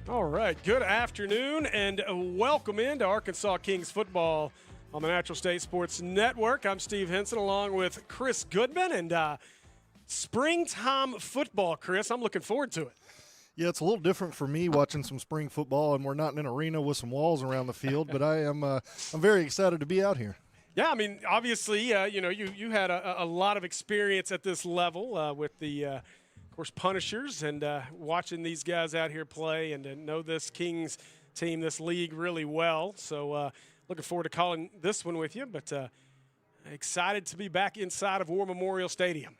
All right, good afternoon and welcome into Arkansas Kings football on the Natural State Sports Network. I'm Steve Hinson along with Chris Goodman, and springtime football, Chris, I'm looking forward to it. Yeah, it's a little different for me watching some spring football, and we're not in an arena with some walls around the field, but I'm very excited to be out here. Yeah, I mean, obviously, you had a lot of experience at this level with the of course, Punishers, and watching these guys out here play and know this Kings team, this league really well. So looking forward to calling this one with you, but excited to be back inside of War Memorial Stadium.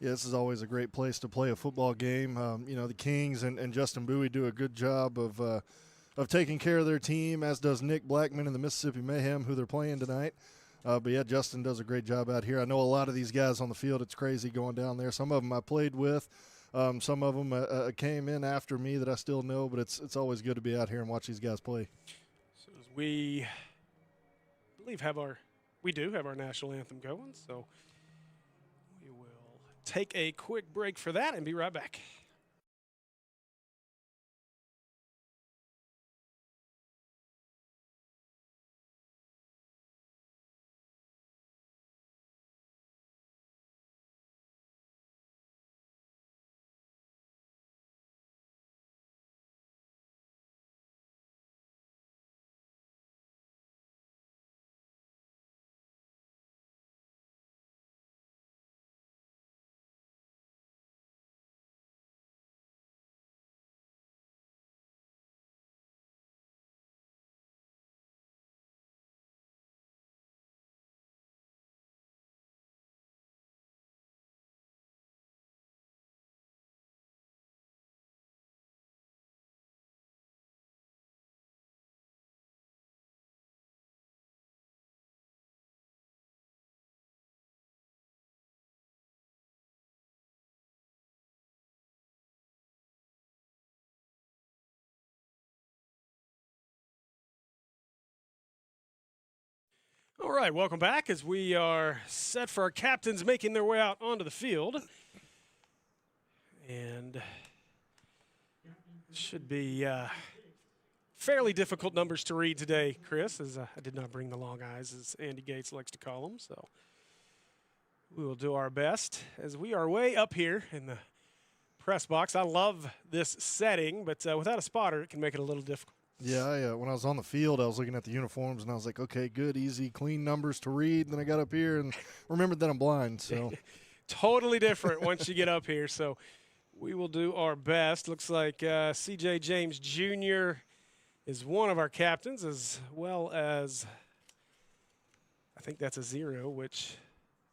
Yeah, this is always a great place to play a football game. The Kings and Justin Bowie do a good job of taking care of their team, as does Nick Blackman and the Mississippi Mayhem, who they're playing tonight. But, yeah, Justin does a great job out here. I know a lot of these guys on the field. It's crazy going down there. Some of them I played with. Some of them came in after me that I still know. But it's always good to be out here and watch these guys play. So as we do have our national anthem going. So we will take a quick break for that and be right back. All right, welcome back as we are set for our captains making their way out onto the field. And should be fairly difficult numbers to read today, Chris, as I did not bring the long eyes, as Andy Gates likes to call them. So we will do our best as we are way up here in the press box. I love this setting, but without a spotter, it can make it a little difficult. Yeah, when I was on the field, I was looking at the uniforms, and I was like, okay, good, easy, clean numbers to read. And then I got up here and remembered that I'm blind. So totally different once you get up here. So we will do our best. Looks like C.J. James Jr. is one of our captains, as well as I think that's a 0, which,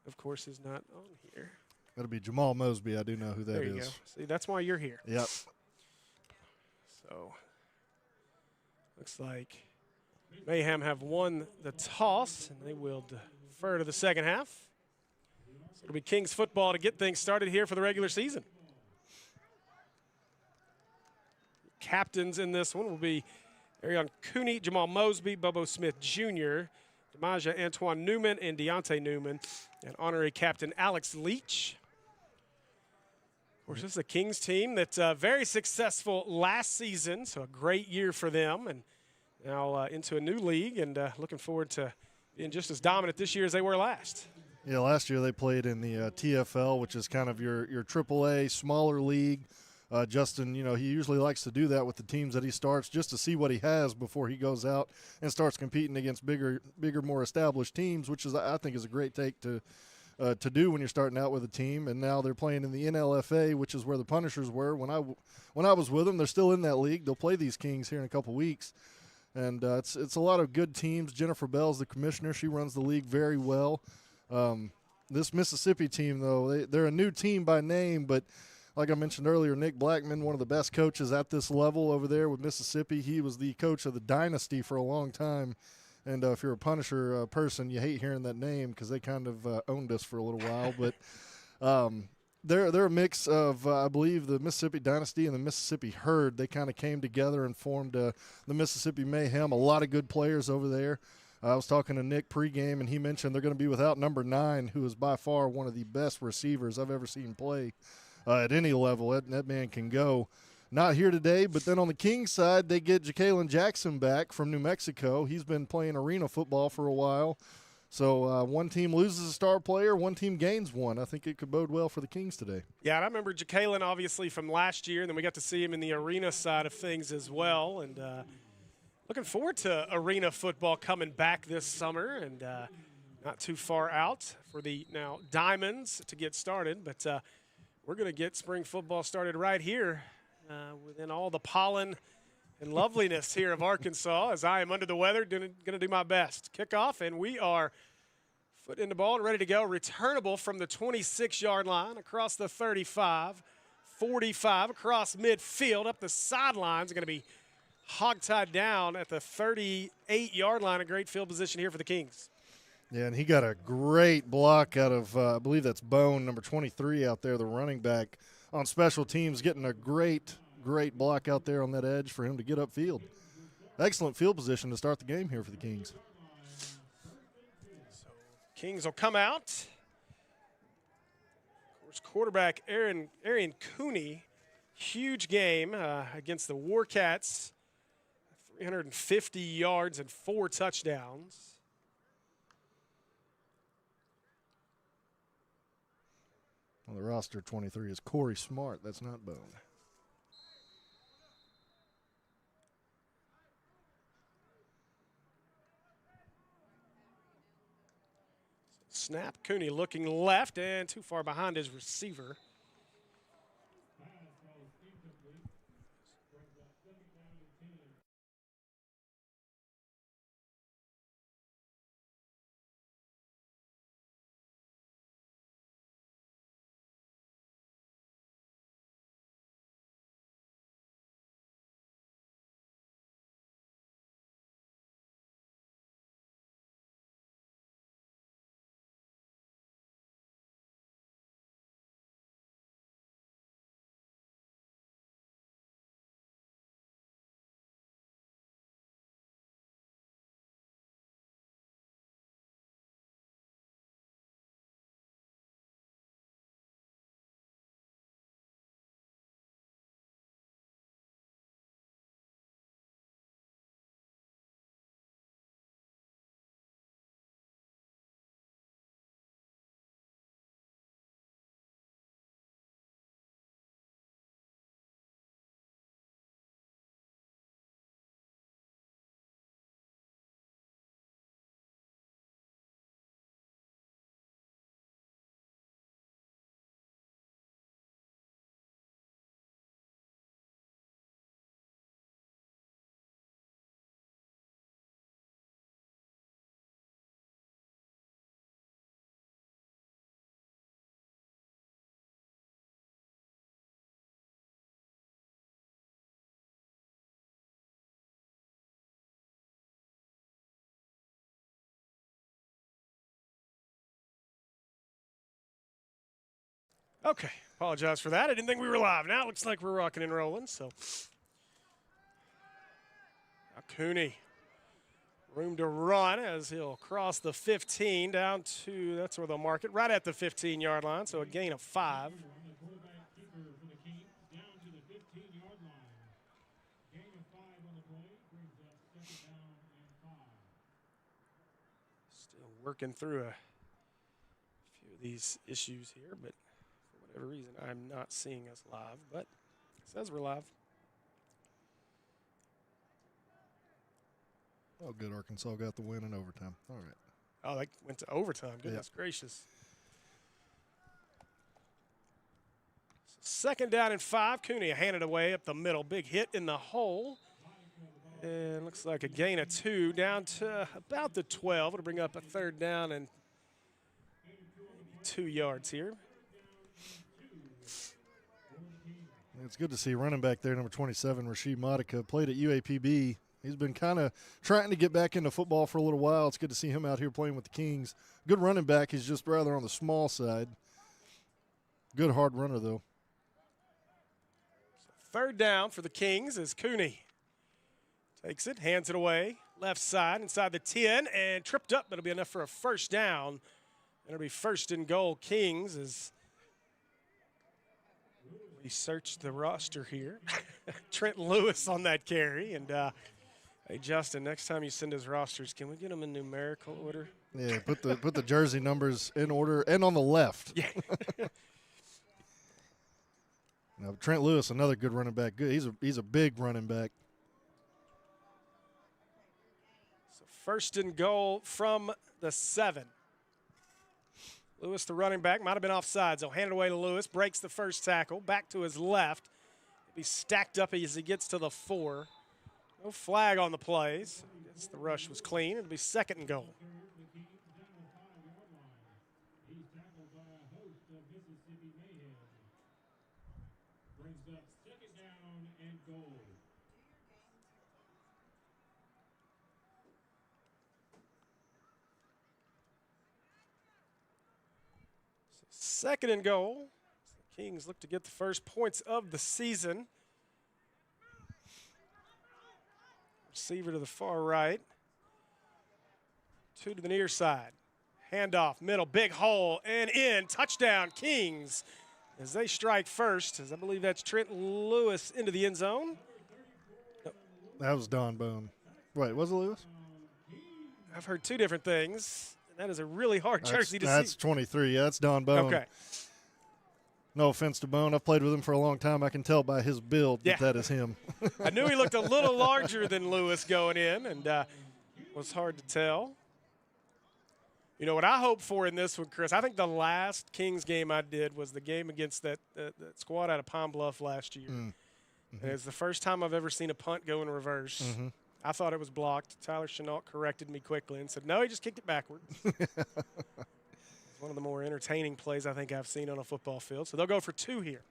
of course, is not on here. That'll be Jamal Mosby. I do know who that there you is. Go. See, that's why you're here. Yep. So looks like Mayhem have won the toss, and they will defer to the second half. So it'll be Kings football to get things started here for the regular season. Captains in this one will be Arion Cooney, Jamal Mosby, Bobo Smith Jr., Demaja Antoine Newman, and Deontay Newman, and honorary captain Alex Leach. Of course, this is a Kings team that's very successful last season, so a great year for them, and now into a new league, and looking forward to being just as dominant this year as they were last. Yeah, last year they played in the TFL, which is kind of your AAA, smaller league. Justin, he usually likes to do that with the teams that he starts just to see what he has before he goes out and starts competing against bigger, more established teams, which is I think is a great take to do when you're starting out with a team. And now they're playing in the NLFA, which is where the Punishers were when I was with them. They're still in that league. They'll play these Kings here in a couple weeks. And it's a lot of good teams. Jennifer Bell's the commissioner. She runs the league very well. This Mississippi team, though, they're a new team by name, but like I mentioned earlier, Nick Blackman, one of the best coaches at this level over there with Mississippi. He was the coach of the Dynasty for a long time. And if you're a Punisher person, you hate hearing that name because they kind of owned us for a little while. But they're a mix of, I believe, the Mississippi Dynasty and the Mississippi Herd. They kind of came together and formed the Mississippi Mayhem. A lot of good players over there. I was talking to Nick pregame, and he mentioned they're going to be without number 9, who is by far one of the best receivers I've ever seen play at any level. That man can go. not here today. But then on the Kings side, they get Ja'Kalen Jackson back from New Mexico. He's been playing arena football for a while. So one team loses a star player, one team gains one. I think it could bode well for the Kings today. Yeah, and I remember Ja'Kalen obviously from last year, and then we got to see him in the arena side of things as well. And looking forward to arena football coming back this summer, and not too far out for the now Diamonds to get started. But we're going to get spring football started right here within all the pollen and loveliness here of Arkansas, as I am under the weather, going to do my best. Kickoff, and we are foot in the ball and ready to go. Returnable from the 26-yard line across the 35, 45, across midfield, up the sidelines. Going to be hog-tied down at the 38-yard line. A great field position here for the Kings. Yeah, and he got a great block out of, I believe that's Bone, number 23 out there, the running back on special teams, getting a great block out there on that edge for him to get upfield. Excellent field position to start the game here for the Kings. So Kings will come out. Of course, quarterback Arian Cooney, huge game against the Warcats, 350 yards and 4 touchdowns. On the roster, 23 is Corey Smart. That's not Bone. Snap, Cooney looking left and too far behind his receiver. Okay, apologize for that. I didn't think we were live. Now it looks like we're rocking and rolling. So, Cooney, room to run as he'll cross the 15 down to, that's where they'll mark it, right at the 15-yard line. So a gain of 5. Still working through a few of these issues here, but whatever reason, I'm not seeing us live, but it says we're live. Oh, good. Arkansas got the win in overtime. All right. Oh, they went to overtime. Goodness gracious. So 2nd down and 5. Cooney handed away up the middle. Big hit in the hole. And looks like a gain of 2 down to about the 12. It'll bring up a 3rd down and 2 yards here. It's good to see running back there, number 27, Rasheed Modica, played at UAPB. He's been kind of trying to get back into football for a little while. It's good to see him out here playing with the Kings. Good running back. He's just rather on the small side. Good hard runner, though. 3rd down for the Kings as Cooney takes it, hands it away. Left side, inside the 10, and tripped up. That'll be enough for a 1st down. It'll be 1st and goal, Kings, as we search the roster here. Trent Lewis on that carry. And, hey, Justin, next time you send us rosters, can we get them in numerical order? Yeah, put the jersey numbers in order and on the left. Yeah. Now, Trent Lewis, another good running back. Good. He's a big running back. So 1st and goal from the 7. Lewis, the running back, might have been offside. So hand it away to Lewis. Breaks the first tackle. Back to his left. He'll be stacked up as he gets to the 4. No flag on the plays. I guess the rush was clean. It'll be 2nd and goal. Second and goal. The Kings look to get the first points of the season. Receiver to the far right. 2 to the near side. Handoff, middle, big hole, and in. Touchdown, Kings, as they strike first. As I believe that's Trent Lewis into the end zone. Nope. That was Don Bone. Wait, was it Lewis? I've heard 2 different things. That is a really hard jersey to see. That's 23. Yeah, that's Don Bone. Okay. No offense to Bone. I've played with him for a long time. I can tell by his build that is him. I knew he looked a little larger than Lewis going in, and was hard to tell. You know what I hope for in this one, Chris? I think the last Kings game I did was the game against that squad out of Pine Bluff last year. Mm-hmm. And it's the first time I've ever seen a punt go in reverse. Mm-hmm. I thought it was blocked. Tyler Chenault corrected me quickly and said, no, he just kicked it backwards. It's one of the more entertaining plays I think I've seen on a football field. So they'll go for 2 here.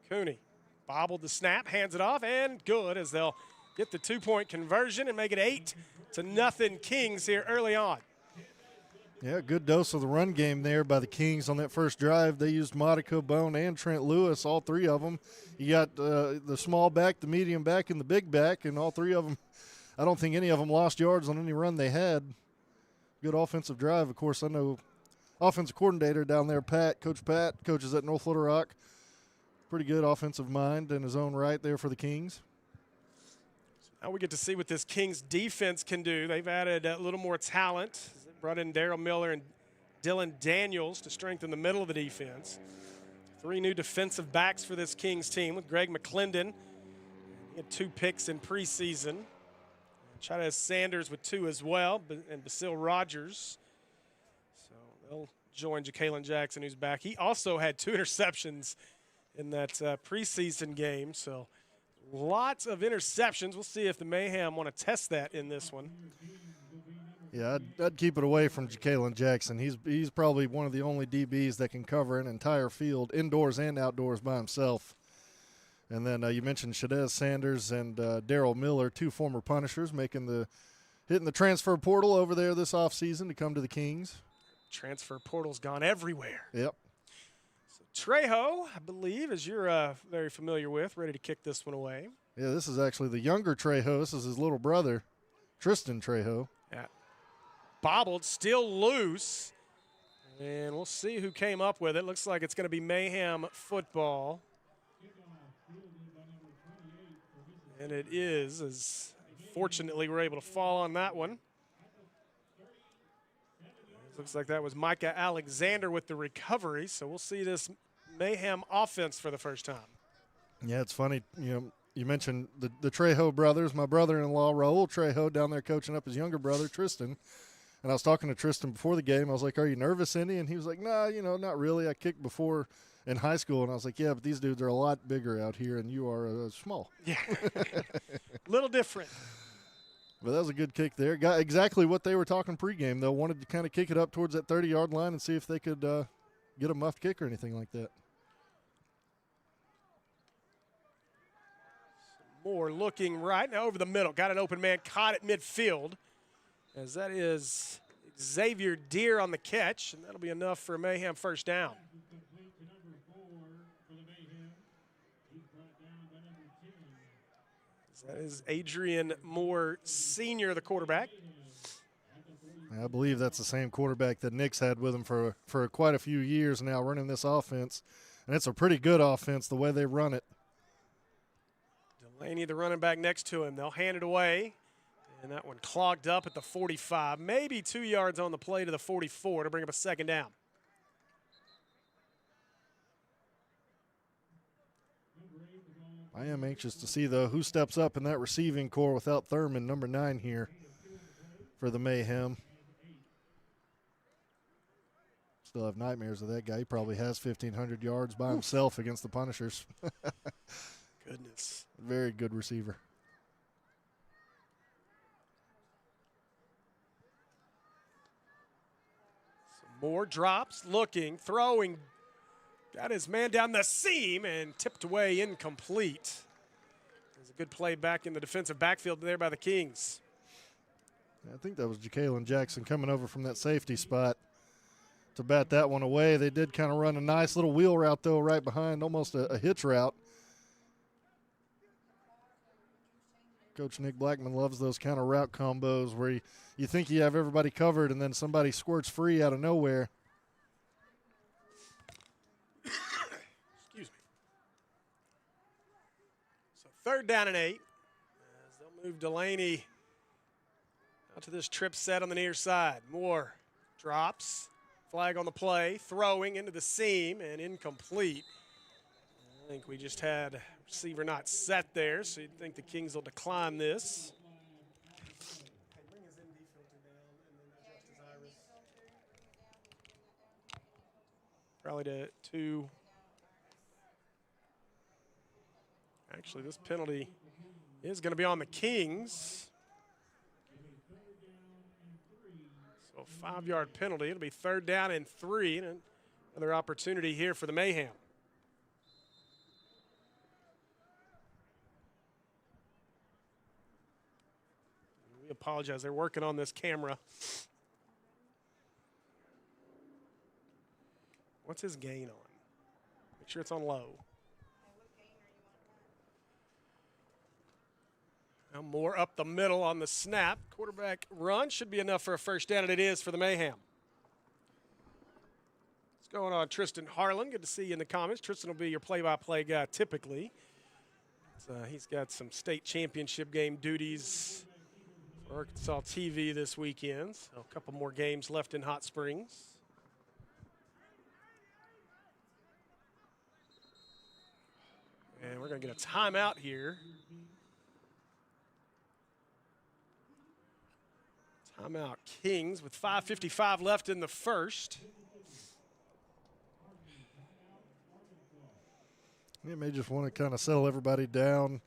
Cooney bobbled the snap, hands it off, and good, as they'll get the 2-point conversion and make it 8-0 Kings here early on. Yeah, good dose of the run game there by the Kings on that first drive. They used Modica, Bone, and Trent Lewis, all 3 of them. You got the small back, the medium back, and the big back, and all 3 of them, I don't think any of them lost yards on any run they had. Good offensive drive. Of course, I know offensive coordinator down there, Coach Pat, coaches at North Little Rock. Pretty good offensive mind in his own right there for the Kings. Now we get to see what this Kings defense can do. They've added a little more talent. They brought in Daryl Miller and Dylan Daniels to strengthen the middle of the defense. 3 new defensive backs for this Kings team with Greg McClendon. He had 2 picks in preseason. Chavez Sanders with 2 as well, and Basil Rogers. So they'll join Ja'Kalen Jackson, who's back. He also had 2 interceptions in that preseason game. So lots of interceptions. We'll see if the Mayhem want to test that in this one. Yeah, I'd keep it away from Ja'Kalen Jackson. He's probably one of the only DBs that can cover an entire field, indoors and outdoors, by himself. And then you mentioned Chavez Sanders and Daryl Miller, 2 former Punishers, hitting the transfer portal over there this offseason to come to the Kings. Transfer portal's gone everywhere. Yep. Trejo, I believe, as you're very familiar with, ready to kick this one away. Yeah, this is actually the younger Trejo. This is his little brother, Tristan Trejo. Yeah. Bobbled, still loose. And we'll see who came up with it. Looks like it's going to be Mayhem football. And it is, as fortunately we're able to fall on that one. Looks like that was Micah Alexander with the recovery, so we'll see this Mayhem offense for the first time. Yeah, it's funny. You mentioned the Trejo brothers. My brother-in-law, Raul Trejo, down there coaching up his younger brother, Tristan. And I was talking to Tristan before the game. I was like, are you nervous, Indy? And he was like, nah, not really. I kicked before in high school. And I was like, yeah, but these dudes are a lot bigger out here, and you are small. Yeah, little different. But that was a good kick there. Got exactly what they were talking pregame, though. Wanted to kind of kick it up towards that 30-yard line and see if they could get a muffed kick or anything like that. Some more looking right. Now over the middle. Got an open man. Caught at midfield. As that is Xavier Deere on the catch. And that'll be enough for a Mayhem first down. That is Adrian Moore, Sr., the quarterback. I believe that's the same quarterback that Nick's had with him for quite a few years now, running this offense. And it's a pretty good offense the way they run it. Delaney, the running back next to him. They'll hand it away. And that one clogged up at the 45. Maybe 2 yards on the play to the 44 to bring up a second down. I am anxious to see, though, who steps up in that receiving core without Thurman, number 9 here for the Mayhem. Still have nightmares of that guy. He probably has 1,500 yards by himself against the Punishers. Goodness. Very good receiver. Some more drops, looking, throwing. Got his man down the seam and tipped away, incomplete. It was a good play back in the defensive backfield there by the Kings. I think that was Ja'Kalen Jackson coming over from that safety spot to bat that one away. They did kind of run a nice little wheel route, though, right behind, almost a hitch route. Coach Nick Blackman loves those kind of route combos where you think you have everybody covered and then somebody squirts free out of nowhere. Excuse me. So 3rd down and 8. As they'll move Delaney out to this trip set on the near side. Moore drops. Flag on the play. Throwing into the seam and incomplete. I think we just had receiver not set there, so you'd think the Kings will decline this. Probably to actually, this penalty is going to be on the Kings. So 5-yard penalty. It'll be 3rd down and 3, and another opportunity here for the Mayhem. We apologize. They're working on this camera. What's his gain on? Make sure it's on low. Now Moore up the middle on the snap. Quarterback run should be enough for a first down, and it is for the Mayhem. What's going on, Tristan Harlan? Good to see you in the comments. Tristan will be your play-by-play guy typically. He's got some state championship game duties for Arkansas TV this weekend. So a couple more games left in Hot Springs. And we're going to get a timeout here. Timeout Kings with 5:55 left in the first. You may just want to kind of settle everybody down.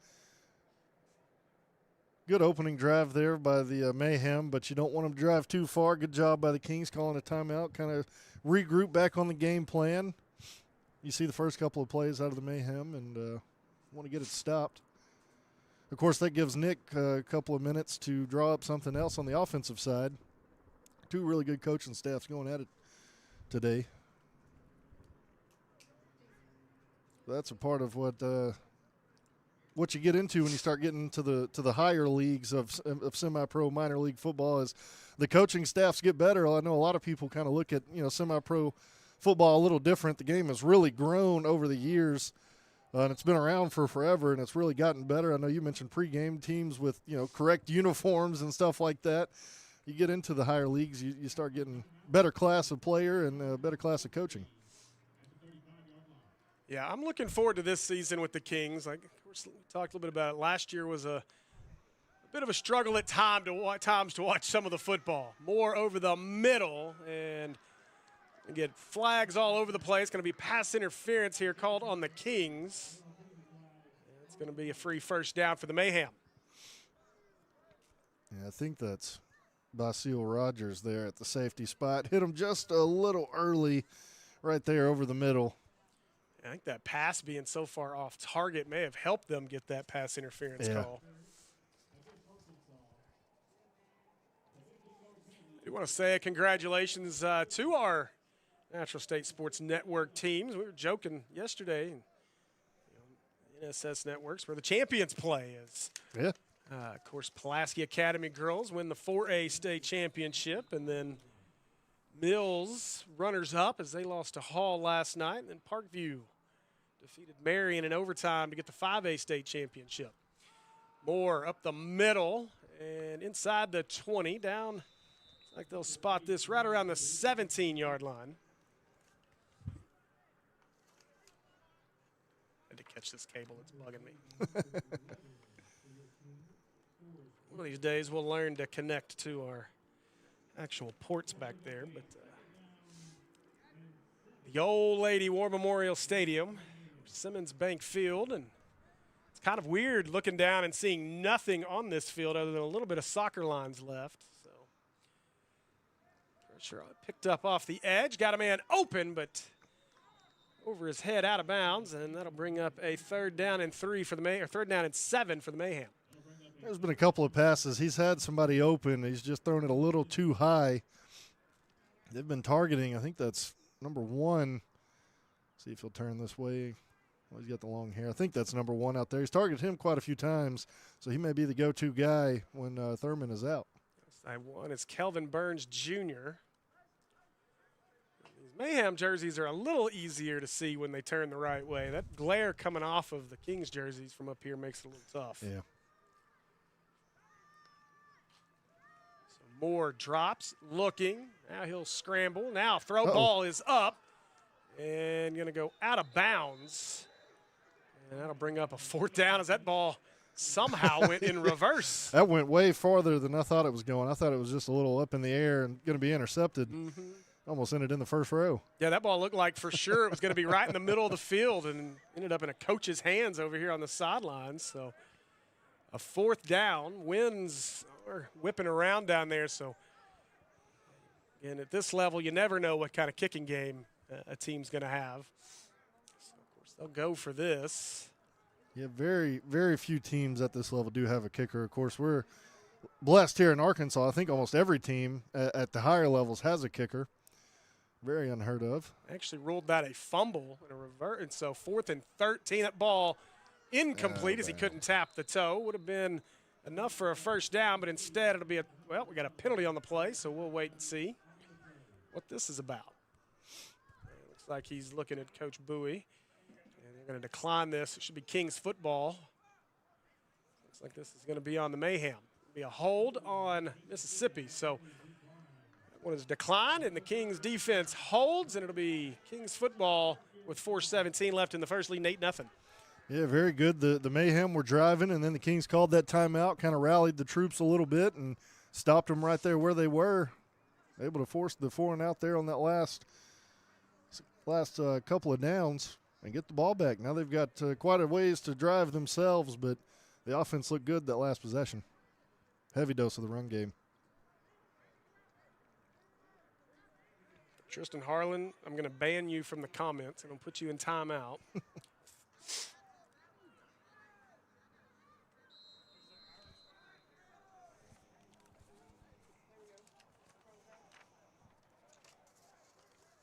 Good opening drive there by the Mayhem, but you don't want them to drive too far. Good job by the Kings calling a timeout, kind of regroup back on the game plan. You see the first couple of plays out of the Mayhem and want to get it stopped. Of course, that gives Nick a couple of minutes to draw up something else on the offensive side. 2 really good coaching staffs going at it today. That's a part of what you get into when you start getting to the higher leagues of semi-pro minor league football is the coaching staffs get better. I know a lot of people kind of look at semi-pro football a little different. The game has really grown over the years, and it's been around for forever, and it's really gotten better. I know you mentioned pregame teams with correct uniforms and stuff like that. You get into the higher leagues, you start getting better class of player and a better class of coaching. Yeah, I'm looking forward to this season with the Kings. Like, of course, we talked a little bit about it. Last year was a bit of a struggle at times to watch some of the football. More over the middle, and you get flags all over the place. Going to be pass interference here called on the Kings. It's going to be a free first down for the Mayhem. Yeah, I think that's Basil Rogers there at the safety spot. Hit him just a little early right there over the middle. I think that pass being so far off target may have helped them get that pass interference call. I want to say congratulations to our Natural State Sports Network teams. We were joking yesterday, NSS Networks, where the champions play is. Yeah. Of course, Pulaski Academy girls win the 4A state championship, and then Mills runners-up as they lost to Hall last night, and then Parkview defeated Marion in overtime to get the 5A state championship. Moore up the middle and inside the 20, down like they'll spot this right around the 17-yard line. Had to catch this cable, it's bugging me. One of these days we'll learn to connect to our actual ports back there, but the old lady War Memorial Stadium, Simmons Bank Field, and it's kind of weird looking down and seeing nothing on this field other than a little bit of soccer lines left. So pressure picked up off the edge, got a man open, but over his head out of bounds, and that'll bring up a 3rd down and 3 for the 3rd down and 7 for the Mayhem. There's been a couple of passes. He's had somebody open. He's just thrown it a little too high. They've been targeting, I think that's number 1. See if he'll turn this way. Well, he's got the long hair. I think that's number 1 out there. He's targeted him quite a few times, so he may be the go-to guy when Thurman is out. Side 1 is Kelvin Burns Jr. These Mayhem jerseys are a little easier to see when they turn the right way. That glare coming off of the Kings jerseys from up here makes it a little tough. Yeah. So Moore drops, looking. Now he'll scramble. Now throw ball is up and going to go out of bounds. And that'll bring up a 4th down as that ball somehow went in reverse. That went way farther than I thought it was going. I thought it was just a little up in the air and going to be intercepted. Almost ended in the first row. Yeah, that ball looked like for sure it was going to be right in the middle of the field and ended up in a coach's hands over here on the sidelines. So a 4th down. Winds are whipping around down there. So, again, at this level, you never know what kind of kicking game a team's going to have. So, of course, they'll go for this. Yeah, very, very few teams at this level do have a kicker. Of course, we're blessed here in Arkansas. I think almost every team at the higher levels has a kicker. Very unheard of. Actually ruled that a fumble and a revert, and so 4th and 13. That ball incomplete as he couldn't tap the toe. Would have been enough for a 1st down, but instead it'll be we got a penalty on the play, so we'll wait and see what this is about. It looks like he's looking at Coach Bowie, and they're going to decline this. It should be Kings football. Looks like this is going to be on the Mayhem. It'll be a hold on Mississippi, so that one is declined, and the Kings defense holds, and it'll be Kings football with 4:17 left in the first, leading 8-0. Yeah, very good. The Mayhem were driving, and then the Kings called that timeout, kind of rallied the troops a little bit and stopped them right there where they were, able to force the 4-and-out there on that last couple of downs and get the ball back. Now they've got quite a ways to drive themselves, but the offense looked good that last possession. Heavy dose of the run game. Tristan Harlan, I'm going to ban you from the comments. I'm going to put you in timeout.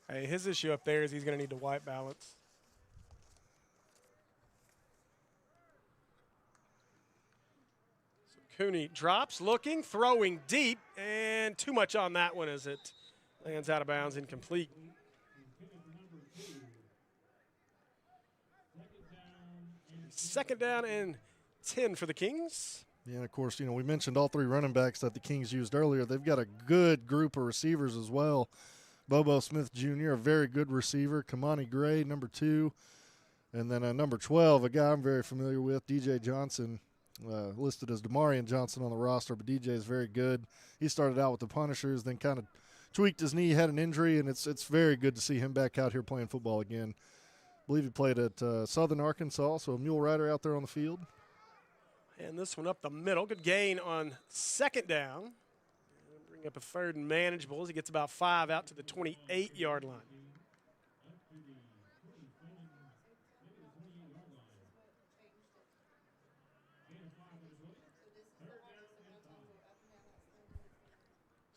Hey, his issue up there is he's going to need to white balance. So Cooney drops, looking, throwing deep, and too much on that one as it lands out of bounds, incomplete. Second down and 10 for the Kings. Yeah, and of course, we mentioned all 3 running backs that the Kings used earlier. They've got a good group of receivers as well. Bobo Smith Jr., a very good receiver. Kamani Gray, number 2. And then number 12, a guy I'm very familiar with, DJ Johnson, listed as Demarion Johnson on the roster, but DJ is very good. He started out with the Punishers, then kind of tweaked his knee, had an injury, and it's very good to see him back out here playing football again. I believe he played at Southern Arkansas, so a mule rider out there on the field. And this one up the middle. Good gain on 2nd down. Bring up a 3rd and manageable as he gets about 5 out to the 28-yard line.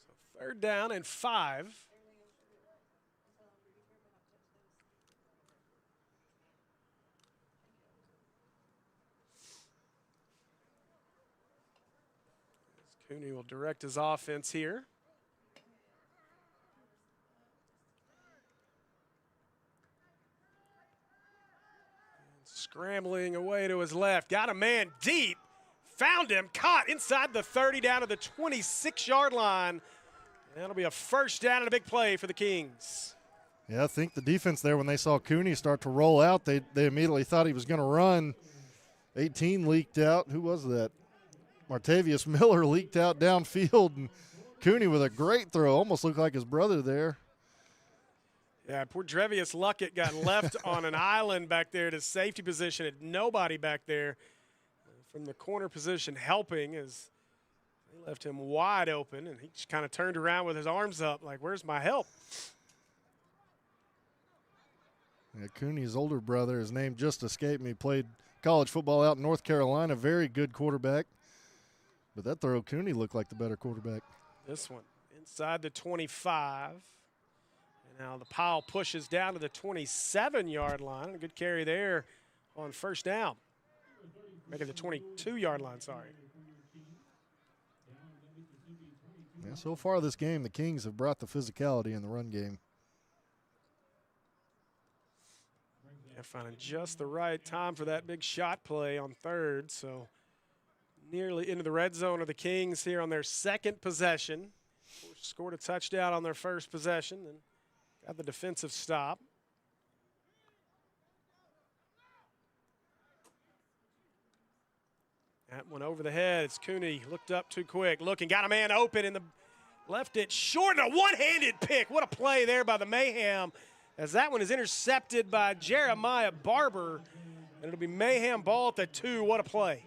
So 3rd down and 5. Cooney will direct his offense here. Scrambling away to his left. Got a man deep. Found him. Caught inside the 30 down to the 26-yard line. That'll be a first down and a big play for the Kings. Yeah, I think the defense there, when they saw Cooney start to roll out, they immediately thought he was going to run. 18 leaked out. Who was that? Martavius Miller leaked out downfield, and Cooney with a great throw. Almost looked like his brother there. Yeah, poor Drevius Luckett got left on an island back there to safety position. Had nobody back there from the corner position helping, as they left him wide open, and he just kind of turned around with his arms up like, where's my help? Yeah, Cooney's older brother, his name just escaped me, played college football out in North Carolina, very good quarterback. But that throw, Cooney looked like the better quarterback. This one inside the 25. Now the pile pushes down to the 27-yard line. A good carry there on first down. Making the 22-yard line, sorry. Yeah, so far this game, the Kings have brought the physicality in the run game. Yeah, finding just the right time for that big shot play on third. So nearly into the red zone of the Kings here on their second possession. Scored a touchdown on their first possession and got the defensive stop. That one over the head. It's Cooney. Looked up too quick. Looking, got a man open in the left it short and a one-handed pick. What a play there by the Mayhem, as that one is intercepted by Jeremiah Barber. And it'll be Mayhem ball at the 2. What a play.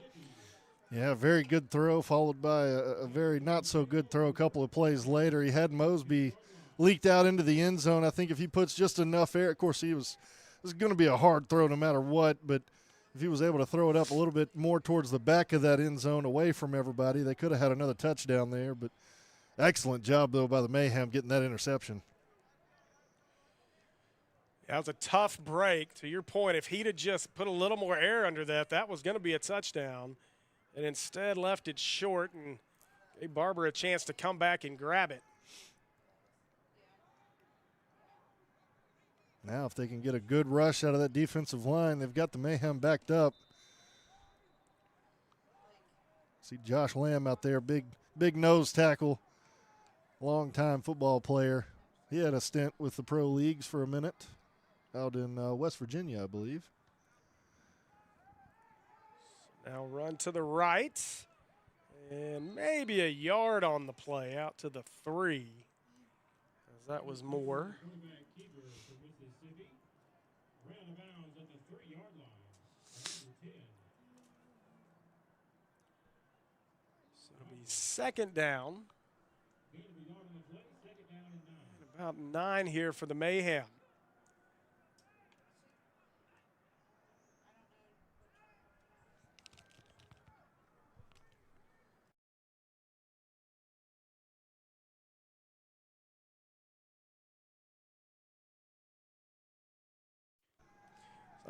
Yeah, very good throw, followed by a very not-so-good throw a couple of plays later. He had Mosby leaked out into the end zone. I think if he puts just enough air, of course, it was going to be a hard throw no matter what, but if he was able to throw it up a little bit more towards the back of that end zone away from everybody, they could have had another touchdown there. But excellent job, though, by the Mayhem getting that interception. That was a tough break. To your point, if he'd have just put a little more air under that, that was going to be a touchdown, and instead left it short and gave Barber a chance to come back and grab it. Now, if they can get a good rush out of that defensive line, they've got the Mayhem backed up. See Josh Lamb out there, big nose tackle, long-time football player. He had a stint with the pro leagues for a minute out in West Virginia, I believe. Now run to the right, and maybe a yard on the play out to the 3, as that was more. Second down. About 9 here for the Mayhem.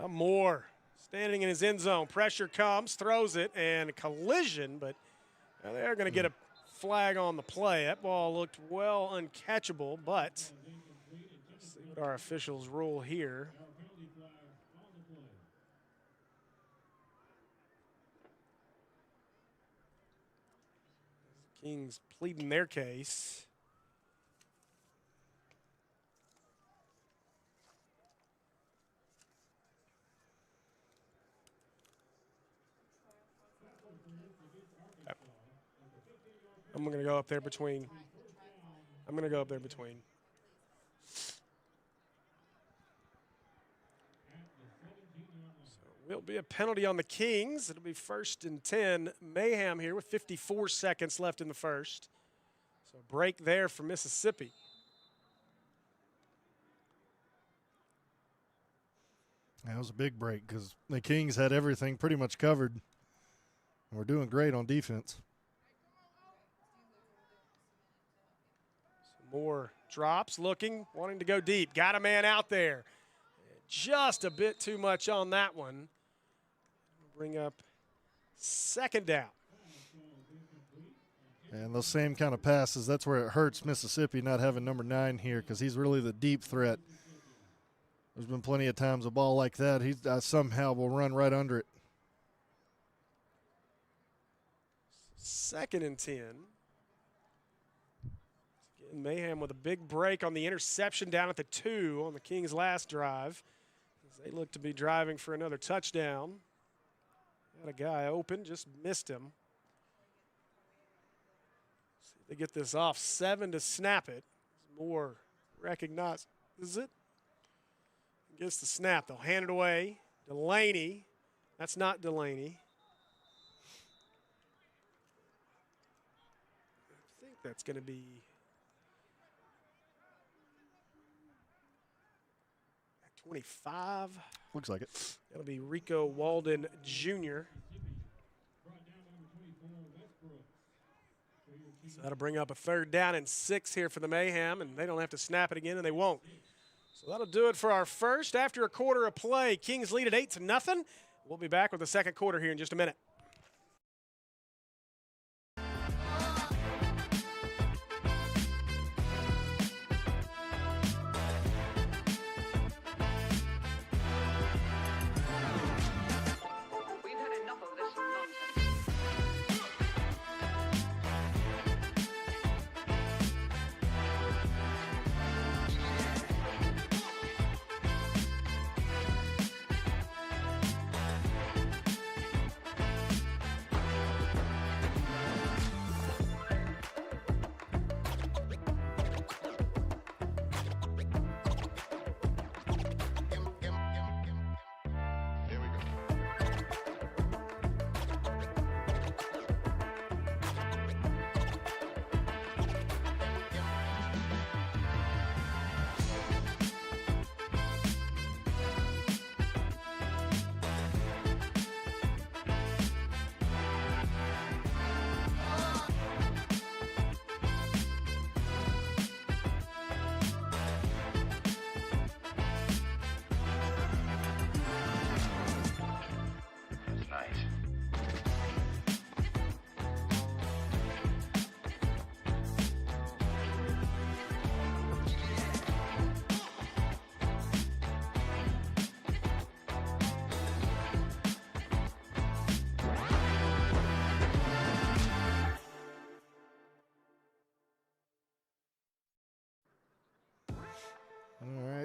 Moore standing in his end zone. Pressure comes, throws it, and a collision, but they're going to get a flag on the play. That ball looked well uncatchable, but let's see what our officials rule here. Kings pleading their case. I'm going to go up there between. So will be a penalty on the Kings. It'll be 1st and 10. Mayhem here with 54 seconds left in the first. So break there for Mississippi. That was a big break because the Kings had everything pretty much covered. And we're doing great on defense. Moore drops, looking, wanting to go deep. Got a man out there. Just a bit too much on that one. Bring up second down. And those same kind of passes, that's where it hurts Mississippi not having number 9 here, because he's really the deep threat. There's been plenty of times a ball like that, he somehow will run right under it. 2nd and 10. Again, Mayhem with a big break on the interception down at the 2 on the Kings' last drive. As they look to be driving for another touchdown. Had a guy open, just missed him. See if they get this off. 7 to snap it. Moore recognizes it. Gets the snap. They'll hand it away. Delaney. That's not Delaney. I think that's going to be 25. Looks like it. That'll be Rico Walden Jr. So that'll bring up a 3rd down and 6 here for the Mayhem, and they don't have to snap it again, and they won't. So that'll do it for our first. After a quarter of play, Kings lead at 8-0. We'll be back with the 2nd quarter here in just a minute.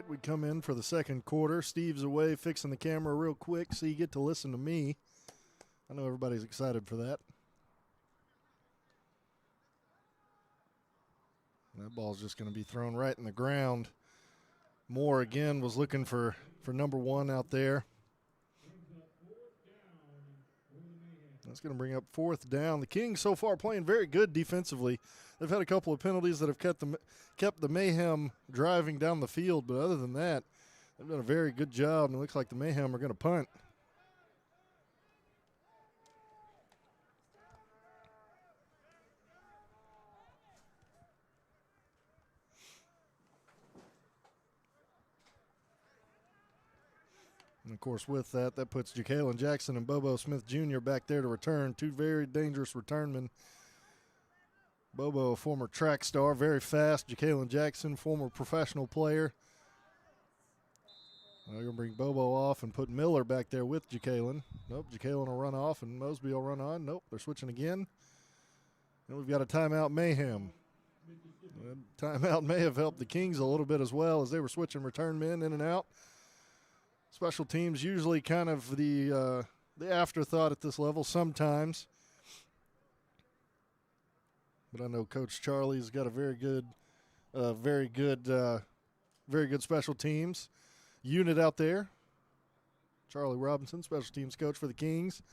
We come in for the 2nd quarter. Steve's away fixing the camera real quick so you get to listen to me. I know everybody's excited for that. And that ball's just going to be thrown right in the ground. Moore again was looking for number 1 out there. That's going to bring up 4th down. The Kings so far playing very good defensively. They've had a couple of penalties that have kept the Mayhem driving down the field, but other than that, they've done a very good job, and it looks like the Mayhem are going to punt. And, of course, with that puts Ja'Kalen Jackson and Bobo Smith Jr. back there to return. 2 very dangerous returnmen. Bobo, a former track star, very fast. Ja'Kalen Jackson, former professional player. They're going to bring Bobo off and put Miller back there with Ja'Kalen. Nope, Ja'Kalen will run off and Mosby will run on. Nope, they're switching again. And we've got a timeout Mayhem. Timeout may have helped the Kings a little bit as well as they were switching return men in and out. Special teams usually kind of the afterthought at this level sometimes. But I know Coach Charlie's got a very good special teams unit out there. Charlie Robinson, special teams coach for the Kings.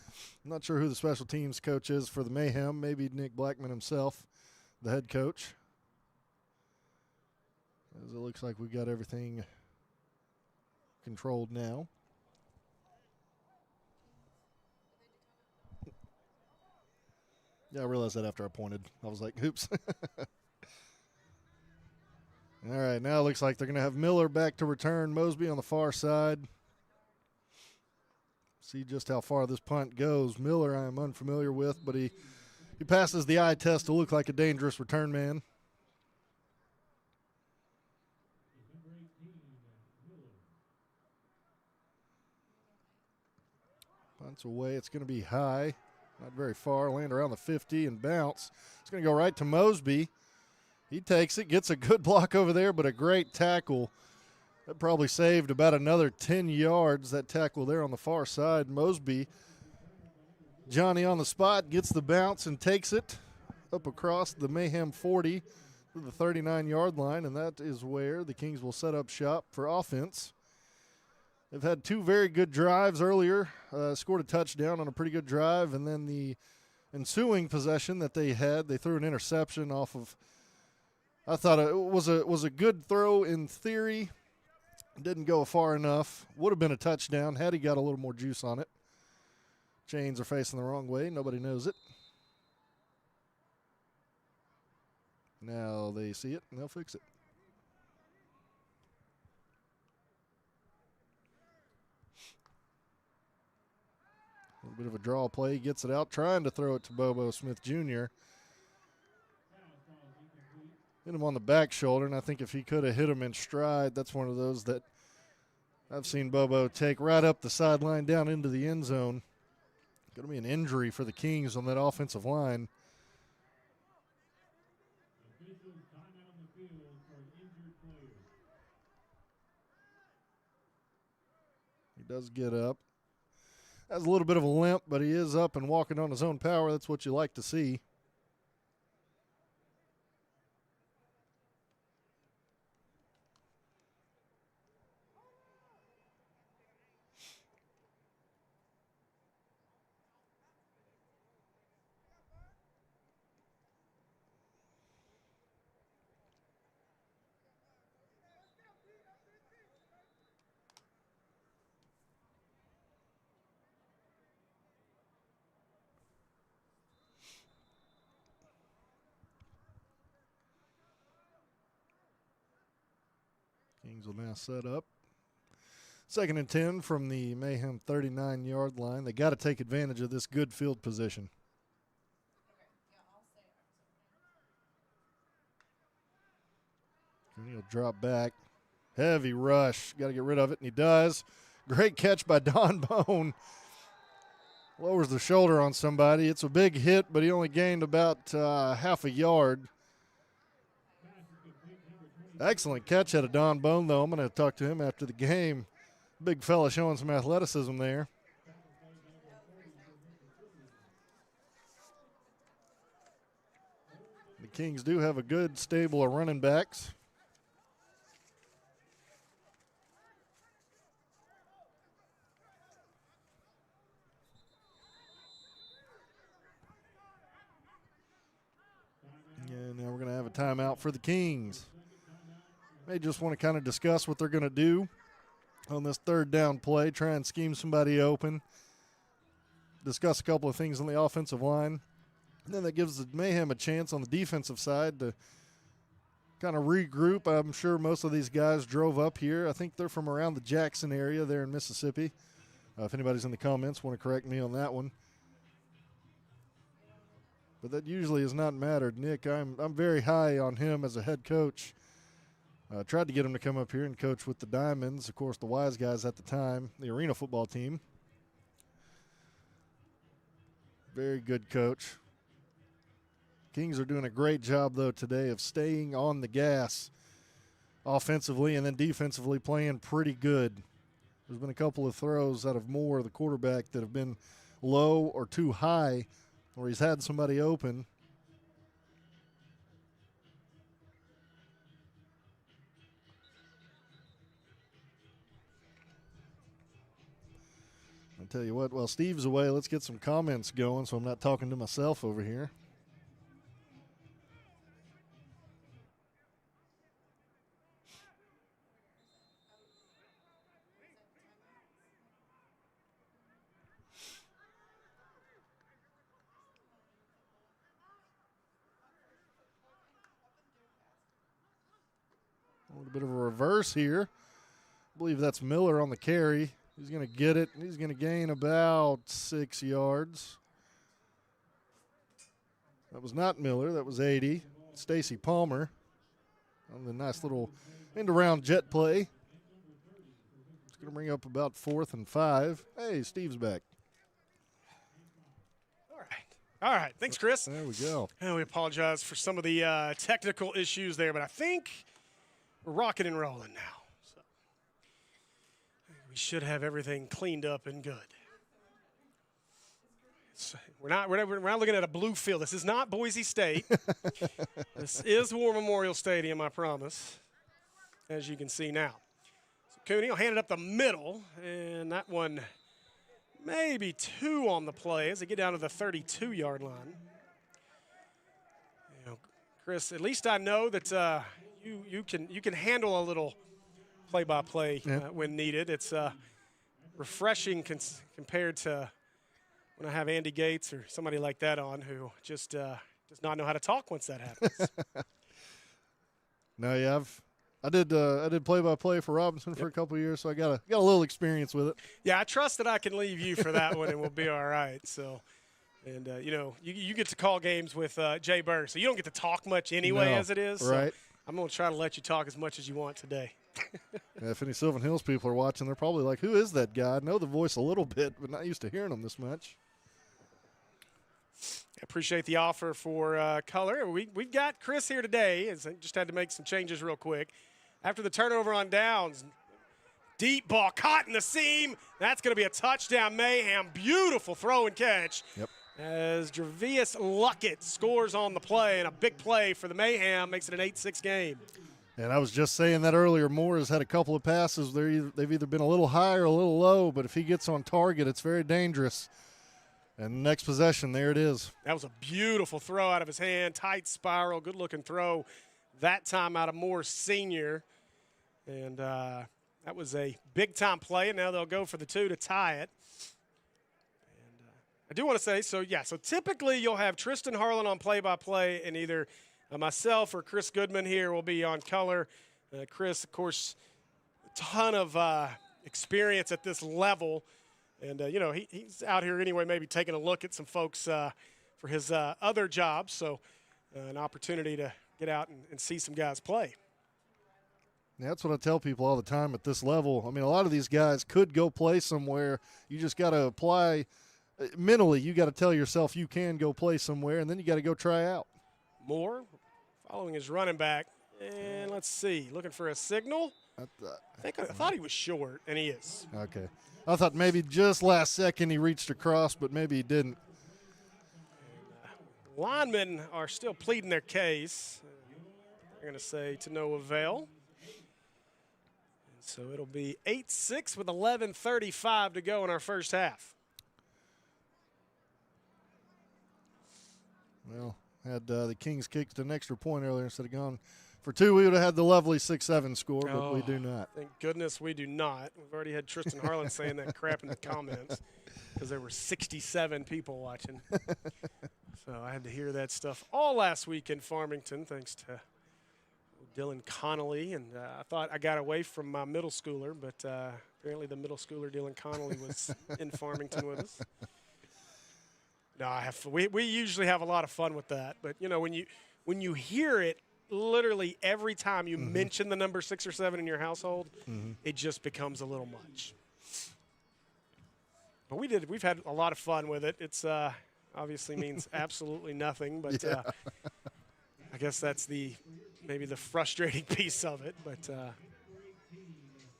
I'm not sure who the special teams coach is for the Mayhem. Maybe Nick Blackman himself, the head coach. As it looks like we've got everything controlled now. Yeah, I realized that after I pointed. I was like, oops. All right, now it looks like they're going to have Miller back to return. Mosby on the far side. See just how far this punt goes. Miller I am unfamiliar with, but he He passes the eye test to look like a dangerous return man. Punts away. It's going to be high. Not very far. Land around the 50 and bounce. It's going to go right to Mosby. He takes it, gets a good block over there, but a great tackle. That probably saved about another 10 yards, that tackle there on the far side. Mosby, Johnny on the spot, gets the bounce and takes it up across the Mayhem 40 to the 39-yard line, and that is where the Kings will set up shop for offense. They've had two very good drives earlier, scored a touchdown on a pretty good drive, and then the ensuing possession that they had, they threw an interception off of, I thought it was a good throw in theory. Didn't go far enough. Would have been a touchdown had he got a little more juice on it. Chains are facing the wrong way. Nobody knows it. Now they see it, and they'll fix it. A little bit of a draw play. He gets it out, trying to throw it to Bobo Smith Jr. Hit him on the back shoulder, and I think if he could have hit him in stride, that's one of those that I've seen Bobo take right up the sideline down into the end zone. Going to be an injury for the Kings on that offensive line. He does get up. Has a little bit of a limp, but he is up and walking on his own power. That's what you like to see. Kings will now set up. 2nd and 10 from the Mayhem 39-yard line. They got to take advantage of this good field position. And he'll drop back. Heavy rush. Got to get rid of it, and he does. Great catch by Don Bone. Lowers the shoulder on somebody. It's a big hit, but he only gained about half a yard. Excellent catch out of Don Bone, though. I'm going to talk to him after the game. Big fella showing some athleticism there. The Kings do have a good stable of running backs. And now we're going to have a timeout for the Kings. They just want to kind of discuss what they're going to do on this 3rd down play, try and scheme somebody open, discuss a couple of things on the offensive line. And then that gives the Mayhem a chance on the defensive side to kind of regroup. I'm sure most of these guys drove up here. I think they're from around the Jackson area there in Mississippi. If anybody's in the comments want to correct me on that one. But that usually has not mattered. Nick, I'm very high on him as a head coach. Tried to get him to come up here and coach with the Diamonds, of course, the Wise Guys at the time, the arena football team. Very good coach. Kings are doing a great job, though, today of staying on the gas offensively and then defensively playing pretty good. There's been a couple of throws out of Moore, the quarterback, that have been low or too high where he's had somebody open. I'll tell you what, while Steve's away, let's get some comments going so I'm not talking to myself over here. A little bit of a reverse here. I believe that's Miller on the carry. He's going to get it. He's going to gain about 6 yards. That was not Miller. That was 80. Stacy Palmer on the nice little end-around jet play. It's going to bring up about 4th and 5. Hey, Steve's back. All right. Thanks, Chris. There we go. And we apologize for some of the technical issues there, but I think we're rocking and rolling now. So we should have everything cleaned up and good. We're not looking at a blue field. This is not Boise State. This is War Memorial Stadium, I promise, as you can see now. So Cooney will hand it up the middle, and that one maybe 2 on the play as they get down to the 32-yard line. You know, Chris, at least I know that you can handle a little play-by-play when needed. It's refreshing compared to when I have Andy Gates or somebody like that on who just does not know how to talk once that happens. No, yeah, I did play-by-play for Robinson for a couple of years, so I got a little experience with it. Yeah, I trust that I can leave you for that one, and we'll be all right. So, and you know, you get to call games with Jay Burr, so you don't get to talk much anyway, as it is. Right. So I'm going to try to let you talk as much as you want today. Yeah, if any Sylvan Hills people are watching, they're probably like, "Who is that guy?" I know the voice a little bit, but not used to hearing him this much. Appreciate the offer for color. We've got Chris here today. Just had to make some changes real quick. After the turnover on downs, deep ball caught in the seam. That's going to be a touchdown, Mayhem. Beautiful throw and catch. Yep. As Gervius Luckett scores on the play, and a big play for the Mayhem makes it an 8-6 game. And I was just saying that earlier. Moore has had a couple of passes. They've either been a little high or a little low, but if he gets on target, it's very dangerous. And next possession, there it is. That was a beautiful throw out of his hand, tight spiral, good-looking throw. That time out of Moore Sr. And that was a big-time play, and now they'll go for the 2 to tie it. And I do want to say, so typically you'll have Tristan Harlan on play-by-play, and either myself or Chris Goodman here will be on color. Chris, of course, a ton of experience at this level. And, you know, he's out here anyway maybe taking a look at some folks for his other jobs. So an opportunity to get out and see some guys play. Yeah, that's what I tell people all the time at this level. I mean, a lot of these guys could go play somewhere. You just got to apply mentally. You got to tell yourself you can go play somewhere, and then you got to go try out. Moore following his running back. And let's see, looking for a signal. I thought he was short, and he is. Okay. I thought maybe just last second he reached across, but maybe he didn't. Linemen are still pleading their case. They're going to say to no avail. And so it'll be 8-6 with 11:35 to go in our first half. Well, had the Kings kicked an extra point earlier instead of going for 2, we would have had the lovely 6-7 score, but we do not. Thank goodness we do not. We've already had Tristan Harlan saying that crap in the comments because there were 67 people watching. So I had to hear that stuff all last week in Farmington, thanks to Dylan Connolly. And I thought I got away from my middle schooler, but apparently the middle schooler Dylan Connolly was in Farmington with us. No, we usually have a lot of fun with that. But, you know, when you hear it, literally every time you mention the number 6 or 7 in your household, it just becomes a little much. But we've had a lot of fun with it. It's obviously means absolutely nothing, but I guess that's maybe the frustrating piece of it. But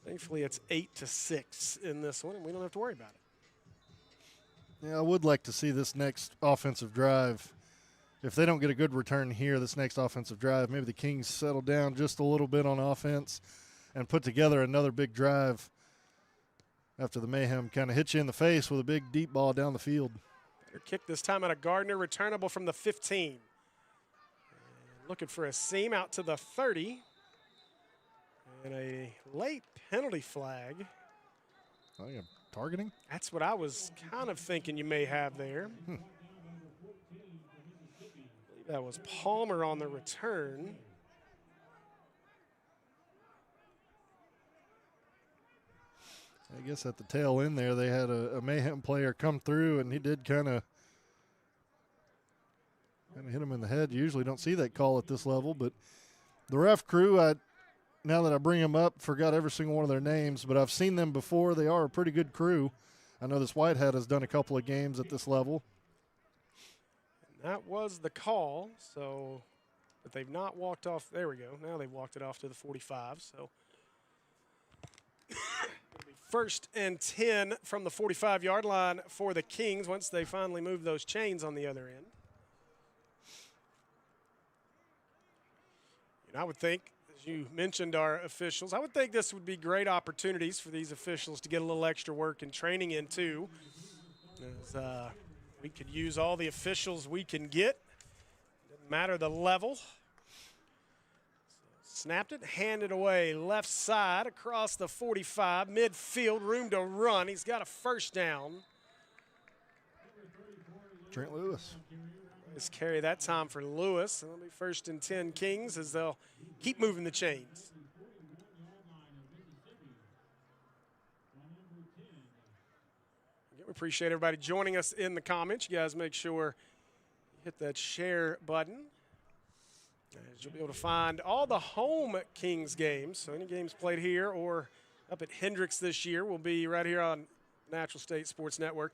thankfully it's 8-6 in this one, and we don't have to worry about it. Yeah, I would like to see this next offensive drive. If they don't get a good return here, this next offensive drive, maybe the Kings settle down just a little bit on offense and put together another big drive after the Mayhem kind of hits you in the face with a big deep ball down the field. Better kick this time out of Gardner, returnable from the 15. And looking for a seam out to the 30. And a late penalty flag. Oh, yeah, targeting? That's what I was kind of thinking you may have there. That was Palmer on the return. I guess at the tail end there, they had a Mayhem player come through, and he did kind of Kind of hit him in the head. You usually don't see that call at this level, but the ref crew, now that I bring them up, forgot every single one of their names, but I've seen them before. They are a pretty good crew. I know this Whitehead has done a couple of games at this level. And that was the call, so, but they've not walked off. There we go. Now they've walked it off to the 45, so. First and 10 from the 45-yard line for the Kings once they finally move those chains on the other end. And I would think, as you mentioned our officials, I would think this would be great opportunities for these officials to get a little extra work and training in too. As, we could use all the officials we can get. Doesn't matter the level. Snapped it, handed away left side across the 45, midfield, room to run. He's got a first down. Trent Lewis. Nice carry that time for Lewis. It'll be first and 10 Kings as they'll keep moving the chains. We appreciate everybody joining us in the comments. You guys make sure you hit that share button. As you'll be able to find all the home Kings games, so any games played here or up at Hendricks this year will be right here on Natural State Sports Network.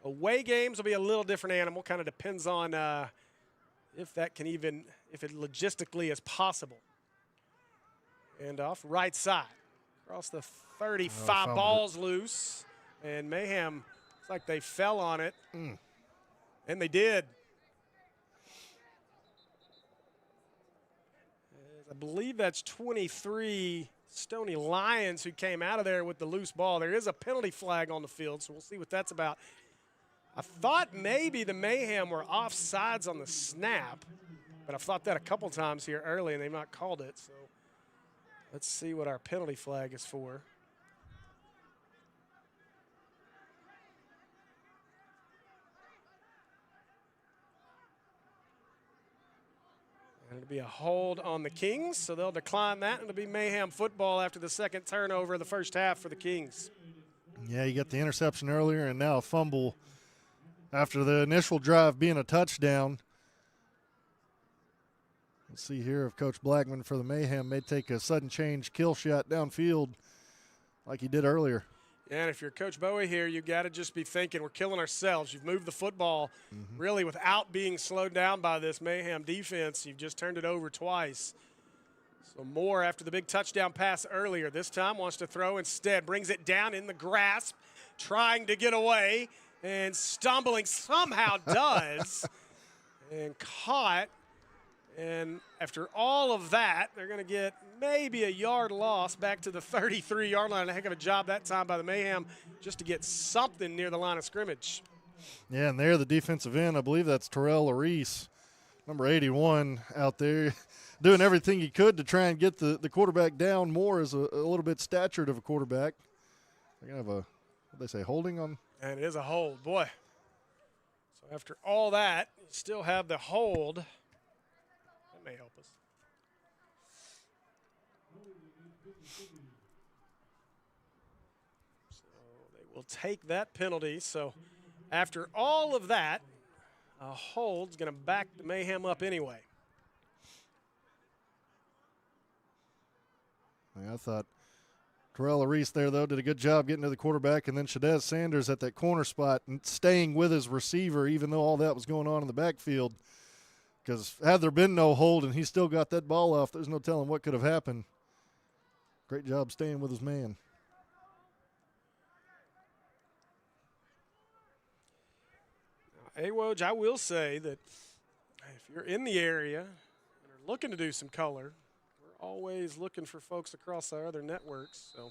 Away games will be a little different animal, kind of depends on if it logistically is possible. And off right side, across the 35, ball's loose, and Mayhem, it's like they fell on it, and they did. I believe that's 23 Stony Lions who came out of there with the loose ball. There is a penalty flag on the field, so we'll see what that's about. I thought maybe the Mayhem were offsides on the snap, but I've thought that a couple times here early, and they've not called it. So let's see what our penalty flag is for. And it'll be a hold on the Kings, so they'll decline that, and it'll be Mayhem football after the second turnover of the first half for the Kings. Yeah, you got the interception earlier and now a fumble after the initial drive being a touchdown. Let's see here if Coach Blackman for the Mayhem may take a sudden change kill shot downfield like he did earlier. Yeah, and if you're Coach Bowie here, you've got to just be thinking we're killing ourselves. You've moved the football really without being slowed down by this Mayhem defense. You've just turned it over twice. So Moore, after the big touchdown pass earlier, this time wants to throw instead. Brings it down in the grasp, trying to get away, and stumbling somehow does, and caught. And after all of that, they're going to get maybe a yard loss back to the 33-yard line. A heck of a job that time by the Mayhem just to get something near the line of scrimmage. Yeah, and there the defensive end, I believe that's Terrell Reese, number 81, out there doing everything he could to try and get the quarterback down. Moore is a little bit statured of a quarterback. They're going to have what they say, holding on? And it is a hold, boy. So after all that, you still have the hold. That may help us. So they will take that penalty. So after all of that, a hold's going to back the Mayhem up anyway. I thought Terrell Reese there, though, did a good job getting to the quarterback, and then Shadez Sanders at that corner spot and staying with his receiver even though all that was going on in the backfield. Because had there been no hold and he still got that ball off, there's no telling what could have happened. Great job staying with his man. Now, Woj, I will say that if you're in the area and are looking to do some color, we're always looking for folks across our other networks. So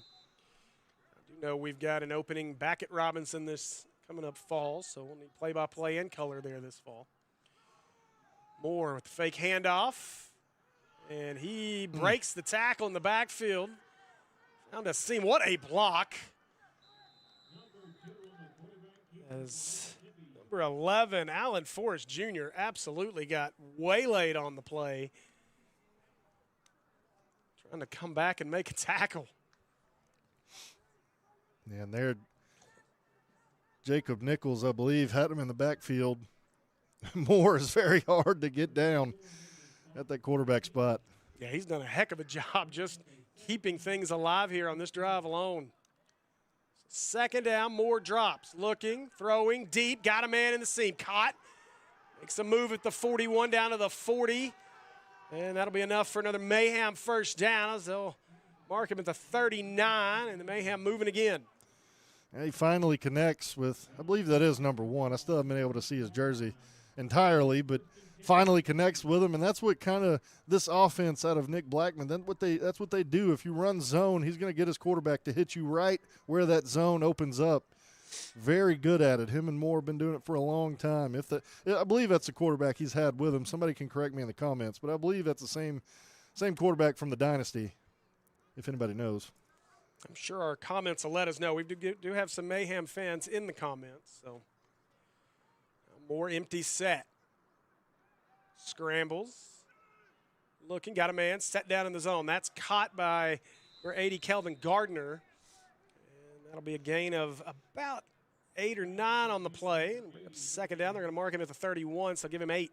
I do know we've got an opening back at Robinson this coming up fall, so we'll need play-by-play and color there this fall. Moore with the fake handoff, and he breaks the tackle in the backfield. Found a seam. What a block. As number 11, Allen Forrest Jr. absolutely got waylaid on the play. Trying to come back and make a tackle. Yeah, and there, Jacob Nichols, I believe, had him in the backfield. Moore is very hard to get down at that quarterback spot. Yeah, he's done a heck of a job just keeping things alive here on this drive alone. Second down, Moore drops, looking, throwing, deep, got a man in the seam, caught, makes a move at the 41 down to the 40, and that'll be enough for another Mayhem first down as they'll mark him at the 39, and the Mayhem moving again. And he finally connects with, I believe that is number 1. I still haven't been able to see his jersey entirely, but finally connects with him, and that's what kind of this offense out of Nick Blackman, that's what they do. If you run zone, he's going to get his quarterback to hit you right where that zone opens up. Very good at it. Him and Moore have been doing it for a long time. I believe that's the quarterback he's had with him. Somebody can correct me in the comments, but I believe that's the same quarterback from the Dynasty, if anybody knows. I'm sure our comments will let us know. We do have some Mayhem fans in the comments. So Moore empty set. Scrambles. Looking, got a man, set down in the zone. That's caught by number 80, Kelvin Gardner. And that'll be a gain of about 8 or 9 on the play. And bring up second down. They're going to mark him at the 31, so give him 8.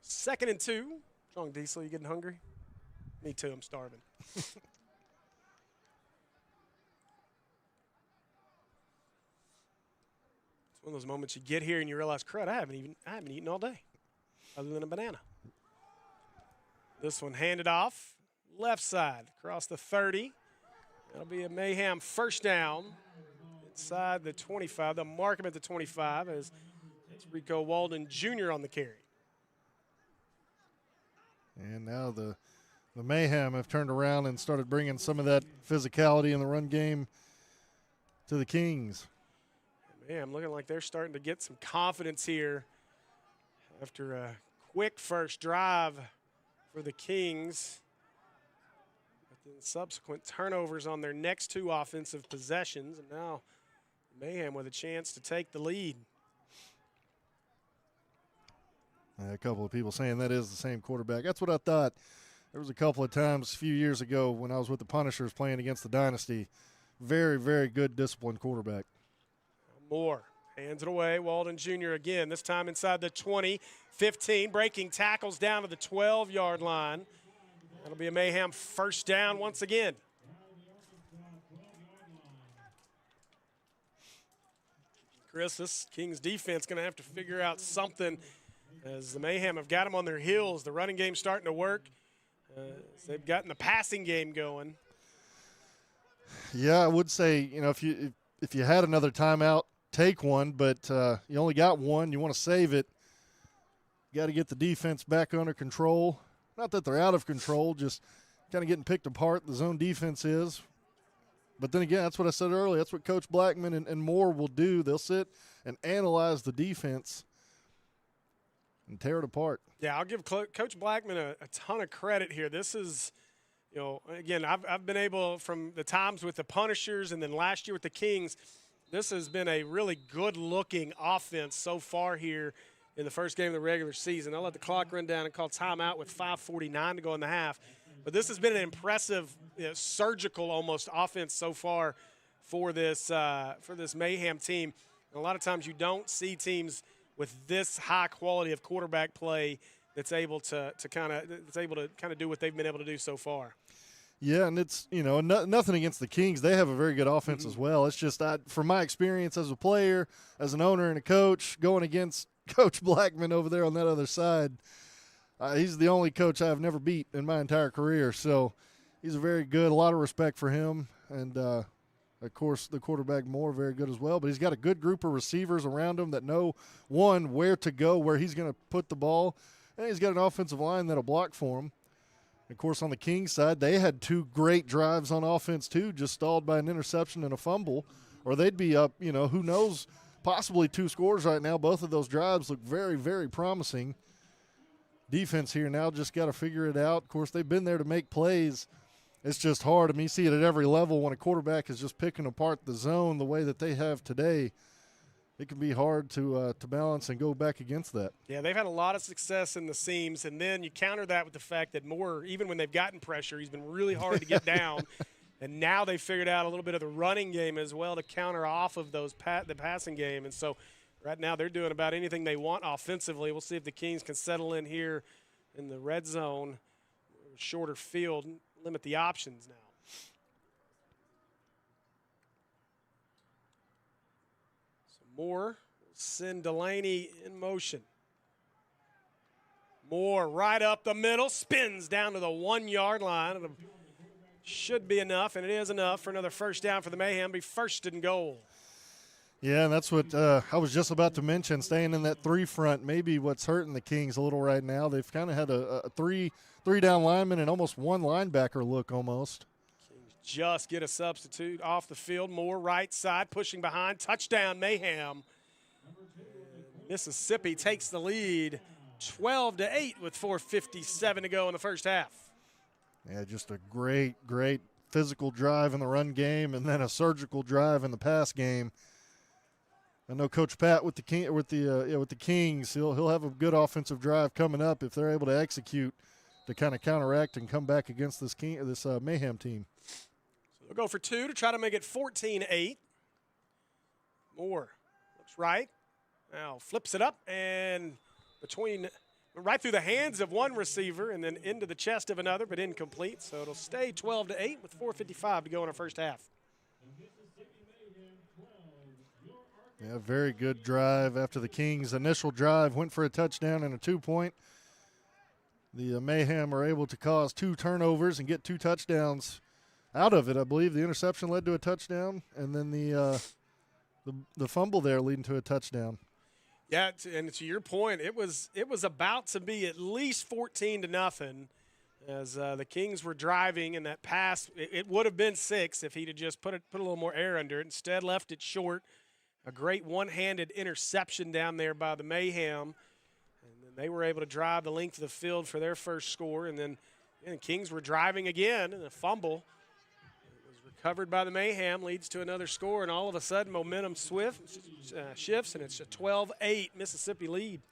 Second and 2. Strong Diesel, you getting hungry? Me too, I'm starving. It's one of those moments you get here and you realize, crud, I haven't eaten all day, other than a banana. This one handed off, left side, across the 30. That'll be a Mayhem first down inside the 25. They'll mark him at the 25 as it's Rico Walden Jr. on the carry. And now the Mayhem have turned around and started bringing some of that physicality in the run game to the Kings. Man, looking like they're starting to get some confidence here after a quick first drive for the Kings. But then subsequent turnovers on their next 2 offensive possessions. And now Mayhem with a chance to take the lead. A couple of people saying that is the same quarterback. That's what I thought. There was a couple of times a few years ago when I was with the Punishers playing against the Dynasty. Very, very good disciplined quarterback. Moore hands it away. Walden Jr. again, this time inside the 20, 15, breaking tackles down to the 12-yard line. That'll be a Mayhem first down once again. Chris, this Kings defense going to have to figure out something as the Mayhem have got them on their heels. The running game's starting to work. They've gotten the passing game going. Yeah, I would say, if you had another timeout, take one, but you only got one. You want to save it. You got to get the defense back under control. Not that they're out of control, just kind of getting picked apart. The zone defense is. But then again, that's what I said earlier. That's what Coach Blackman and Moore will do. They'll sit and analyze the defense and tear it apart. Yeah, I'll give Coach Blackman a ton of credit here. This is, again, I've been able, from the times with the Punishers and then last year with the Kings, this has been a really good-looking offense so far here in the first game of the regular season. I'll let the clock run down and call timeout with 5:49 to go in the half. But this has been an impressive, surgical almost offense so far for this Mayhem team. And a lot of times you don't see teams with this high quality of quarterback play that's able to kind of do what they've been able to do so far. Yeah, and it's, nothing against the Kings. They have a very good offense as well. It's just, from my experience as a player, as an owner and a coach, going against Coach Blackman over there on that other side, he's the only coach I've never beat in my entire career. So he's very good, a lot of respect for him. And, of course, the quarterback Moore, very good as well. But he's got a good group of receivers around him that know, one, where to go, where he's going to put the ball. And he's got an offensive line that'll block for him. Of course, on the Kings side, they had 2 great drives on offense, too, just stalled by an interception and a fumble, or they'd be up, who knows, possibly 2 scores right now. Both of those drives look very, very promising. Defense here now just got to figure it out. Of course, they've been there to make plays. It's just hard. I mean, you see it at every level when a quarterback is just picking apart the zone the way that they have today. It can be hard to balance and go back against that. Yeah, they've had a lot of success in the seams, and then you counter that with the fact that Moore, even when they've gotten pressure, he's been really hard to get down. And now they figured out a little bit of the running game as well to counter off of those the passing game. And so right now they're doing about anything they want offensively. We'll see if the Kings can settle in here in the red zone, shorter field, limit the options now. So Moore will send Delaney in motion. Moore right up the middle, spins down to the 1-yard line. It should be enough, and it is enough for another first down for the Mayhem. Be first and goal. Yeah, and that's what I was just about to mention, staying in that 3 front, maybe what's hurting the Kings a little right now. They've kind of had a three-down lineman and almost 1 linebacker look almost. Kings just get a substitute off the field. Moore right side, pushing behind. Touchdown, Mayhem. Mississippi takes the lead 12-8 with 4:57 to go in the first half. Yeah, just a great physical drive in the run game, and then a surgical drive in the pass game. I know Coach Pat with the Kings, he'll have a good offensive drive coming up if they're able to execute to kind of counteract and come back against this Mayhem team. So they'll go for 2 to try to make it 14-8. Moore looks right, now flips it up and right through the hands of one receiver and then into the chest of another, but incomplete. So it'll stay 12-8 with 4:55 to go in our first half. Yeah, very good drive after the Kings' initial drive went for a touchdown and a 2-point. The Mayhem are able to cause 2 turnovers and get 2 touchdowns out of it. I believe the interception led to a touchdown, and then the fumble there leading to a touchdown. Yeah, and to your point, it was about to be at least 14-0 as the Kings were driving, and that pass, it would have been 6 if he'd have just put a little more air under it. Instead, left it short. A great one-handed interception down there by the Mayhem. And then they were able to drive the length of the field for their first score. And then Kings were driving again, and a fumble. It was recovered by the Mayhem, leads to another score, and all of a sudden momentum shifts, and it's a 12-8 Mississippi lead.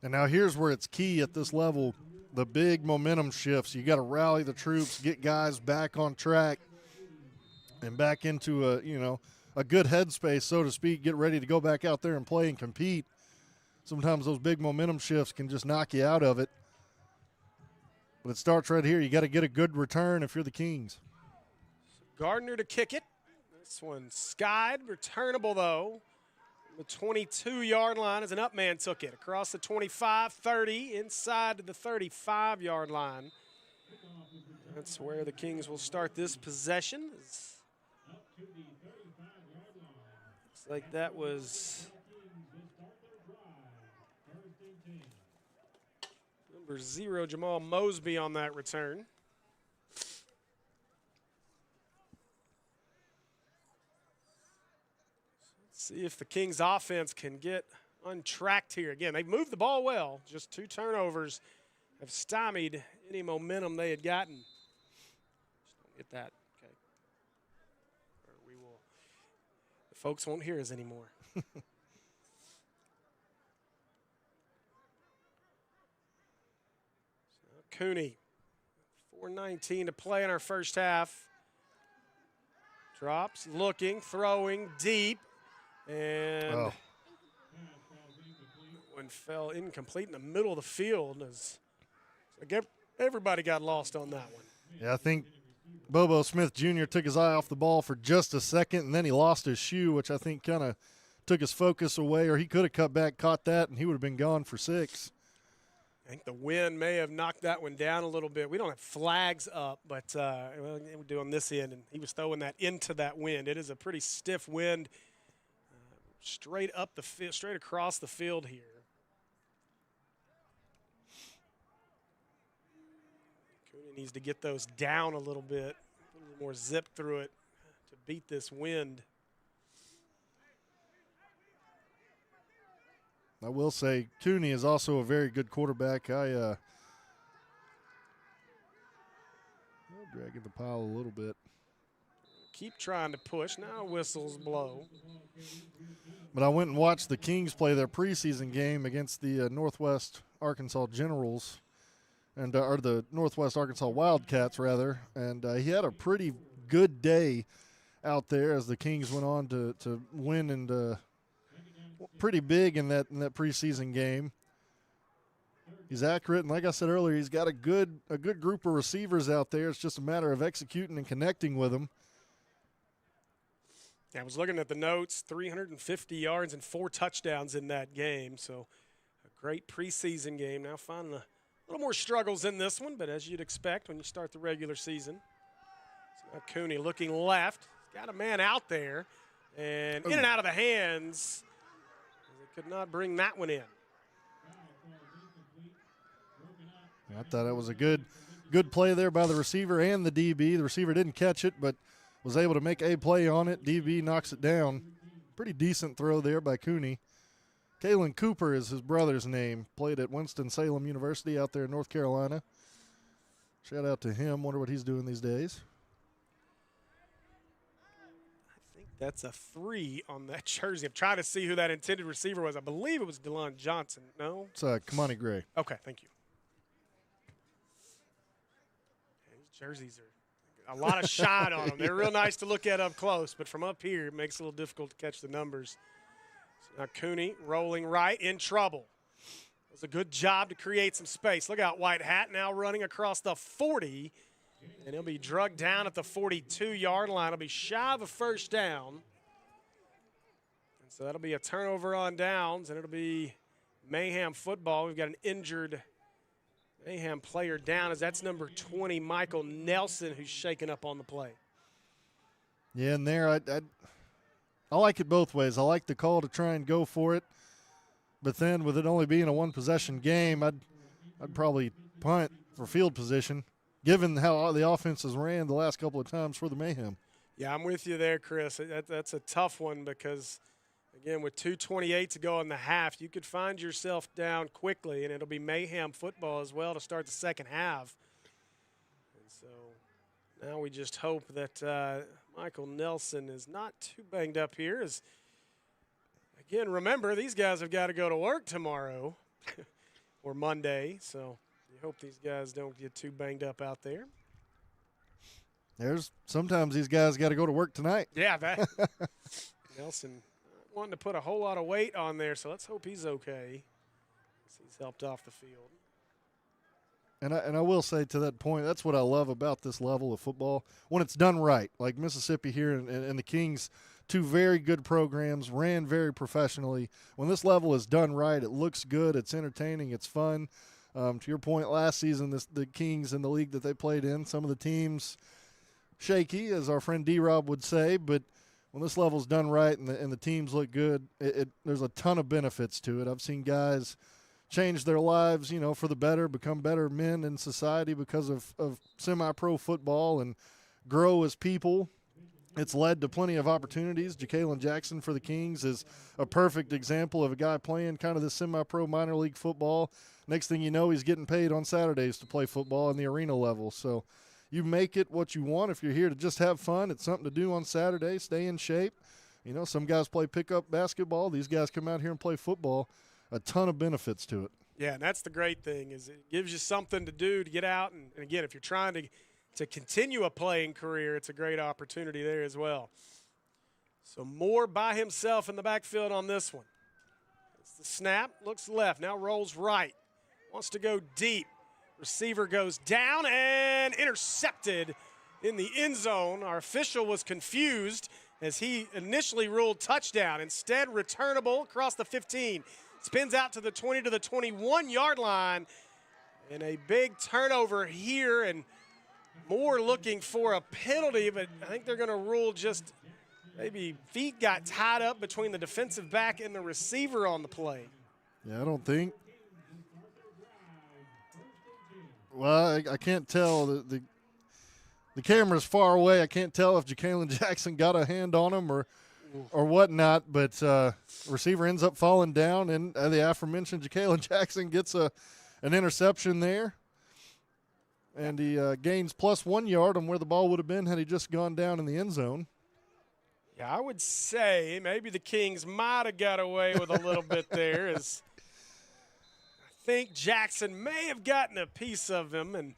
And now here's where it's key at this level, the big momentum shifts. You got to rally the troops, get guys back on track, and back into a good headspace, so to speak, get ready to go back out there and play and compete. Sometimes those big momentum shifts can just knock you out of it. But it starts right here. You got to get a good return if you're the Kings. Gardner to kick it. This one skied, returnable though. The 22-yard line as an up man took it across the 25, 30, inside to the 35-yard line. That's where the Kings will start this possession. Looks like that was number 0, Jamal Mosby on that return. See if the Kings offense can get untracked here. Again, they've moved the ball well. Just 2 turnovers have stymied any momentum they had gotten. Just don't get that, okay? Or the folks won't hear us anymore. So Cooney, 4:19 to play in our first half. Drops, looking, throwing, deep. And one fell incomplete in the middle of the field. Everybody got lost on that one. Yeah, I think Bobo Smith Jr. took his eye off the ball for just a second, and then he lost his shoe, which I think kind of took his focus away, or he could have cut back, caught that, and he would have been gone for 6. I think the wind may have knocked that one down a little bit. We don't have flags up, but we're doing this end, and he was throwing that into that wind. It is a pretty stiff wind. Straight up the field, straight across the field here. Cooney needs to get those down a little bit, put a little more zip through it to beat this wind. I will say Cooney is also a very good quarterback. Dragging the pile a little bit. Keep trying to push. Now whistles blow. But I went and watched the Kings play their preseason game against the Northwest Arkansas Generals, or the Northwest Arkansas Wildcats, rather. And he had a pretty good day out there as the Kings went on to win and pretty big in that preseason game. He's accurate, and like I said earlier, he's got a good group of receivers out there. It's just a matter of executing and connecting with them. I was looking at the notes, 350 yards and 4 touchdowns in that game. So a great preseason game. Now finding a little more struggles in this one, but as you'd expect when you start the regular season. So now Cooney looking left. He's got a man out there, and in and out of the hands. They could not bring that one in. I thought that was a good play there by the receiver and the DB. The receiver didn't catch it, but was able to make a play on it. DB knocks it down. Pretty decent throw there by Cooney. Kalen Cooper is his brother's name. Played at Winston-Salem University out there in North Carolina. Shout out to him. Wonder what he's doing these days. I think that's a 3 on that jersey. I'm trying to see who that intended receiver was. I believe it was DeLon Johnson. No? It's Kamani Gray. Okay, thank you. These jerseys are a lot of shine on them. They're real nice to look at up close, but from up here, it makes it a little difficult to catch the numbers. So now Cooney rolling right, in trouble. It was a good job to create some space. Look out, White Hat now running across the 40, and he'll be drugged down at the 42-yard line. He'll be shy of a first down. And so that'll be a turnover on downs, and it'll be Mayhem football. We've got an injured Mayhem player down, as that's number 20, Michael Nelson, who's shaken up on the play. Yeah, and there I like it both ways. I like the call to try and go for it, but then with it only being a one-possession game, I'd probably punt for field position, given how the offenses ran the last couple of times for the Mayhem. Yeah, I'm with you there, Chris. That's a tough one because, again, with 2:28 to go in the half, you could find yourself down quickly, and it'll be Mayhem football as well to start the second half. And so now we just hope that Michael Nelson is not too banged up here. As, again, remember, these guys have got to go to work tomorrow or Monday, so you hope these guys don't get too banged up out there. Sometimes these guys got to go to work tonight. Yeah, that Nelson wanting to put a whole lot of weight on there, so let's hope he's okay. He's helped off the field. And I will say to that point, that's what I love about this level of football. When it's done right, like Mississippi here and the Kings, 2 very good programs, ran very professionally. When this level is done right, it looks good, it's entertaining, it's fun. To your point, last season, the Kings in the league that they played in, some of the teams shaky, as our friend D-Rob would say, but when this level's done right and the teams look good, there's a ton of benefits to it. I've seen guys change their lives, for the better, become better men in society because of semi-pro football and grow as people. It's led to plenty of opportunities. Ja'Kalen Jackson for the Kings is a perfect example of a guy playing kind of this semi-pro minor league football. Next thing you know, he's getting paid on Saturdays to play football in the arena level. So you make it what you want. If you're here to just have fun, it's something to do on Saturday, stay in shape. Some guys play pickup basketball. These guys come out here and play football. A ton of benefits to it. Yeah, and that's the great thing is it gives you something to do to get out. And again, if you're trying to continue a playing career, it's a great opportunity there as well. So Moore by himself in the backfield on this one. It's the snap, looks left, now rolls right. Wants to go deep. Receiver goes down and intercepted in the end zone. Our official was confused as he initially ruled touchdown. Instead, returnable across the 15. Spins out to the 20 to the 21-yard line. And a big turnover here. And Moore looking for a penalty, but I think they're going to rule just maybe feet got tied up between the defensive back and the receiver on the play. Yeah, I don't think. Well, I can't tell. The camera's far away. I can't tell if Ja'Kalen Jackson got a hand on him or whatnot, but receiver ends up falling down, and the aforementioned Ja'Kalen Jackson gets an interception there, and he gains +1 yard on where the ball would have been had he just gone down in the end zone. Yeah, I would say maybe the Kings might have got away with a little bit there, as I think Jackson may have gotten a piece of him, and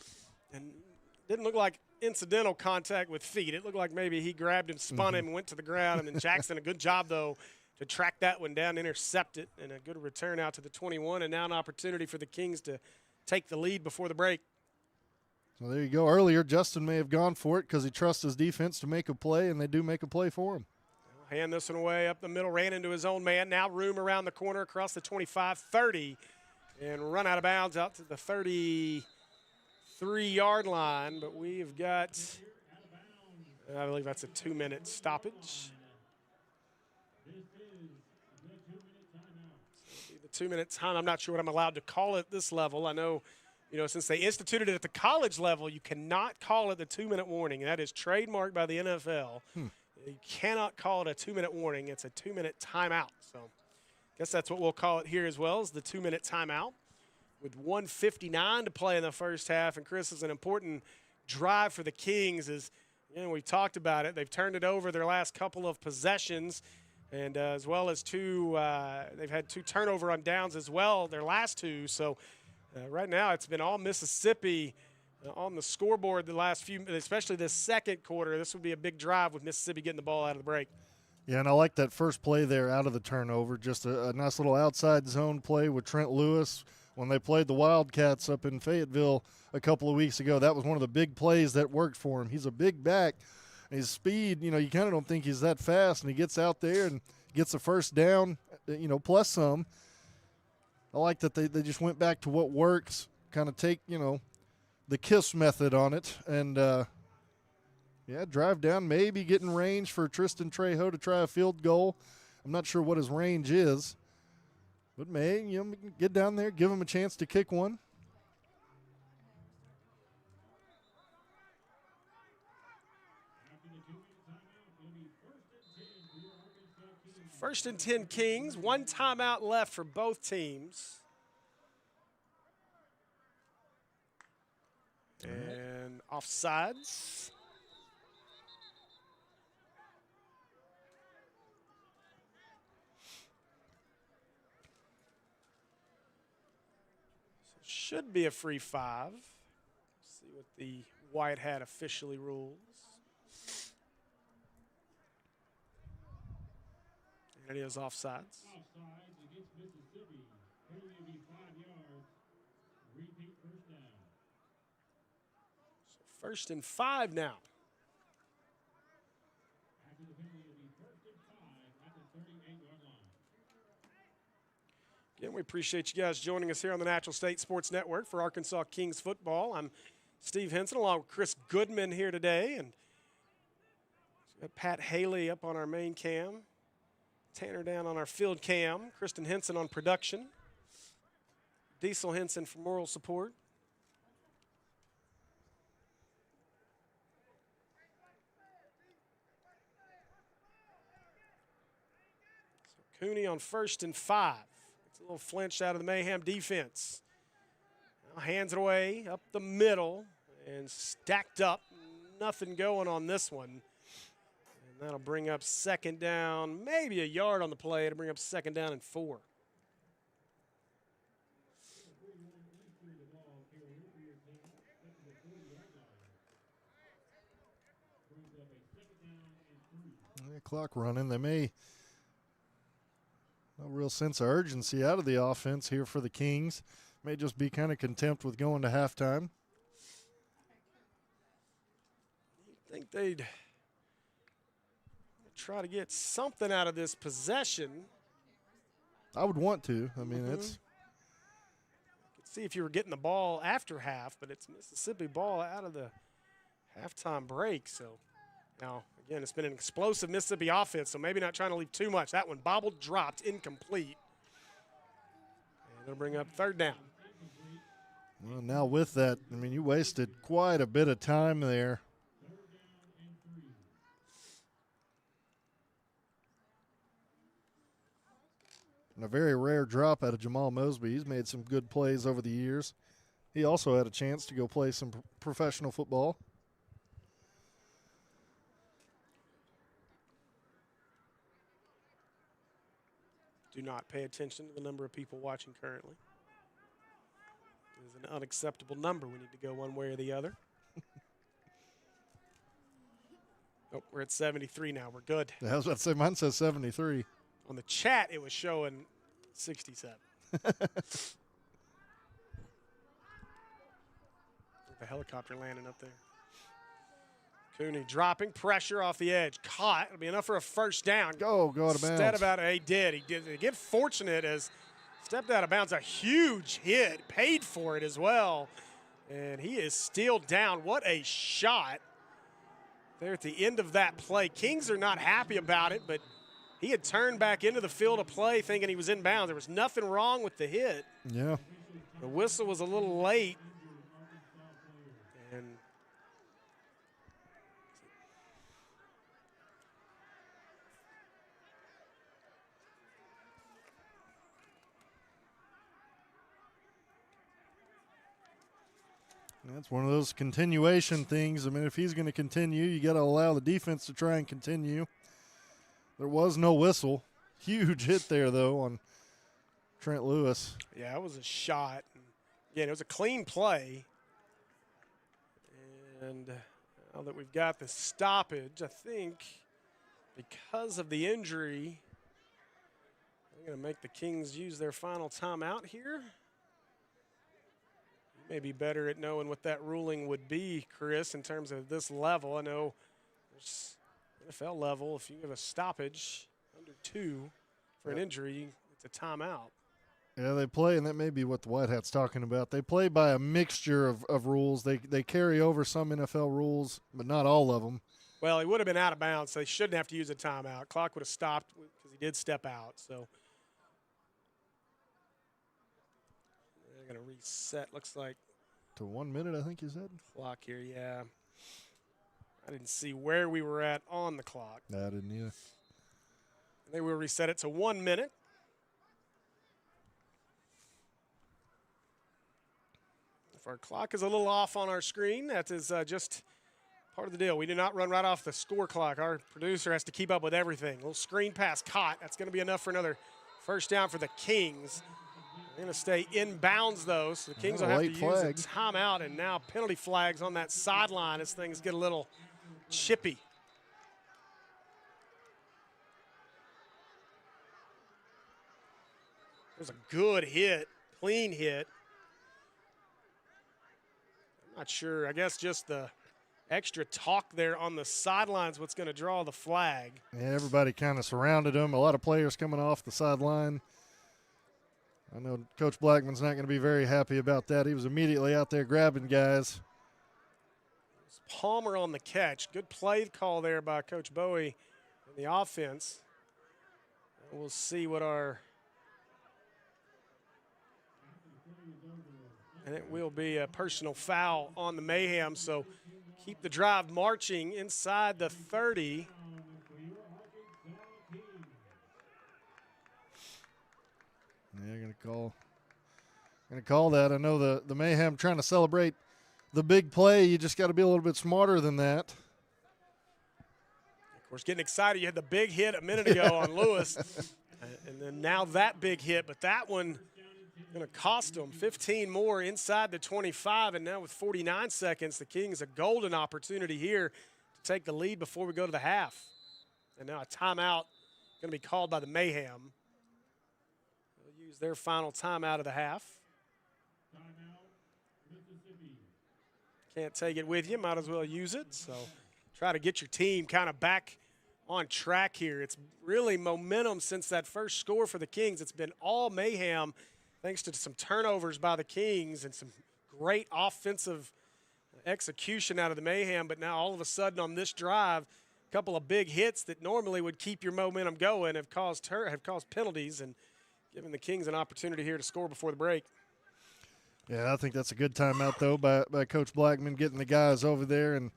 didn't look like incidental contact with feet. It looked like maybe he grabbed him, spun him, and went to the ground. And then Jackson, a good job, though, to track that one down, intercept it, and a good return out to the 21. And now an opportunity for the Kings to take the lead before the break. So there you go. Earlier, Justin may have gone for it because he trusts his defense to make a play, and they do make a play for him. Hand this one away up the middle, ran into his own man. Now room around the corner across the 25, 30, and run out of bounds out to the 33-yard line. But we've got, I believe that's a 2-minute stoppage. The 2-minute time, I'm not sure what I'm allowed to call it at this level. I know, since they instituted it at the college level, you cannot call it the 2-minute warning. That is trademarked by the NFL. You cannot call it a 2-minute warning. It's a 2-minute timeout. So I guess that's what we'll call it here as well, is the 2-minute timeout. With 1:59 to play in the first half, and Chris, is an important drive for the Kings. As we've talked about it, they've turned it over their last couple of possessions, and as well as they've had 2 turnover on downs as well, their last 2. So right now it's been all Mississippi on the scoreboard the last few, especially this second quarter. This would be a big drive with Mississippi getting the ball out of the break. Yeah, and I like that first play there out of the turnover. Just a nice little outside zone play with Trent Lewis. When they played the Wildcats up in Fayetteville a couple of weeks ago, that was one of the big plays that worked for him. He's a big back. His speed, you kind of don't think he's that fast, and he gets out there and gets a first down, plus some. I like that they just went back to what works, kind of take, the KISS method on it, and drive down, maybe get in range for Tristan Trejo to try a field goal. I'm not sure what his range is, but get down there, give him a chance to kick one. First and 10 Kings, 1 timeout left for both teams. And offsides. So should be a free 5. See what the white hat officially rules. And it is offsides. Offsides against Mississippi. Penalty will be 5 yards. Repeat first down. First and 5 now. After the penalty will be first and 5 at the 38-yard line. Again, we appreciate you guys joining us here on the Natural State Sports Network for Arkansas Kings football. I'm Steve Hinson along with Chris Goodman here today, and we've got Pat Haley up on our main cam, Tanner down on our field cam, Kristen Hinson on production, Diesel Hinson for moral support. Cooney on first and 5. It's a little flinch out of the Mayhem defense. Now hands it away up the middle and stacked up. Nothing going on this one. And that'll bring up second down, maybe a yard on the play to bring up second down and 4. Clock running. They may. No real sense of urgency out of the offense here for the Kings. May just be kind of content with going to halftime. I think they'd try to get something out of this possession. I would want to. I mean, it's. You could see if you were getting the ball after half, but it's Mississippi ball out of the halftime break. So now, again, it's been an explosive Mississippi offense, so maybe not trying to leave too much. That one bobbled, dropped, incomplete. And it'll bring up third down. Well, now with that, I mean, you wasted quite a bit of time there. And a very rare drop out of Jamal Mosby. He's made some good plays over the years. He also had a chance to go play some professional football. Do not pay attention to the number of people watching currently. It is an unacceptable number. We need to go one way or the other. Oh, we're at 73 now. We're good. I was about to say, mine says 73. On the chat, it was showing 67. The helicopter landing up there. Cooney dropping pressure off the edge. Caught. It'll be enough for a first down. Go out of bounds. He did. He get fortunate as stepped out of bounds. A huge hit. Paid for it as well. And he is still down. What a shot there at the end of that play. Kings are not happy about it, but he had turned back into the field of play thinking he was in bounds. There was nothing wrong with the hit. Yeah. The whistle was a little late. And that's one of those continuation things. I mean, if he's going to continue, you got to allow the defense to try and continue. There was no whistle. Huge hit there, though, on Trent Lewis. yeah, it was a shot. Again, it was a clean play. And now that we've got the stoppage, I think because of the injury, I'm going to make the Kings use their final timeout here. You may be better at knowing what that ruling would be, Chris, in terms of this level. I know there's NFL level, if you have a stoppage under 2 for an injury, it's a timeout. Yeah, they play, and that may be what the White Hat's talking about. They play by a mixture of rules. They carry over some NFL rules, but not all of them. Well, he would have been out of bounds, so they shouldn't have to use a timeout. Clock would have stopped because he did step out. So they're going to reset, looks like. To 1 minute, I think you said? Clock here, yeah. I didn't see where we were at on the clock. No, I didn't either. They will reset it to 1 minute. If our clock is a little off on our screen, that is just part of the deal. We do not run right off the score clock. Our producer has to keep up with everything. A little screen pass caught. That's going to be enough for another first down for the Kings. They're going to stay in bounds, though, so the Kings will have to use a timeout, and now penalty flags on that sideline as things get a little chippy. It was a good hit, clean hit. I'm not sure. I guess just the extra talk there on the sidelines what's going to draw the flag. Yeah, everybody kind of surrounded him. A lot of players coming off the sideline. I know Coach Blackman's not going to be very happy about that. He was immediately out there grabbing guys. Palmer on the catch. Good play call there by Coach Bowie in the offense. We'll see what our – and it will be a personal foul on the Mayhem, so keep the drive marching inside the 30. Yeah, going to call that. I know the Mayhem trying to celebrate the big play. You just got to be a little bit smarter than that. Of course, getting excited. You had the big hit a minute ago on Lewis, and then now that big hit, but that one going to cost them 15 more inside the 25, and now with 49 seconds, the Kings a golden opportunity here to take the lead before we go to the half. And now a timeout going to be called by the Mayhem. They'll use their final timeout of the half. Can't take it with you, might as well use it. So try to get your team kind of back on track here. It's really momentum since that first score for the Kings. It's been all Mayhem, thanks to some turnovers by the Kings and some great offensive execution out of the Mayhem. But now all of a sudden on this drive, a couple of big hits that normally would keep your momentum going have caused penalties and given the Kings an opportunity here to score before the break. Yeah, I think that's a good timeout, though, by Coach Blackman, getting the guys over there. And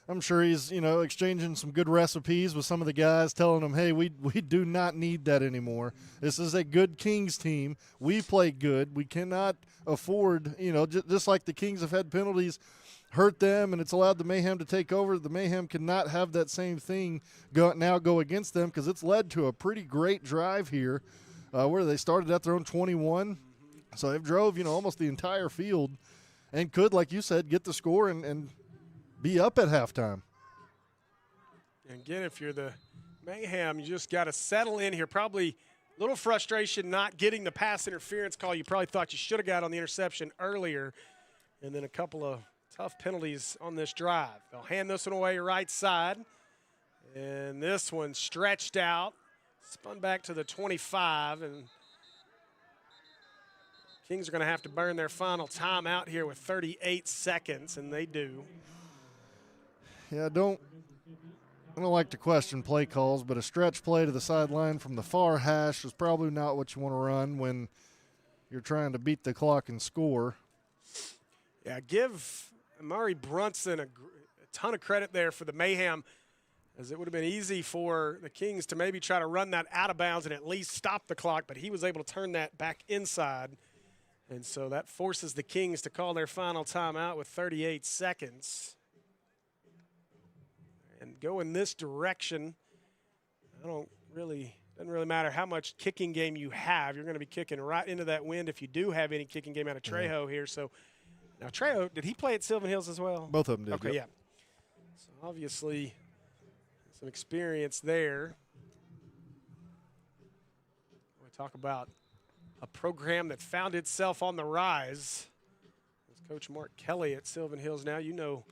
I'm sure he's, exchanging some good recipes with some of the guys, telling them, hey, we do not need that anymore. This is a good Kings team. We play good. We cannot afford, just like the Kings have had penalties hurt them and it's allowed the Mayhem to take over, the Mayhem cannot have that same thing go against them, because it's led to a pretty great drive here where they started at their own 21. So they've drove, almost the entire field and could, like you said, get the score and be up at halftime. And again, if you're the Mayhem, you just got to settle in here. Probably a little frustration not getting the pass interference call you probably thought you should have got on the interception earlier. And then a couple of tough penalties on this drive. They'll hand this one away right side. And this one stretched out, spun back to the 25. And Kings are going to have to burn their final timeout here with 38 seconds, and they do. Yeah, I don't like to question play calls, but a stretch play to the sideline from the far hash is probably not what you want to run when you're trying to beat the clock and score. Yeah, give Amari Brunson a ton of credit there for the Mayhem, as it would have been easy for the Kings to maybe try to run that out of bounds and at least stop the clock, but he was able to turn that back inside. And so that forces the Kings to call their final timeout with 38 seconds. And go in this direction. Doesn't really matter how much kicking game you have. You're going to be kicking right into that wind if you do have any kicking game out of Trejo here. So now Trejo, did he play at Sylvan Hills as well? Both of them did. Okay, yep. yeah. So obviously some experience there. We talk about a program that found itself on the rise. As Coach Mark Kelly at Sylvan Hills now, you know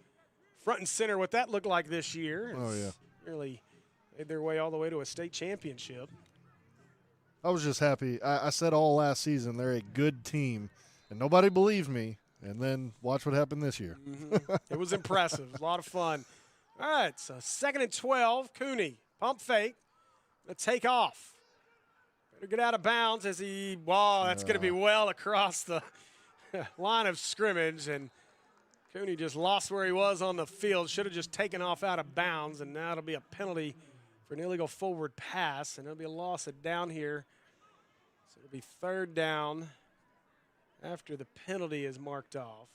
front and center what that looked like this year. Oh, yeah. Really made their way all the way to a state championship. I was just happy. I said all last season they're a good team, and nobody believed me. And then watch what happened this year. It was impressive. It was a lot of fun. All right, so 2nd and 12. Cooney, pump fake. Gonna take off. Better get out of bounds as that's going to be well across the line of scrimmage. And Cooney just lost where he was on the field. Should have just taken off out of bounds, and now it'll be a penalty for an illegal forward pass, and it'll be a loss of down here. So it'll be 3rd down after the penalty is marked off.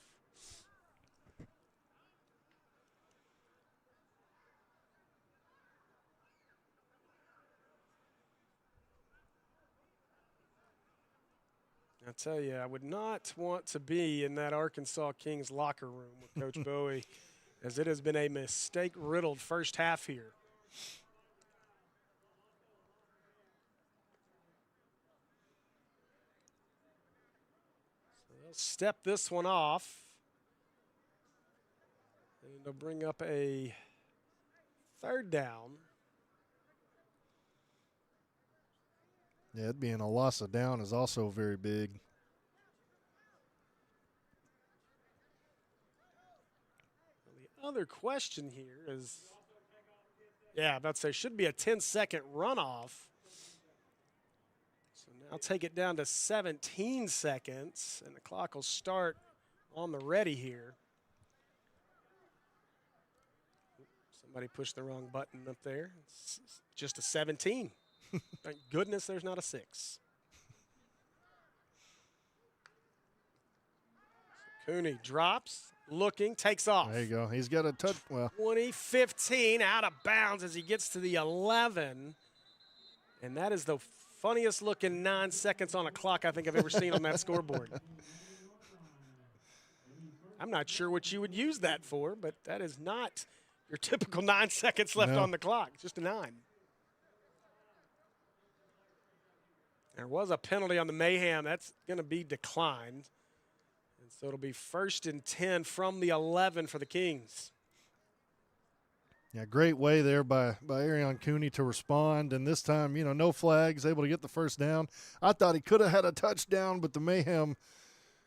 I tell you, I would not want to be in that Arkansas Kings locker room with Coach Bowie, as it has been a mistake-riddled first half here. So they'll step this one off, and they'll bring up a 3rd down. Yeah, it being a loss of down is also very big. The other question here is, I'm about to say, should be a 10-second runoff. So now take it down to 17 seconds, and the clock will start on the ready here. Somebody pushed the wrong button up there. It's just a 17. Thank goodness there's not a 6. So Cooney drops, looking, takes off. There you go. He's got a touch. Well, 20-15 out of bounds as he gets to the 11. And that is the funniest looking 9 seconds on a clock I think I've ever seen on that scoreboard. I'm not sure what you would use that for, but that is not your typical 9 seconds left on the clock. It's just a 9. There was a penalty on the Mayhem. That's going to be declined. And so it'll be 1st and 10 from the 11 for the Kings. Yeah, great way there by Arion Cooney to respond. And this time, no flags, able to get the 1st down. I thought he could have had a touchdown, but the Mayhem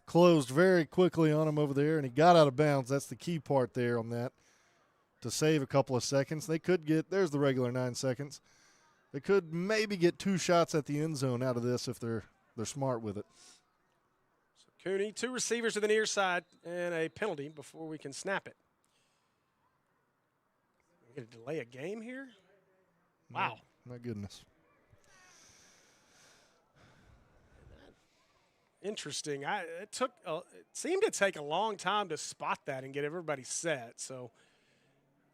closed very quickly on him over there, and he got out of bounds. That's the key part there on that, to save a couple of seconds. They could get – there's the regular 9 seconds. They could maybe get 2 shots at the end zone out of this if they're smart with it. So Cooney, 2 receivers to the near side, and a penalty before we can snap it. We're going to delay a game here? Wow. My goodness. Interesting. It seemed to take a long time to spot that and get everybody set. So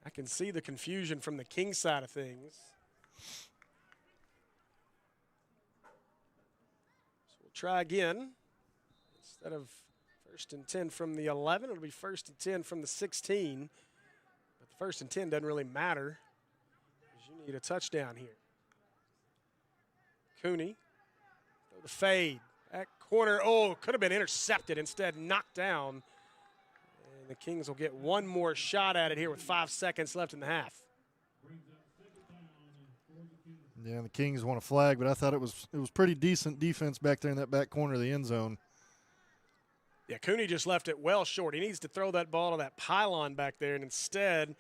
I can see the confusion from the Kings side of things. Try again. Instead of 1st and 10 from the 11, it'll be 1st and 10 from the 16. But the 1st and 10 doesn't really matter need a touchdown here. Cooney, the fade. That corner, could have been intercepted, instead knocked down. And the Kings will get one more shot at it here with 5 seconds left in the half. Yeah, and the Kings want a flag, but I thought it was pretty decent defense back there in that back corner of the end zone. Yeah, Cooney just left it well short. He needs to throw that ball to that pylon back there, and instead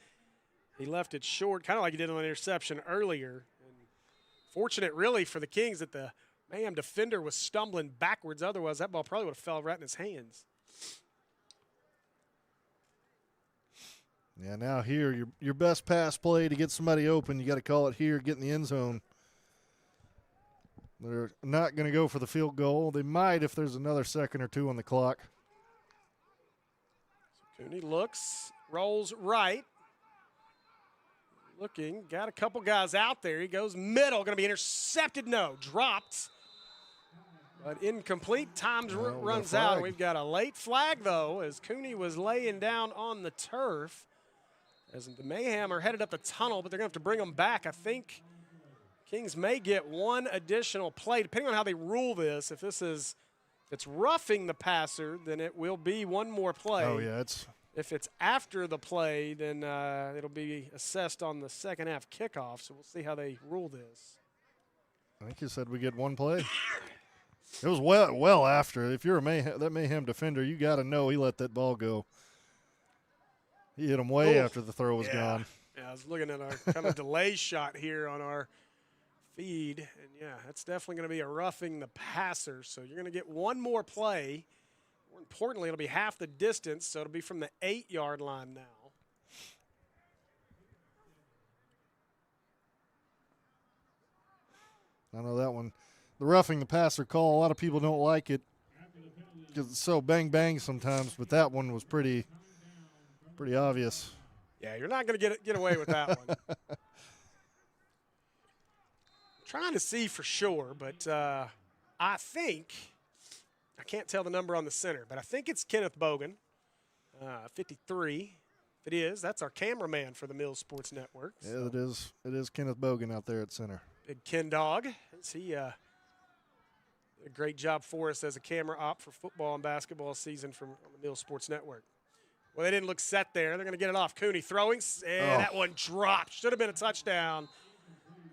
he left it short, kind of like he did on the interception earlier. And fortunate, really, for the Kings that the Mayhem defender was stumbling backwards. Otherwise, that ball probably would have fell right in his hands. Yeah, now here, your best pass play to get somebody open, you got to call it here, get in the end zone. They're not going to go for the field goal. They might if there's another second or two on the clock. So Cooney looks, rolls right. Looking, got a couple guys out there. He goes middle, going to be intercepted. No, dropped. But incomplete. Time runs out. We've got a late flag, though, as Cooney was laying down on the turf. As the Mayhem are headed up the tunnel, but they're going to have to bring them back. I think Kings may get one additional play, depending on how they rule this. If it's roughing the passer, then it will be one more play. Oh, yeah. If it's after the play, then it'll be assessed on the second half kickoff, so we'll see how they rule this. I think you said we get one play. It was well after. If you're that Mayhem defender, you got to know he let that ball go. He hit him way after the throw was gone. Yeah, I was looking at our kind of delay shot here on our feed, and yeah, that's definitely going to be a roughing the passer. So you're going to get one more play. More importantly, it'll be half the distance, so it'll be from the 8-yard line now. I know that one. The roughing the passer call, a lot of people don't like it because it's so bang-bang sometimes, but that one was pretty obvious. Yeah, you're not going to get away with that one. Trying to see for sure, but I think – I can't tell the number on the center, but I think it's Kenneth Bogan, 53. If it is, that's our cameraman for the Mills Sports Network. Yeah, so. It is Kenneth Bogan out there at center. Big Ken Dog. He did a great job for us as a camera op for football and basketball season from the Mills Sports Network. Well, they didn't look set there. They're going to get it off. Cooney throwing, and that one dropped. Should have been a touchdown.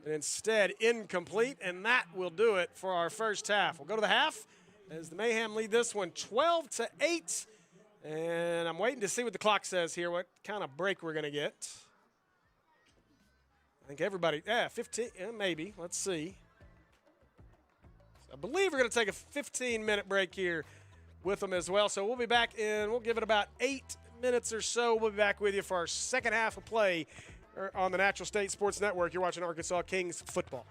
And instead, incomplete, and that will do it for our first half. We'll go to the half as the Mayhem lead this one 12-8. And I'm waiting to see what the clock says here, what kind of break we're going to get. I think everybody, 15, maybe. Let's see. I believe we're going to take a 15-minute break here with them as well. So we'll be back in, we'll give it about 8 minutes or so. We'll be back with you for our second half of play on the Natural State Sports Network. You're watching Arkansas Kings football.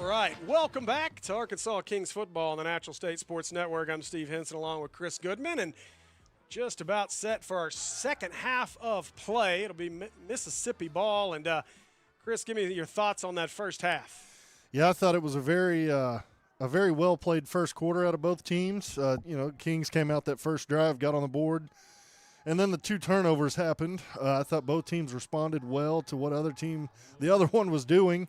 All right, welcome back to Arkansas Kings football on the Natural State Sports Network. I'm Steve Hinson along with Chris Goodman, and just about set for our second half of play. It'll be Mississippi ball, and Chris, give me your thoughts on that first half. Yeah, I thought it was a very well played first quarter out of both teams. Kings came out that first drive, got on the board, and then the 2 turnovers happened. I thought both teams responded well to what the other one was doing.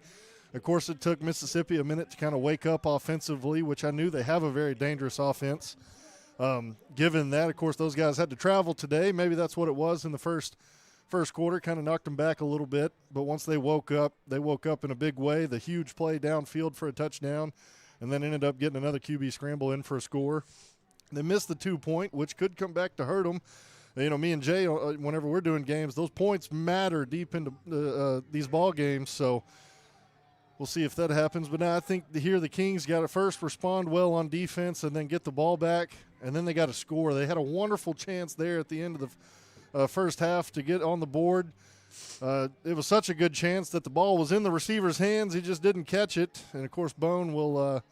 Of course, it took Mississippi a minute to kind of wake up offensively, which I knew they have a very dangerous offense. Given that, of course, those guys had to travel today. Maybe that's what it was in the first quarter, kind of knocked them back a little bit. But once they woke up in a big way. The huge play downfield for a touchdown, and then ended up getting another QB scramble in for a score. They missed the 2-point, which could come back to hurt them. Me and Jay, whenever we're doing games, those points matter deep into these ball games. So we'll see if that happens. But now I think here the Kings got to first respond well on defense and then get the ball back, and then they got to score. They had a wonderful chance there at the end of the first half to get on the board. It was such a good chance that the ball was in the receiver's hands. He just didn't catch it. And, of course, Bone will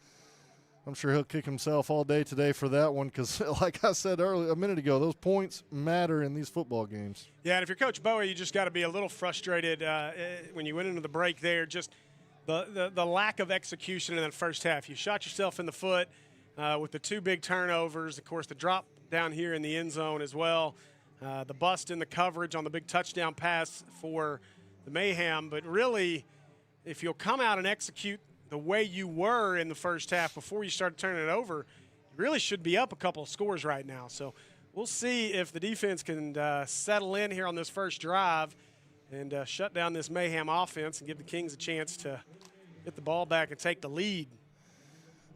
I'm sure he'll kick himself all day today for that one because, like I said earlier, a minute ago, those points matter in these football games. Yeah, and if you're Coach Bowie, you just got to be a little frustrated when you went into the break there, just the lack of execution in that first half. You shot yourself in the foot with the 2 big turnovers. Of course, the drop down here in the end zone as well. The bust in the coverage on the big touchdown pass for the Mayhem. But really, if you'll come out and execute the way you were in the first half before you started turning it over, you really should be up a couple of scores right now. So we'll see if the defense can settle in here on this first drive and shut down this Mayhem offense and give the Kings a chance to get the ball back and take the lead.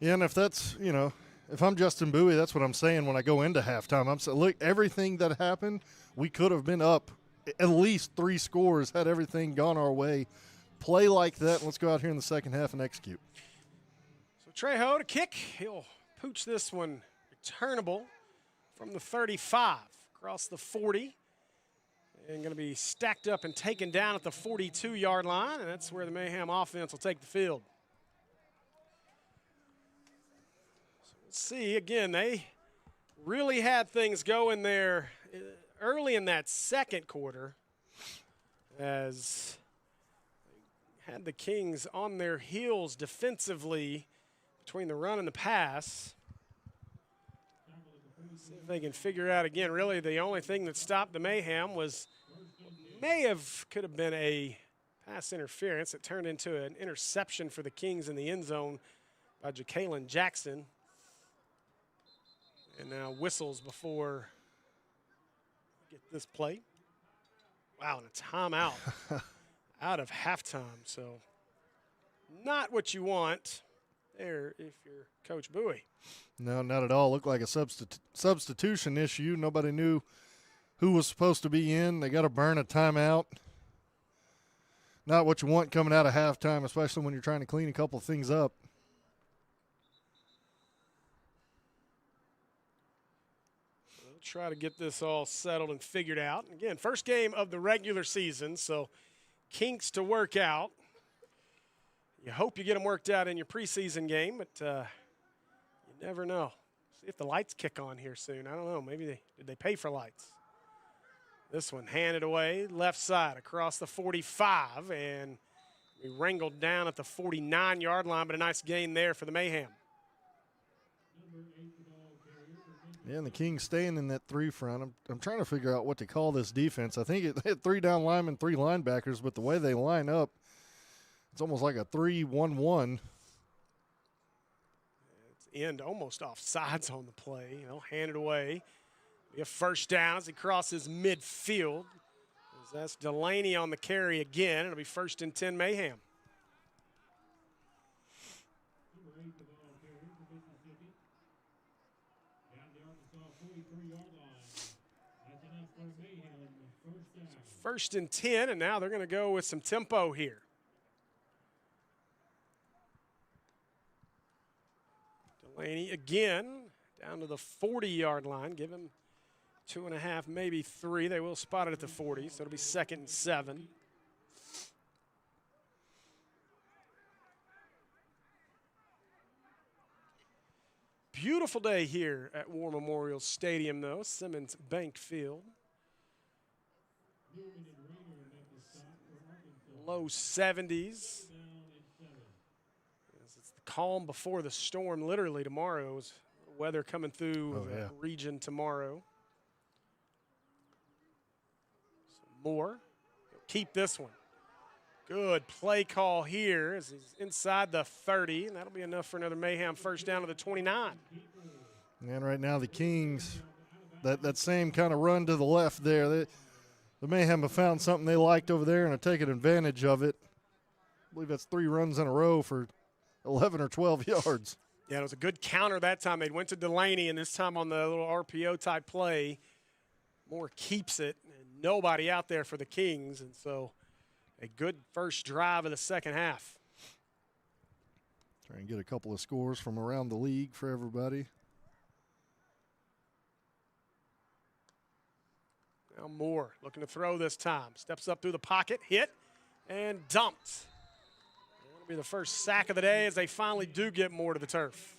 Yeah, and if that's, if I'm Justin Bowie, that's what I'm saying when I go into halftime. I'm saying, look, everything that happened, we could have been up at least 3 scores had everything gone our way. Play like that, and let's go out here in the second half and execute. So Trejo to kick. He'll pooch this one returnable from the 35 across the 40. And going to be stacked up and taken down at the 42-yard line, and that's where the Mayhem offense will take the field. So we'll see. Again, they really had things going there early in that second quarter as they had the Kings on their heels defensively between the run and the pass. See if they can figure out again. Really, the only thing that stopped the Mayhem was could have been a pass interference. It turned into an interception for the Kings in the end zone by Ja'Kalen Jackson. And now whistles before we get this play. Wow, and a timeout out of halftime. So not what you want there if you're Coach Bowie. No, not at all. Looked like a substitution issue. Nobody knew who was supposed to be in. They got to burn a timeout. Not what you want coming out of halftime, especially when you're trying to clean a couple of things up. We'll try to get this all settled and figured out. Again, first game of the regular season, so kinks to work out. You hope you get them worked out in your preseason game, but you never know. See if the lights kick on here soon. I don't know. Maybe did they pay for lights? This one handed away left side across the 45, and we wrangled down at the 49-yard line, but a nice gain there for the Mayhem. Yeah, and the Kings staying in that 3 front. I'm trying to figure out what to call this defense. I think it had 3 down linemen, 3 linebackers, but the way they line up, it's almost like a 3-1-1. It's end almost off sides on the play, handed away. Be a first down as he crosses midfield. As that's Delaney on the carry again. It'll be 1st and 10 Mayhem. First and 10, and now they're going to go with some tempo here. Delaney again down to the 40-yard line. Give him 2.5, maybe 3. They will spot it at the 40, so it'll be 2nd and 7. beautiful day here at War Memorial Stadium, though, Simmons Bank Field. Low 70s. It's the calm before the storm, literally tomorrow. Is weather coming through the region tomorrow. Some more. Keep this one. Good play call here as he's inside the 30, and that'll be enough for another Mayhem first down to the 29. And right now the Kings, that same kind of run to the left there, the Mayhem have found something they liked over there and are taking advantage of it. I believe that's 3 runs in a row for 11 or 12 yards. Yeah, it was a good counter that time. They went to Delaney, and this time on the little RPO-type play, Moore keeps it, and nobody out there for the Kings, and so a good first drive of the second half. Try and get a couple of scores from around the league for everybody. Now Moore looking to throw this time. Steps up through the pocket, hit, and dumped. That'll be the first sack of the day as they finally do get Moore to the turf.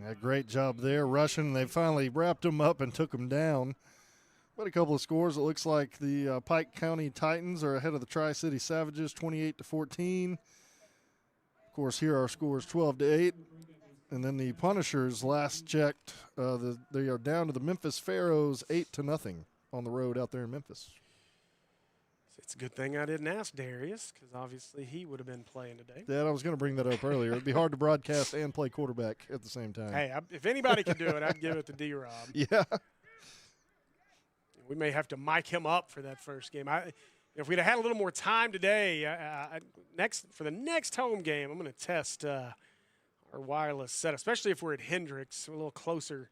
Yeah, great job there rushing. They finally wrapped him up and took him down. But a couple of scores. It looks like the Pike County Titans are ahead of the Tri-City Savages, 28-14. Of course, here our scores 12-8. And then the Punishers, last checked, they are down to the Memphis Pharaohs, 8-0 on the road out there in Memphis. It's a good thing I didn't ask Darius, because obviously he would have been playing today. Yeah, I was going to bring that up earlier. It'd be hard to broadcast and play quarterback at the same time. Hey, if anybody could do it, I'd give it to D-Rob. Yeah. We may have to mic him up for that first game. If we'd have had a little more time today, for the next home game, I'm going to test our wireless set, especially if we're at Hendricks, a little closer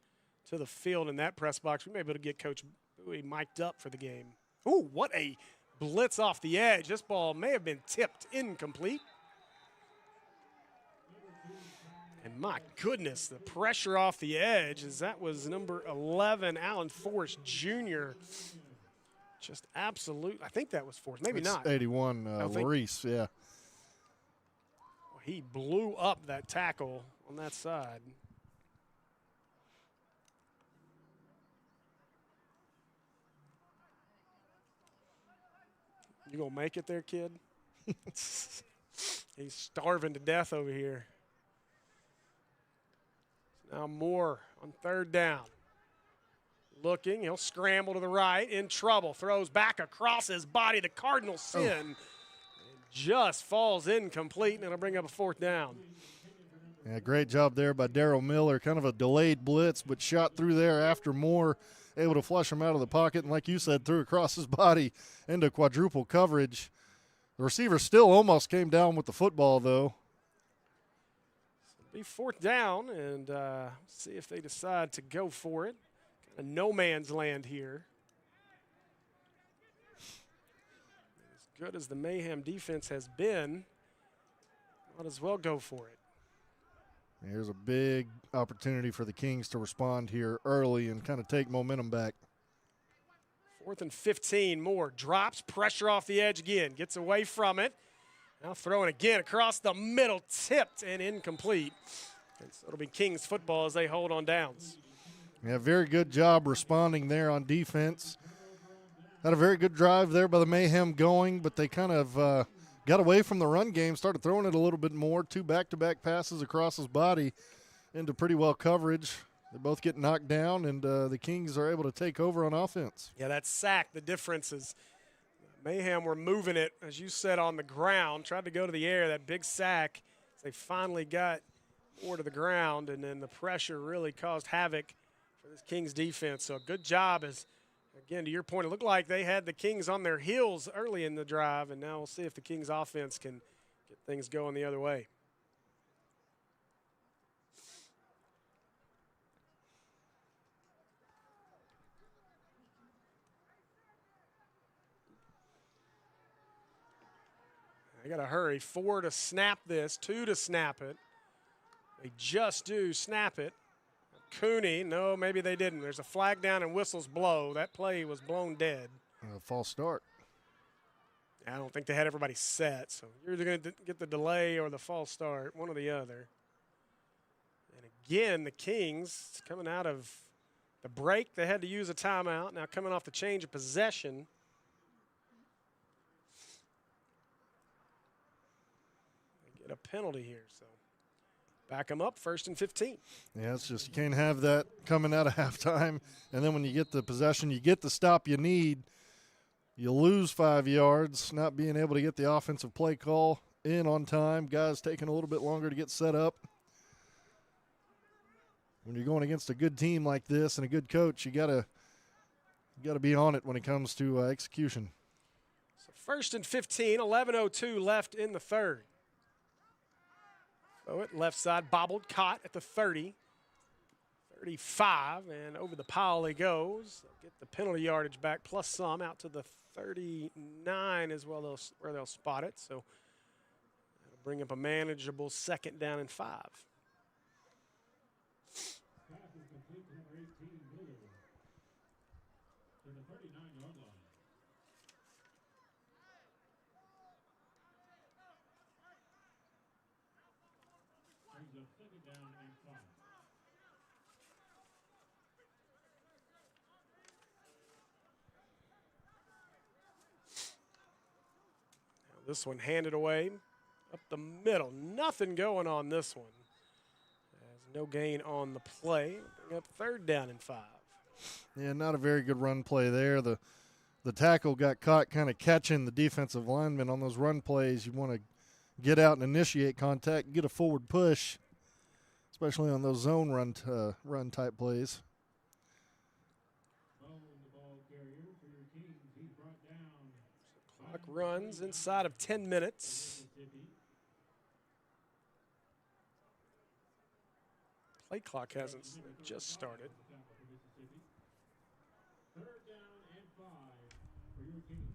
to the field in that press box. We may be able to get Coach Bowie mic'd up for the game. Ooh, what a blitz off the edge. This ball may have been tipped incomplete. And my goodness, the pressure off the edge, as that was number 11, Allen Forrest Jr. Just absolute. I think that was Forrest. Maybe it's not. 81, Maurice, yeah. He blew up that tackle on that side. You gonna make it there, kid? He's starving to death over here. Now Moore on third down. Looking, he'll scramble to the right, in trouble. Throws back across his body. The Cardinals sin. And just falls incomplete, and it'll bring up a fourth down. Yeah, great job there by Darryl Miller. Kind of a delayed blitz, but shot through there after Moore, able to flush him out of the pocket. And like you said, threw across his body into quadruple coverage. The receiver still almost came down with the football, though. Be fourth down, and see if they decide to go for it. Kind of no man's land here. As good as the Mayhem defense has been, might as well go for it. Here's a big opportunity for the Kings to respond here early and kind of take momentum back. 4th and 15, Moore drops, pressure off the edge again, gets away from it. Now throwing again across the middle, tipped and incomplete. And so it'll be Kings football as they hold on downs. Yeah, very good job responding there on defense. Had a very good drive there by the Mayhem going, but they kind of got away from the run game, started throwing it a little bit more. 2 back-to-back passes across his body into pretty well coverage. They both get knocked down, and the Kings are able to take over on offense. Yeah, that sack, the difference is Mayhem were moving it, as you said, on the ground, tried to go to the air, that big sack. They finally got more to the ground, and then the pressure really caused havoc for this Kings defense. So good job as, again, to your point, it looked like they had the Kings on their heels early in the drive, and now we'll see if the Kings offense can get things going the other way. They got to hurry. 4 to snap this, 2 to snap it. They just do snap it. Cooney, no, maybe they didn't. There's a flag down and whistles blow. That play was blown dead. A false start. I don't think they had everybody set, so you're either going to get the delay or the false start, one or the other. And again, the Kings coming out of the break. They had to use a timeout. Now coming off the change of possession. They get a penalty here, so back them up 1st and 15. Yeah, it's just you can't have that coming out of halftime. And then when you get the possession, you get the stop you need. You lose 5 yards, not being able to get the offensive play call in on time. Guys taking a little bit longer to get set up. When you're going against a good team like this and a good coach, you gotta be on it when it comes to execution. So 1st and 15, 11:02 left in the third. So it left side bobbled, caught at the 30. 35, and over the pile he goes. They'll get the penalty yardage back plus some out to the 39 as well, where they'll spot it. So that'll bring up a manageable 2nd down and 5. Pass is complete to number 18, Miller. To the 39-yard line. Brings up 2nd down and 5. This one handed away up the middle. Nothing going on this one. There's no gain on the play. Bring up 3rd down and 5. Yeah, not a very good run play there. The tackle got caught kind of catching the defensive lineman on those run plays. You want to get out and initiate contact, get a forward push, especially on those zone run type plays. The ball carrier for your Kings. He's brought down. Clock runs inside of 10 minutes. Mississippi. Play clock hasn't just started. 3rd down and 5 for your Kings.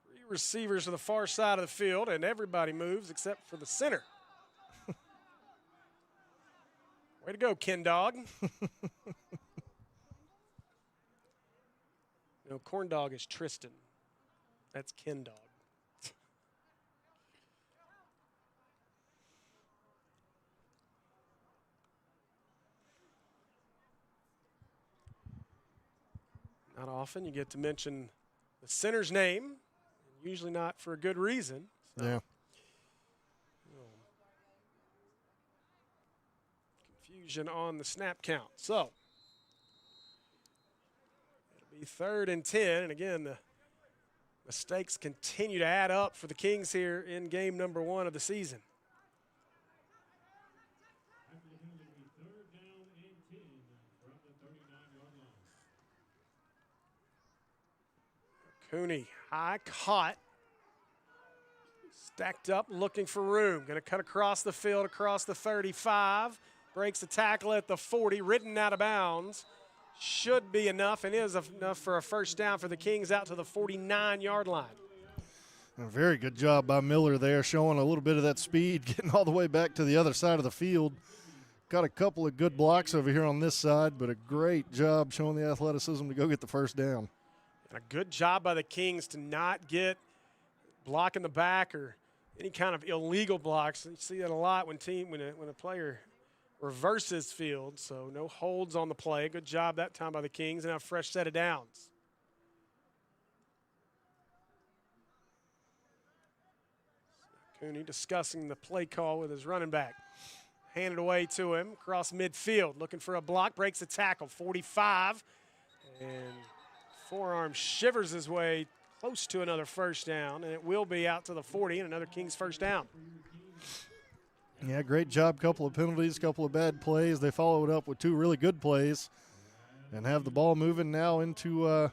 Three receivers to the far side of the field, and everybody moves except for the center. Way to go, Ken Dog. No, Corn Dog is Tristan. That's Ken Dog. Not often you get to mention the center's name, usually not for a good reason. So. Yeah. Confusion on the snap count. So it'll be 3rd and 10. And again, the mistakes continue to add up for the Kings here in game number 1 of the season. After the penalty, it'll be 3rd down and 10 from the 39-yard line. Cooney, high caught. Stacked up, looking for room. Going to cut across the field, across the 35. Breaks the tackle at the 40, ridden out of bounds. Should be enough, and is enough for a 1st down for the Kings out to the 49-yard line. A very good job by Miller there, showing a little bit of that speed, getting all the way back to the other side of the field. Got a couple of good blocks over here on this side, but a great job showing the athleticism to go get the 1st down. And a good job by the Kings to not get block in the back or any kind of illegal blocks. You see that a lot when a player reverses field, so no holds on the play. Good job that time by the Kings, and now a fresh set of downs. Cooney discussing the play call with his running back. Handed away to him across midfield, looking for a block, breaks the tackle, 45, and forearm shivers his way close to another 1st down, and it will be out to the 40 and another Kings 1st down. Yeah, great job. Couple of penalties, couple of bad plays. They followed up with 2 really good plays and have the ball moving now into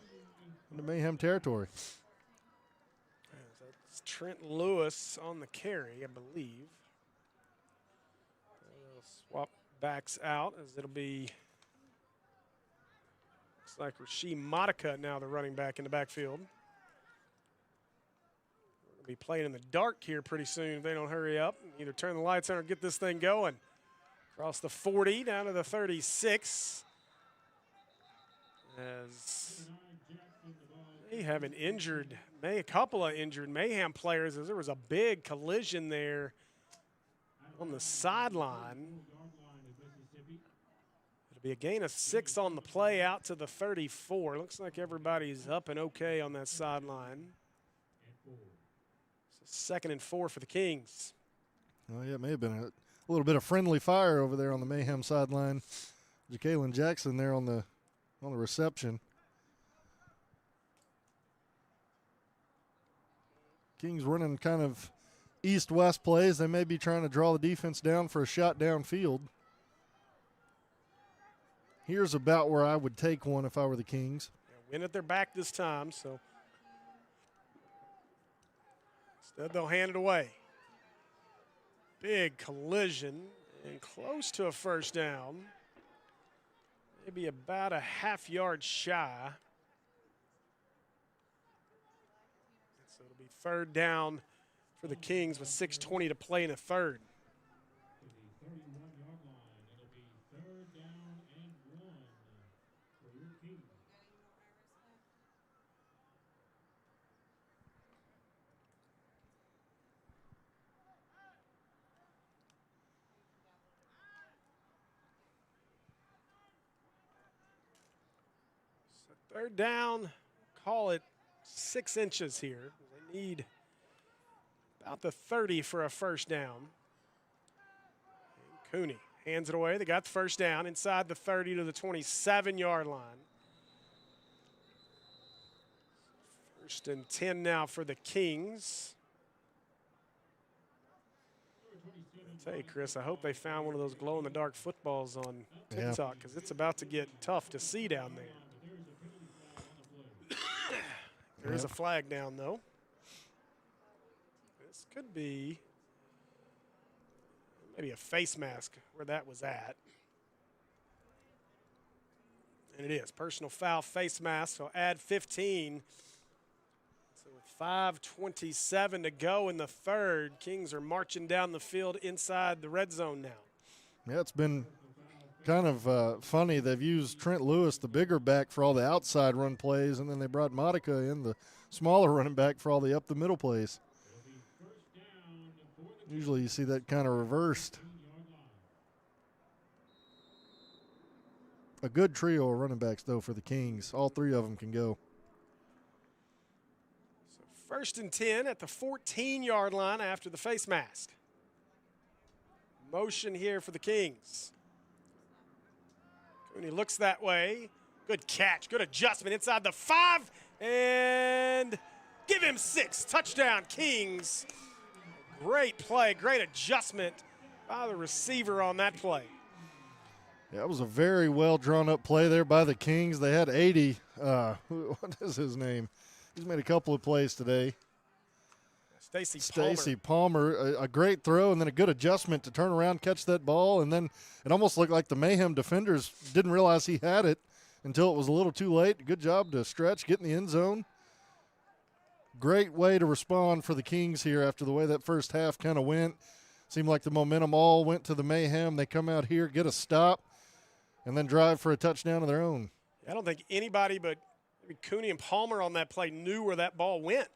Mayhem territory. That's Trent Lewis on the carry, I believe. They'll swap backs out as it'll be, looks like Rasheed Monica now the running back in the backfield. Be playing in the dark here pretty soon if they don't hurry up. Either turn the lights on or get this thing going. Across the 40 down to the 36. As May have a couple of injured Mayhem players as there was a big collision there on the sideline. It'll be a gain of 6 on the play out to the 34. Looks like everybody's up and okay on that sideline. So 2nd and 4 for the Kings. Oh, yeah, it may have been a little bit of friendly fire over there on the Mayhem sideline. Ja'Kalen Jackson there on the reception. Kings running kind of east-west plays. They may be trying to draw the defense down for a shot downfield. Here's about where I would take one if I were the Kings. Win at their back this time, so instead they'll hand it away. Big collision and close to a first down. Maybe about a half-yard shy. So it'll be 3rd down for the Kings with 6:20 to play in the 3rd. So 3rd down, call it 6 inches here. They need about the 30 for a first down. And Cooney hands it away. They got the first down inside the 30 to the 27-yard line. 1st and 10 now for the Kings. I tell you, Chris, I hope they found one of those glow-in-the-dark footballs on TikTok because it's about to get tough to see down there. There is a flag down, though. This could be maybe a face mask where that was at. And it is. Personal foul, face mask, so add 15. So with 5:27 to go in the 3rd, Kings are marching down the field inside the red zone now. Yeah, it's been kind of funny. They've used Trent Lewis, the bigger back, for all the outside run plays, and then they brought Monica in, the smaller running back, for all the up-the-middle plays. Usually you see that kind of reversed. A good trio of running backs, though, for the Kings. All 3 of them can go. So 1st and 10 at the 14-yard line after the face mask. Motion here for the Kings. Cooney looks that way. Good catch, good adjustment inside the 5, and give him 6. Touchdown, Kings. Great play, great adjustment by the receiver on that play. Yeah, it was a very well drawn up play there by the Kings. They had 80. What is his name? He's made a couple of plays today. Stacy Palmer, a great throw and then a good adjustment to turn around, catch that ball, and then it almost looked like the Mayhem defenders didn't realize he had it until it was a little too late. Good job to stretch, get in the end zone. Great way to respond for the Kings here after the way that first half kind of went. Seemed like the momentum all went to the Mayhem. They come out here, get a stop, and then drive for a touchdown of their own. I don't think anybody but maybe Cooney and Palmer on that play knew where that ball went.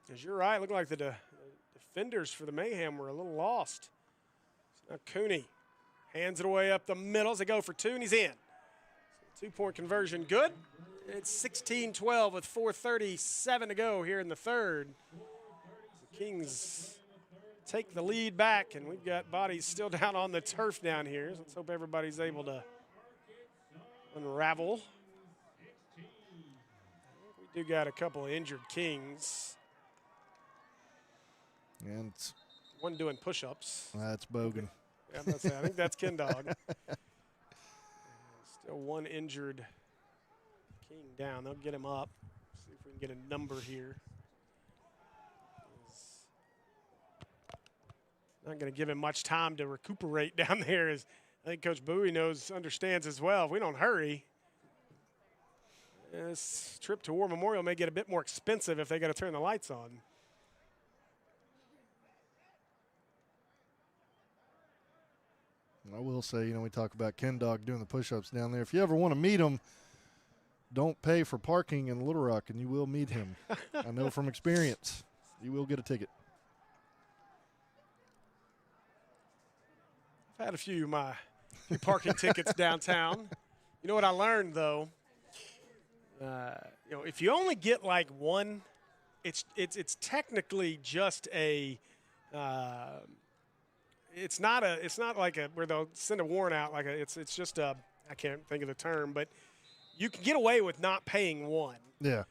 Because you're right, it looked like the defenders for the Mayhem were a little lost. So now Cooney hands it away up the middle as they go for 2, and he's in. So 2-point conversion good. It's 16-12 with 4:37 to go here in the 3rd. The Kings take the lead back, and we've got bodies still down on the turf down here. So let's hope everybody's able to unravel. We do got a couple of injured Kings. And one doing push-ups. That's Bogan. Yeah, I think that's Ken Dog. Still one injured King down. They'll get him up. See if we can get a number here. Not going to give him much time to recuperate down there. As I think Coach Bowie understands as well. If we don't hurry, this trip to War Memorial may get a bit more expensive if they got to turn the lights on. I will say, we talk about Ken Dog doing the push-ups down there. If you ever want to meet him, don't pay for parking in Little Rock, and you will meet him. I know from experience. You will get a ticket. I've had a few parking tickets downtown. You know what I learned though? If you only get like one, it's technically just a. It's not like where they'll send a warrant out like it's just a, I can't think of the term, but you can get away with not paying one. Yeah.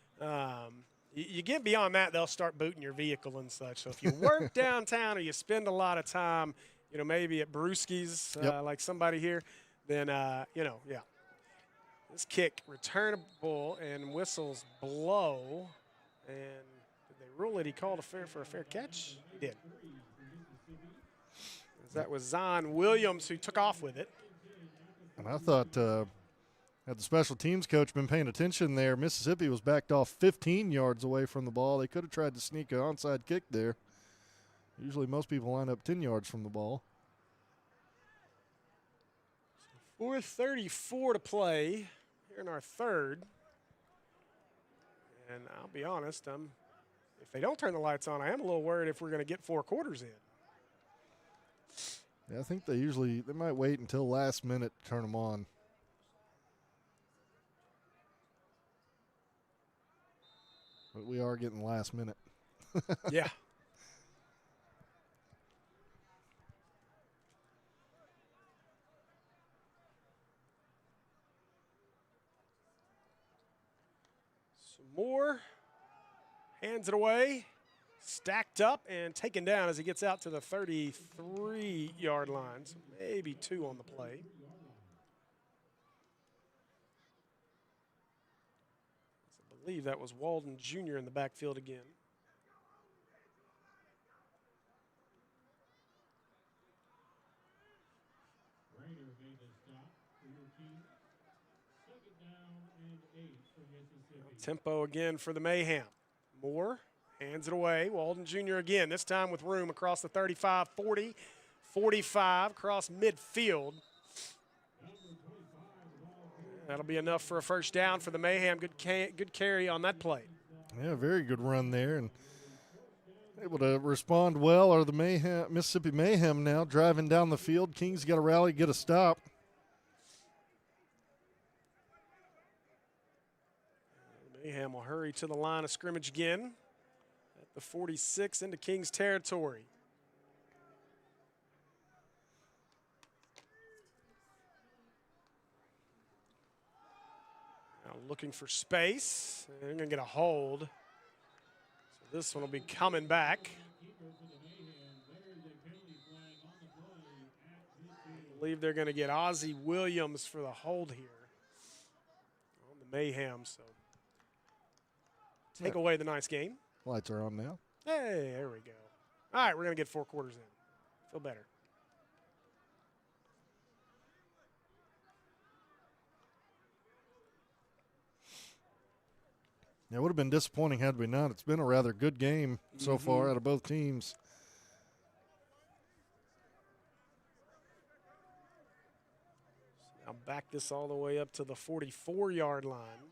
You get beyond that, they'll start booting your vehicle and such. So if you work downtown or you spend a lot of time, maybe at Brewski's, like somebody here, then yeah. This kick returnable and whistles blow, and did they rule it? He called for a fair catch. He did. That was Zon Williams who took off with it. And I thought, had the special teams coach been paying attention there, Mississippi was backed off 15 yards away from the ball. They could have tried to sneak an onside kick there. Usually most people line up 10 yards from the ball. 4:34 to play here in our third. And I'll be honest, if they don't turn the lights on, I am a little worried if we're going to get 4 quarters in. Yeah, I think they might wait until last minute to turn them on. But we are getting last minute. Yeah. Some more. Hands it away. Stacked up and taken down as he gets out to the 33-yard line. So maybe 2 on the play. I believe that was Walden Jr. in the backfield again. Rainer made the stop for your team. 2nd down and 8 for Mississippi. Tempo again for the Mayhem. Moore. Hands it away. Walden Jr. again, this time with room across the 35, 40, 45, across midfield. That'll be enough for a first down for the Mayhem. Good carry on that play. Yeah, very good run there. And able to respond well are the Mississippi Mayhem now driving down the field. Kings got to rally, get a stop. Mayhem will hurry to the line of scrimmage again. The 46 into Kings territory. Now looking for space. They're going to get a hold. So this one will be coming back. I believe they're going to get Ozzie Williams for the hold here on the Mayhem. So take away the nice game. Lights are on now. Hey, there we go. All right, we're going to get 4 quarters in. Feel better. Yeah, it would have been disappointing had we not. It's been a rather good game so far out of both teams. So now back this all the way up to the 44-yard line.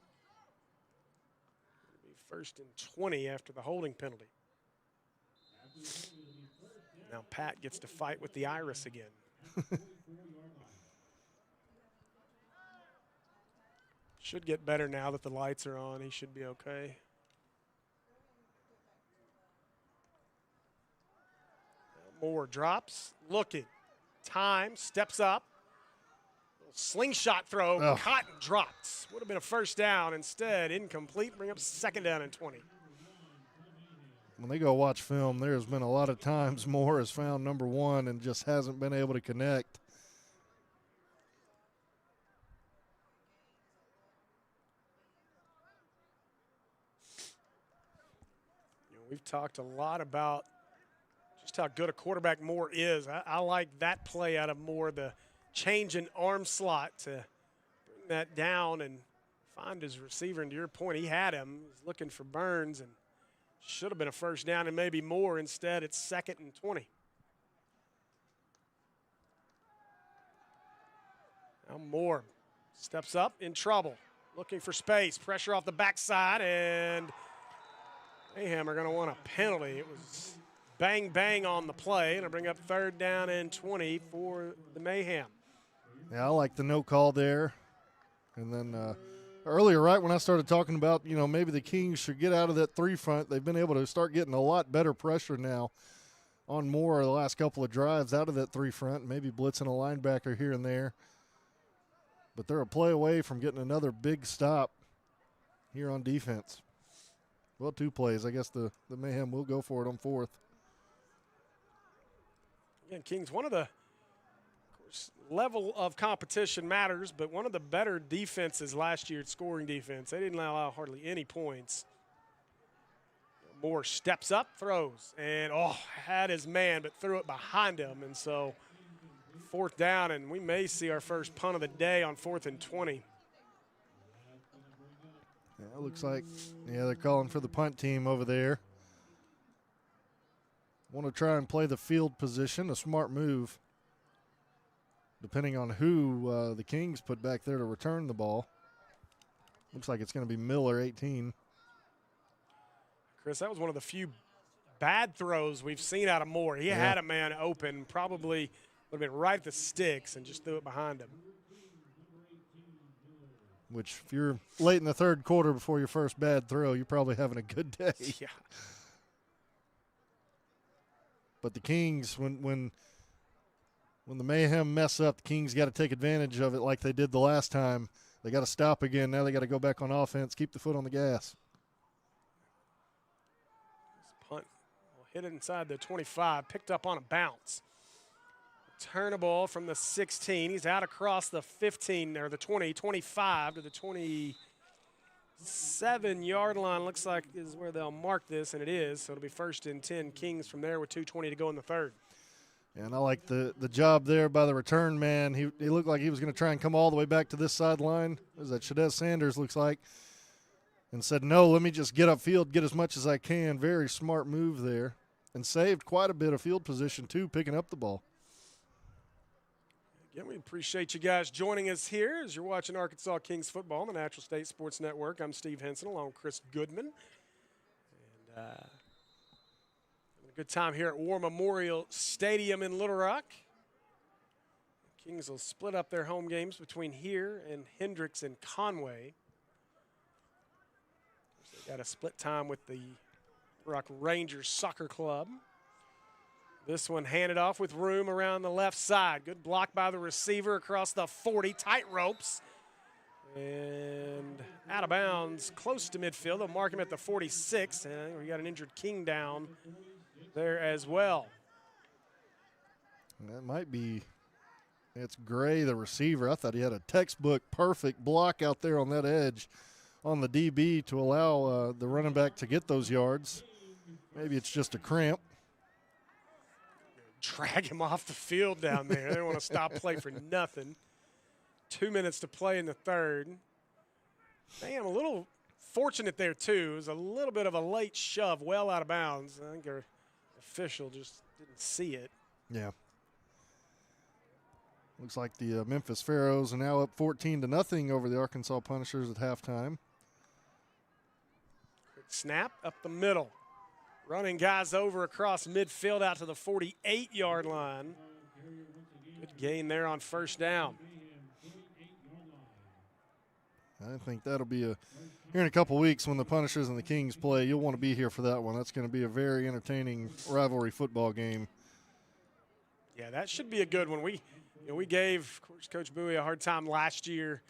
1st and 20 after the holding penalty. Now Pat gets to fight with the Iris again. Should get better now that the lights are on. He should be okay. Moore drops, looking. Time, steps up. Slingshot throw, caught and dropped. Would have been a first down. Instead, incomplete. Bring up 2nd down and 20. When they go watch film, there's been a lot of times Moore has found number 1 and just hasn't been able to connect. We've talked a lot about just how good a quarterback Moore is. I like that play out of Moore, the change in arm slot to bring that down and find his receiver. And to your point, he had him. He's looking for Burns and should have been a first down and maybe more. Instead, it's 2nd and 20. Now Moore steps up in trouble. looking for space. Pressure off the backside, and Mayhem are going to want a penalty. It was bang, bang on the play, and it'll bring up 3rd down and 20 for the Mayhem. Yeah, I like the no call there. And then earlier, right when I started talking about, maybe the Kings should get out of that 3 front, they've been able to start getting a lot better pressure now on more of the last couple of drives out of that 3 front, maybe blitzing a linebacker here and there. But they're a play away from getting another big stop here on defense. Well, 2 plays. I guess the Mayhem will go for it on 4th. Again, Kings, one of the level of competition matters, but one of the better defenses last year at scoring defense. They didn't allow hardly any points. Moore steps up, throws, and had his man, but threw it behind him. And so 4th down, and we may see our first punt of the day on 4th and 20. Yeah, it looks like, they're calling for the punt team over there. Want to try and play the field position, a smart move, depending on who the Kings put back there to return the ball. Looks like it's going to be Miller, 18. Chris, that was one of the few bad throws we've seen out of Moore. He had a man open, probably would have been right at the sticks, and just threw it behind him. Which, if you're late in the 3rd quarter before your first bad throw, you're probably having a good day. Yeah. But the Kings, when the Mayhem mess up, the Kings got to take advantage of it like they did the last time. They got to stop again. Now they got to go back on offense, keep the foot on the gas. This punt will hit it inside the 25, picked up on a bounce. Returnable from the 16. He's out across the 15, or the 20, 25 to the 27-yard line. Looks like is where they'll mark this, and it is. So it'll be 1st and 10 Kings from there with 2:20 to go in the 3rd. And I like the job there by the return man. He looked like he was going to try and come all the way back to this sideline. There's that Shadez Sanders, looks like, and said, no, let me just get upfield, get as much as I can. Very smart move there, and saved quite a bit of field position, too, picking up the ball. Again, we appreciate you guys joining us here as you're watching Arkansas Kings football on the Natural State Sports Network. I'm Steve Hinson along with Chris Goodman. And having a good time here at War Memorial Stadium in Little Rock. The Kings will split up their home games between here and Hendricks and Conway. They got a split time with the Rock Rangers Soccer Club. This one handed off with room around the left side. Good block by the receiver across the 40, tight ropes. And out of bounds, close to midfield. They'll mark him at the 46. And we got an injured King down there as well. That might be, it's Gray, the receiver. I thought he had a textbook perfect block out there on that edge on the DB to allow the running back to get those yards. Maybe it's just a cramp. Drag him off the field down there. They don't want to stop play for nothing. 2 minutes to play in the 3rd. Man, a little fortunate there, too. It was a little bit of a late shove well out of bounds. I think our official just didn't see it. Yeah. Looks like the Memphis Pharaohs are now up 14-0 over the Arkansas Punishers at halftime. Quick snap up the middle. Running guys over across midfield out to the 48-yard line. Good gain there on 1st down. I think that'll be here in a couple weeks when the Punishers and the Kings play. You'll want to be here for that one. That's going to be a very entertaining rivalry football game. Yeah, that should be a good one. We gave, of course, Coach Bowie a hard time last year.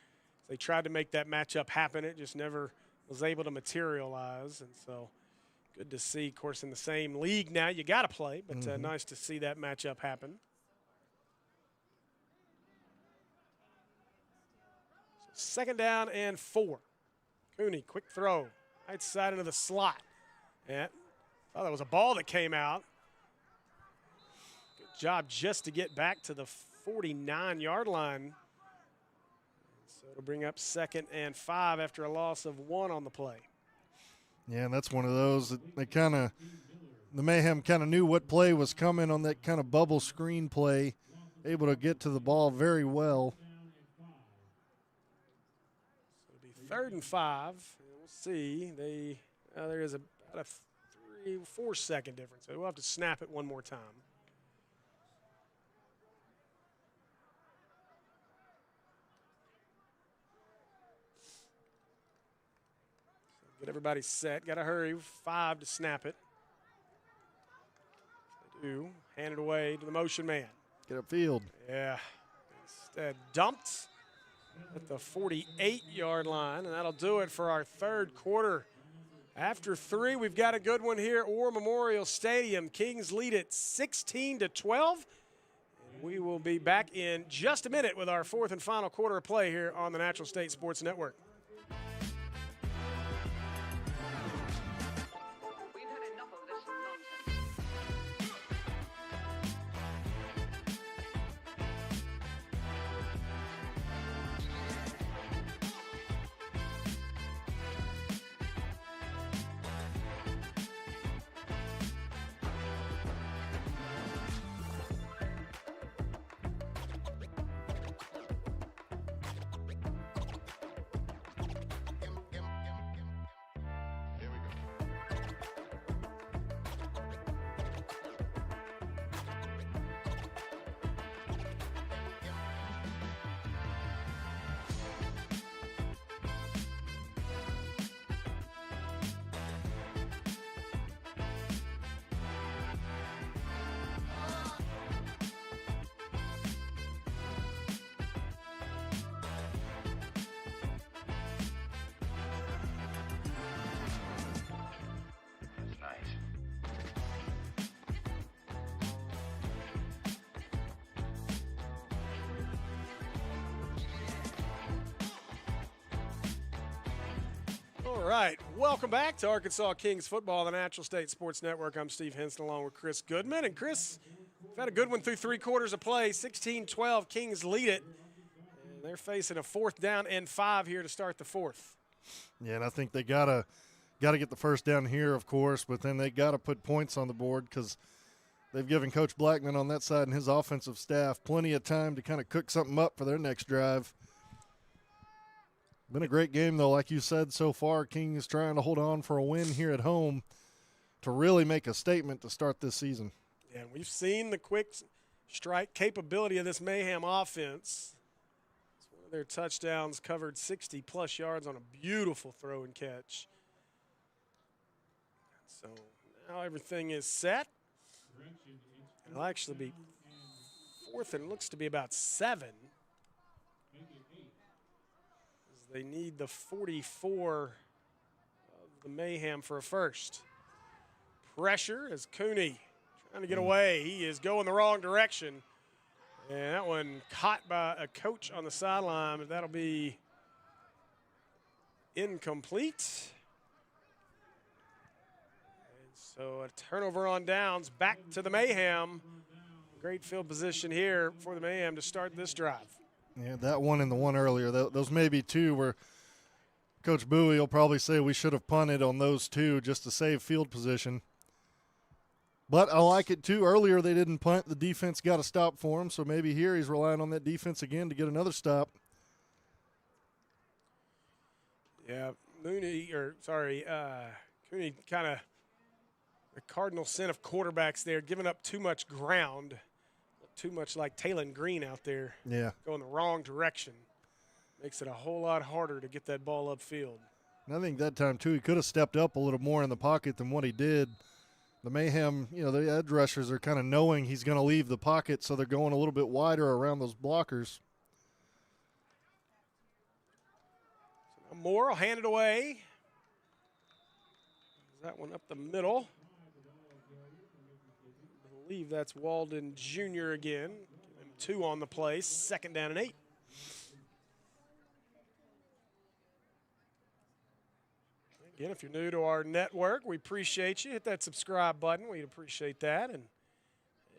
They tried to make that matchup happen. It just never was able to materialize, and so good to see, of course, in the same league now. You got to play, but nice to see that matchup happen. So 2nd down and 4. Cooney, quick throw. Right side into the slot. Yeah, thought that was a ball that came out. Good job just to get back to the 49-yard line. So it'll bring up 2nd and 5 after a loss of 1 on the play. Yeah, and that's one of those that the Mayhem kind of knew what play was coming on that kind of bubble screen play, able to get to the ball very well. So it'll be 3rd and 5. We'll see. There is about a 3-4 second difference. So we'll have to snap it one more time. Get everybody set. Got to hurry. 5 to snap it. They do. Hand it away to the motion man. Get upfield. Yeah. Instead, dumped at the 48-yard line, and that'll do it for our 3rd quarter. After 3, we've got a good one here at War Memorial Stadium. Kings lead it 16-12. We will be back in just a minute with our 4th and final quarter of play here on the Natural State Sports Network. All right, welcome back to Arkansas Kings football, the Natural State Sports Network. I'm Steve Hinson along with Chris Goodman. And Chris, we've had a good one through 3 quarters of play. 16-12, Kings lead it. And they're facing a 4th down and 5 here to start the 4th. Yeah, and I think they gotta get the first down here, of course, but then they gotta put points on the board because they've given Coach Blackman on that side and his offensive staff plenty of time to kind of cook something up for their next drive. Been a great game, though, like you said so far. Kings trying to hold on for a win here at home to really make a statement to start this season. Yeah, and we've seen the quick strike capability of this Mayhem offense. It's one of their touchdowns, covered 60-plus yards on a beautiful throw and catch. So now everything is set. It'll actually be 4th and looks to be about 7. They need the 44 of the Mayhem for a first. Pressure as Cooney trying to get away. He is going the wrong direction. And that one caught by a coach on the sideline, but that'll be incomplete. And so a turnover on downs, back to the Mayhem. Great field position here for the Mayhem to start this drive. Yeah, that one and the one earlier, those may be 2 where Coach Bowie will probably say we should have punted on those 2 just to save field position. But I like it, too. Earlier they didn't punt. The defense got a stop for him, so maybe here he's relying on that defense again to get another stop. Yeah, Cooney kind of the cardinal sin of quarterbacks there, giving up too much ground. Too much like Talon Green out there. Yeah. Going the wrong direction. Makes it a whole lot harder to get that ball upfield. And I think that time, too, he could have stepped up a little more in the pocket than what he did. The Mayhem, the edge rushers are kind of knowing he's going to leave the pocket, so they're going a little bit wider around those blockers. So Moore will hand it away. That one up the middle. I believe that's Walden Jr. again. Give him 2 on the play. 2nd down and 8. Again, if you're new to our network, we appreciate you. Hit that subscribe button. We'd appreciate that. And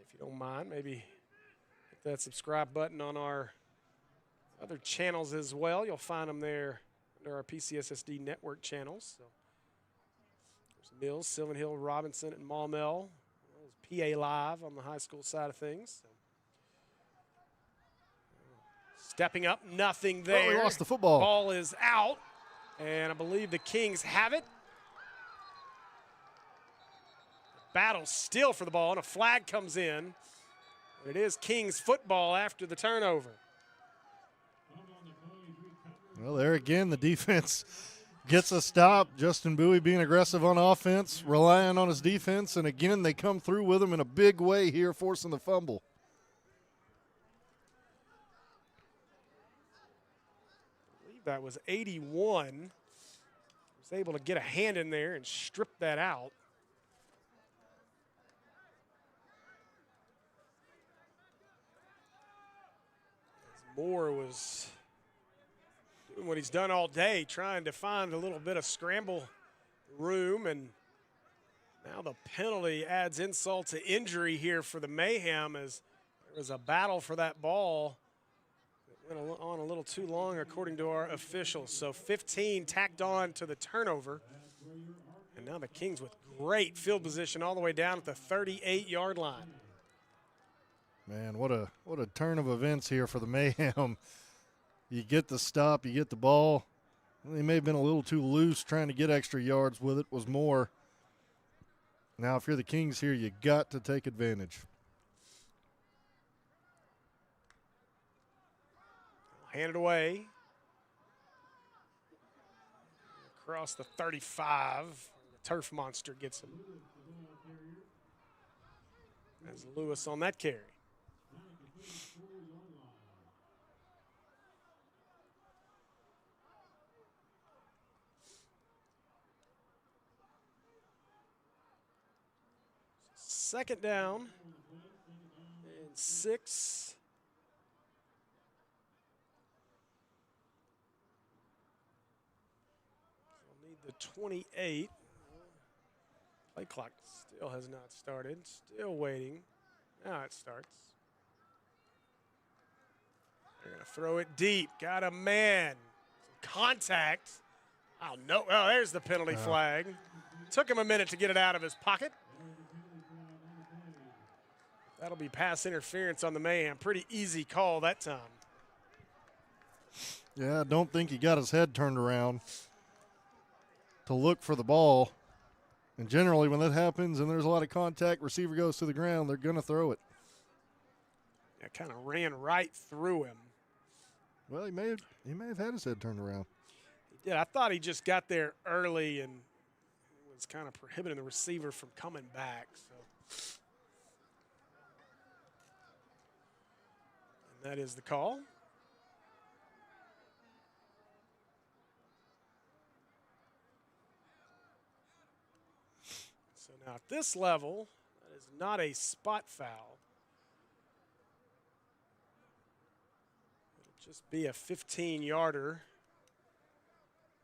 if you don't mind, maybe hit that subscribe button on our other channels as well. You'll find them there under our PCSSD network channels. So there's Mills, Sylvan Hill, Robinson, and Maumelle. PA Live on the high school side of things. So. Stepping up, nothing there. Oh, we lost the football. Ball is out. And I believe the Kings have it. Battle still for the ball, and a flag comes in. It is Kings football after the turnover. Well, there again, the defense gets a stop. Justin Bowie being aggressive on offense, relying on his defense, and again, they come through with him in a big way here, forcing the fumble. I believe that was 81. Was able to get a hand in there and strip that out. As Moore was doing what he's done all day, trying to find a little bit of scramble room, and now the penalty adds insult to injury here for the Mayhem as there was a battle for that ball that went on a little too long according to our officials. So 15 tacked on to the turnover, and now the Kings with great field position all the way down at the 38-yard line. Man, what a turn of events here for the Mayhem. You get the stop, you get the ball. They may have been a little too loose trying to get extra yards with it, was more. Now, if you're the Kings here, you got to take advantage. Hand it away. Across the 35. The turf monster gets him. As Lewis on that carry. Second down and 6. We'll need the 28. Play clock still has not started. Still waiting. Now it starts. They're going to throw it deep. Got a man. Some contact. Oh, no. Oh, there's the penalty flag. Took him a minute to get it out of his pocket. That'll be pass interference on the Mayhem. Pretty easy call that time. Yeah, I don't think he got his head turned around to look for the ball. And generally when that happens and there's a lot of contact, receiver goes to the ground, they're going to throw it. Yeah, kind of ran right through him. Well, he may have had his head turned around. He did. I thought he just got there early and was kind of prohibiting the receiver from coming back. So. That is the call. So now at this level, that is not a spot foul. It'll just be a 15-yarder.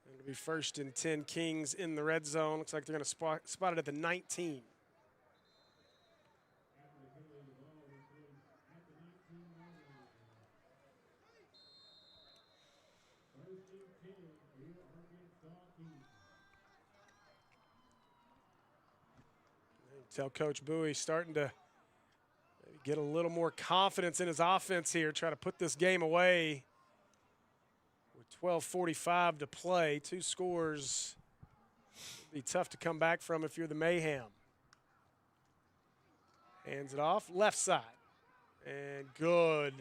It'll be 1st and 10 Kings in the red zone. Looks like they're going to spot it at the 19. Tell Coach Bowie starting to maybe get a little more confidence in his offense here, try to put this game away with 12:45 to play. 2 scores would be tough to come back from if you're the Mayhem. Hands it off, left side. And good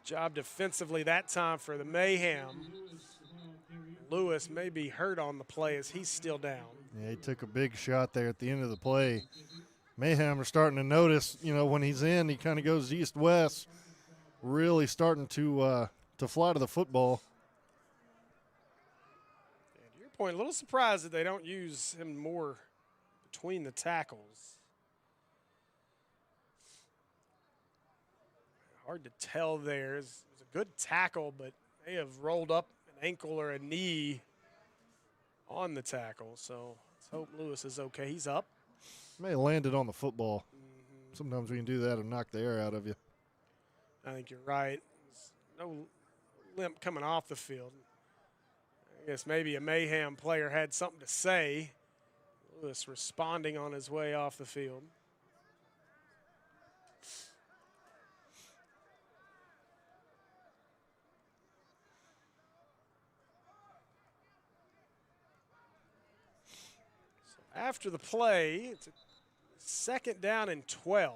job defensively that time for the Mayhem. Lewis may be hurt on the play as he's still down. Yeah, he took a big shot there at the end of the play. Mayhem are starting to notice, when he's in, he kind of goes east-west, really starting to fly to the football. And to your point, a little surprised that they don't use him more between the tackles. Hard to tell there. It was a good tackle, but they have rolled up an ankle or a knee on the tackle. So let's hope Lewis is okay. He's up. May have landed on the football. Sometimes we can do that and knock the air out of you. I think you're right. There's no limp coming off the field. I guess maybe a Mayhem player had something to say. Lewis responding on his way off the field. after the play, it's a 2nd down and 12.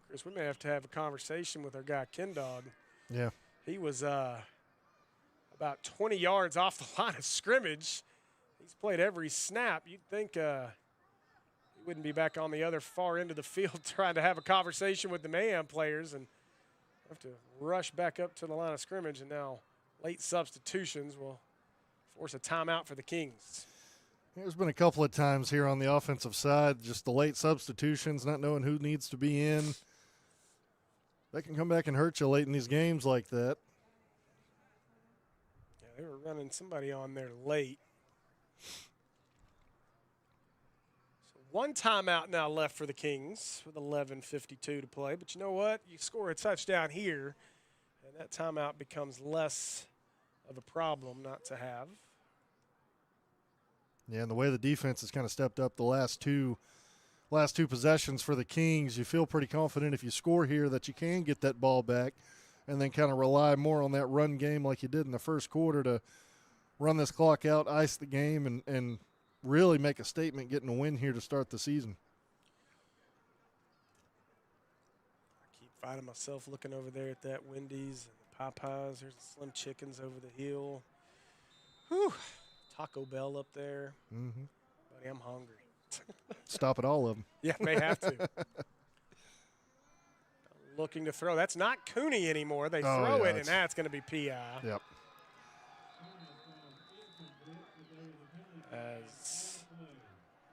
Chris, we may have to have a conversation with our guy, Ken Dog. Yeah. He was about 20 yards off the line of scrimmage. He's played every snap. You'd think he wouldn't be back on the other far end of the field trying to have a conversation with the Mayhem players and have to rush back up to the line of scrimmage. And now late substitutions will force a timeout for the Kings. There's been a couple of times here on the offensive side, just the late substitutions, not knowing who needs to be in. That can come back and hurt you late in these games like that. Yeah, they were running somebody on there late. So 1 timeout now left for the Kings with 11:52 to play. But you know what? You score a touchdown here, and that timeout becomes less of a problem not to have. Yeah, and the way the defense has kind of stepped up the last two possessions for the Kings, you feel pretty confident if you score here that you can get that ball back and then kind of rely more on that run game like you did in the first quarter to run this clock out, ice the game, and really make a statement getting a win here to start the season. I keep finding myself looking over there at that Wendy's and the Popeyes. There's the Slim Chickens over the hill. Whew. Taco Bell up there. Mm-hmm. Buddy, I'm hungry. Stop at all of them. Yeah, may have to. Looking to throw. That's not Cooney anymore. They throw it, and that's going to be PI. Yep. As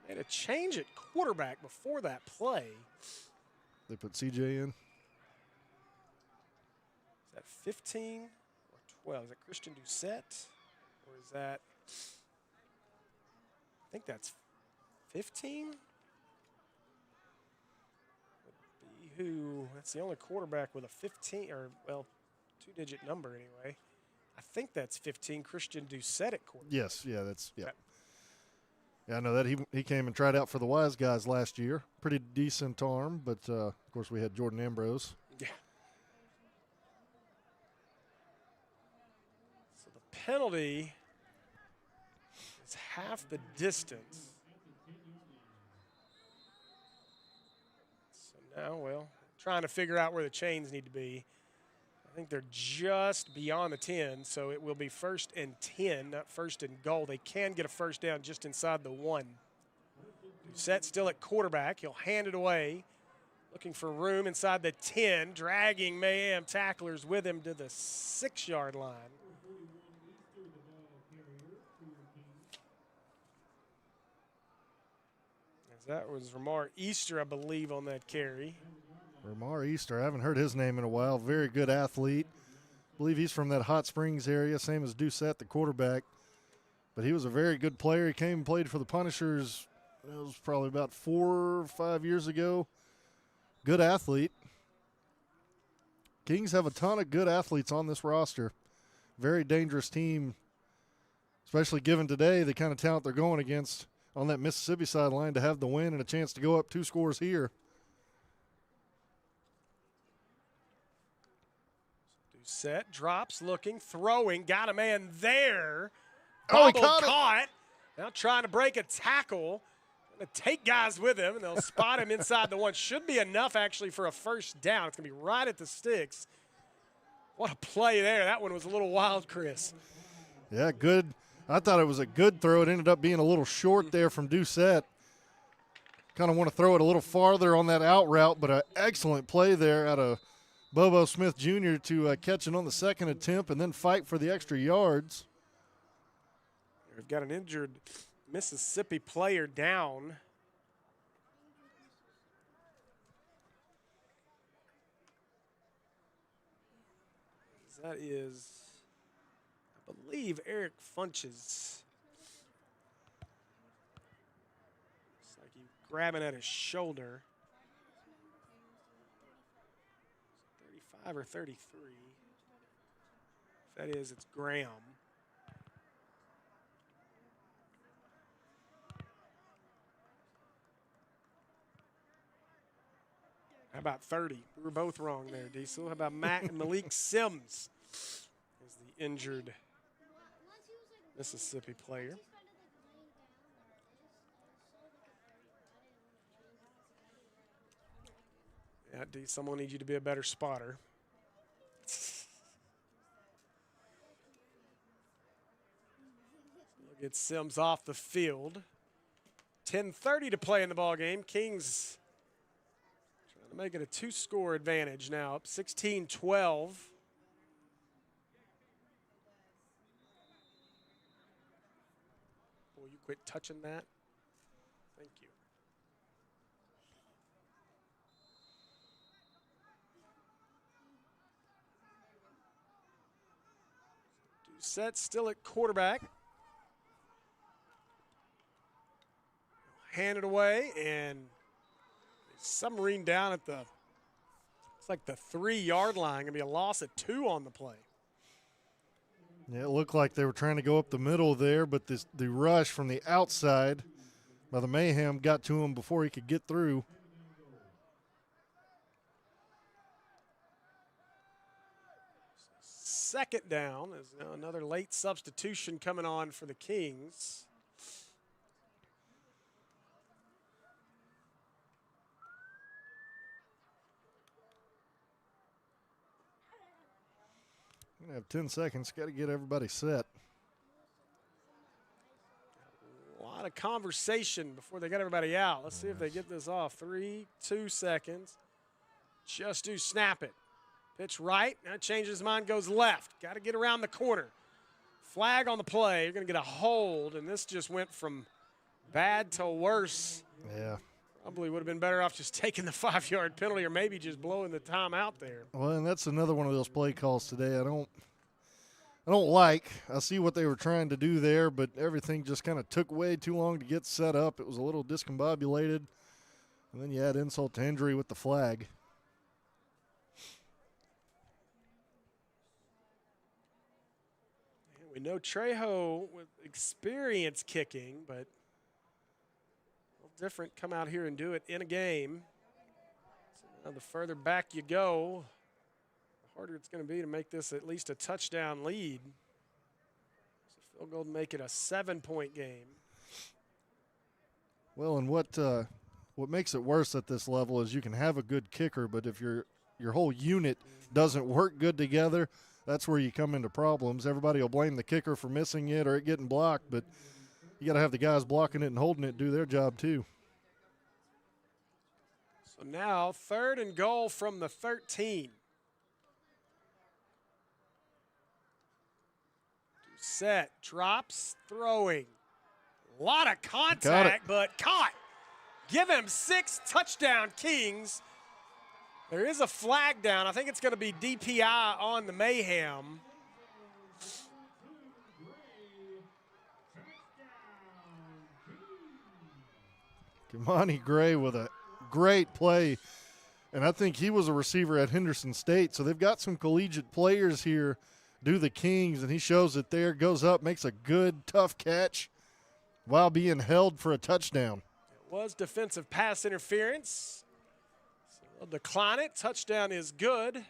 made a change at quarterback before that play. They put CJ in. Is that 15 or 12? Is that Christian Doucette? Or is that, I think that's 15? Would be who, that's the only quarterback with a 15, or, well, 2-digit number anyway. I think that's 15, Christian Doucette at quarterback. Yes, yeah, that's, yeah. Yeah, I know that he came and tried out for the Wise Guys last year. Pretty decent arm, but, of course, we had Jordan Ambrose. Yeah. So the penalty is half the distance. So now, well, trying to figure out where the chains need to be. I think they're just beyond the 10, so it will be 1st and 10, not 1st and goal. They can get a first down just inside the 1. Doucette still at quarterback. He'll hand it away. Looking for room inside the 10, dragging Mayhem tacklers with him to the 6-yard line. As that was Ramar Easter, I believe, on that carry. Ramar Easter, I haven't heard his name in a while. Very good athlete. I believe he's from that Hot Springs area, same as Doucette, the quarterback. But he was a very good player. He came and played for the Punishers, it was probably about 4 or 5 years ago. Good athlete. Kings have a ton of good athletes on this roster. Very dangerous team, especially given today the kind of talent they're going against on that Mississippi sideline to have the win and a chance to go up 2 scores here. Set, drops, looking, throwing, got a man there. Oh, he Bobble caught it. Now trying to break a tackle. Going to take guys with him, and they'll spot him inside the 1. Should be enough, actually, for a first down. It's going to be right at the sticks. What a play there. That one was a little wild, Chris. Yeah, good. I thought it was a good throw. It ended up being a little short there from Doucette. Kind of want to throw it a little farther on that out route, but an excellent play there out of Bobo Smith Jr. to catch it on the 2nd attempt and then fight for the extra yards. We've got an injured Mississippi player down. That is, I believe, Eric Funches. Looks like he's grabbing at his shoulder. 35 or 33. If that is, it's Graham. How about 30? We were both wrong there, Diesel. How about Malik Sims is the injured Mississippi player. Yeah, Diesel, I'm going to need you to be a better spotter. We'll get Sims off the field. 10:30 to play in the ball game. Kings trying to make it a 2-score advantage now, up 16-12. Will you quit touching that? Thank you. Doucette still at quarterback. Hand it away, and submarine down at the, it's like the 3-yard line. Gonna be a loss of 2 on the play. Yeah, it looked like they were trying to go up the middle there, but the rush from the outside by the Mayhem got to him before he could get through. Second down is now another late substitution coming on for the Kings. We're going to have 10 seconds. Got to get everybody set. A lot of conversation before they get everybody out. Let's see if they get this off. 3, 2 seconds. Just do snap it. Pitch right. Now changes his mind, goes left. Got to get around the corner. Flag on the play. You're going to get a hold, and this just went from bad to worse. Yeah. Probably would have been better off just taking the 5-yard penalty or maybe just blowing the time out there. Well, and that's another one of those play calls today I don't like. I see what they were trying to do there, but everything just kind of took way too long to get set up. It was a little discombobulated, and then you add insult to injury with the flag. And we know Trejo with experience kicking, but different, come out here and do it in a game. So now the further back you go, the harder it's going to be to make this at least a touchdown lead. So field goal to make it a 7-point game. Well, and what makes it worse at this level is you can have a good kicker, but if your whole unit doesn't work good together, that's where you come into problems. Everybody will blame the kicker for missing it or it getting blocked, but you got to have the guys blocking it and holding it do their job too. So now 3rd and goal from the 13. Doucette drops, throwing. A lot of contact, but caught. Give him 6, touchdown Kings. There is a flag down. I think it's going to be DPI on the Mayhem. Kimani Gray with a great play, and I think he was a receiver at Henderson State, so they've got some collegiate players here do the Kings, and he shows it there, goes up, makes a good, tough catch while being held for a touchdown. It was defensive pass interference. So they'll decline it. Touchdown is good. And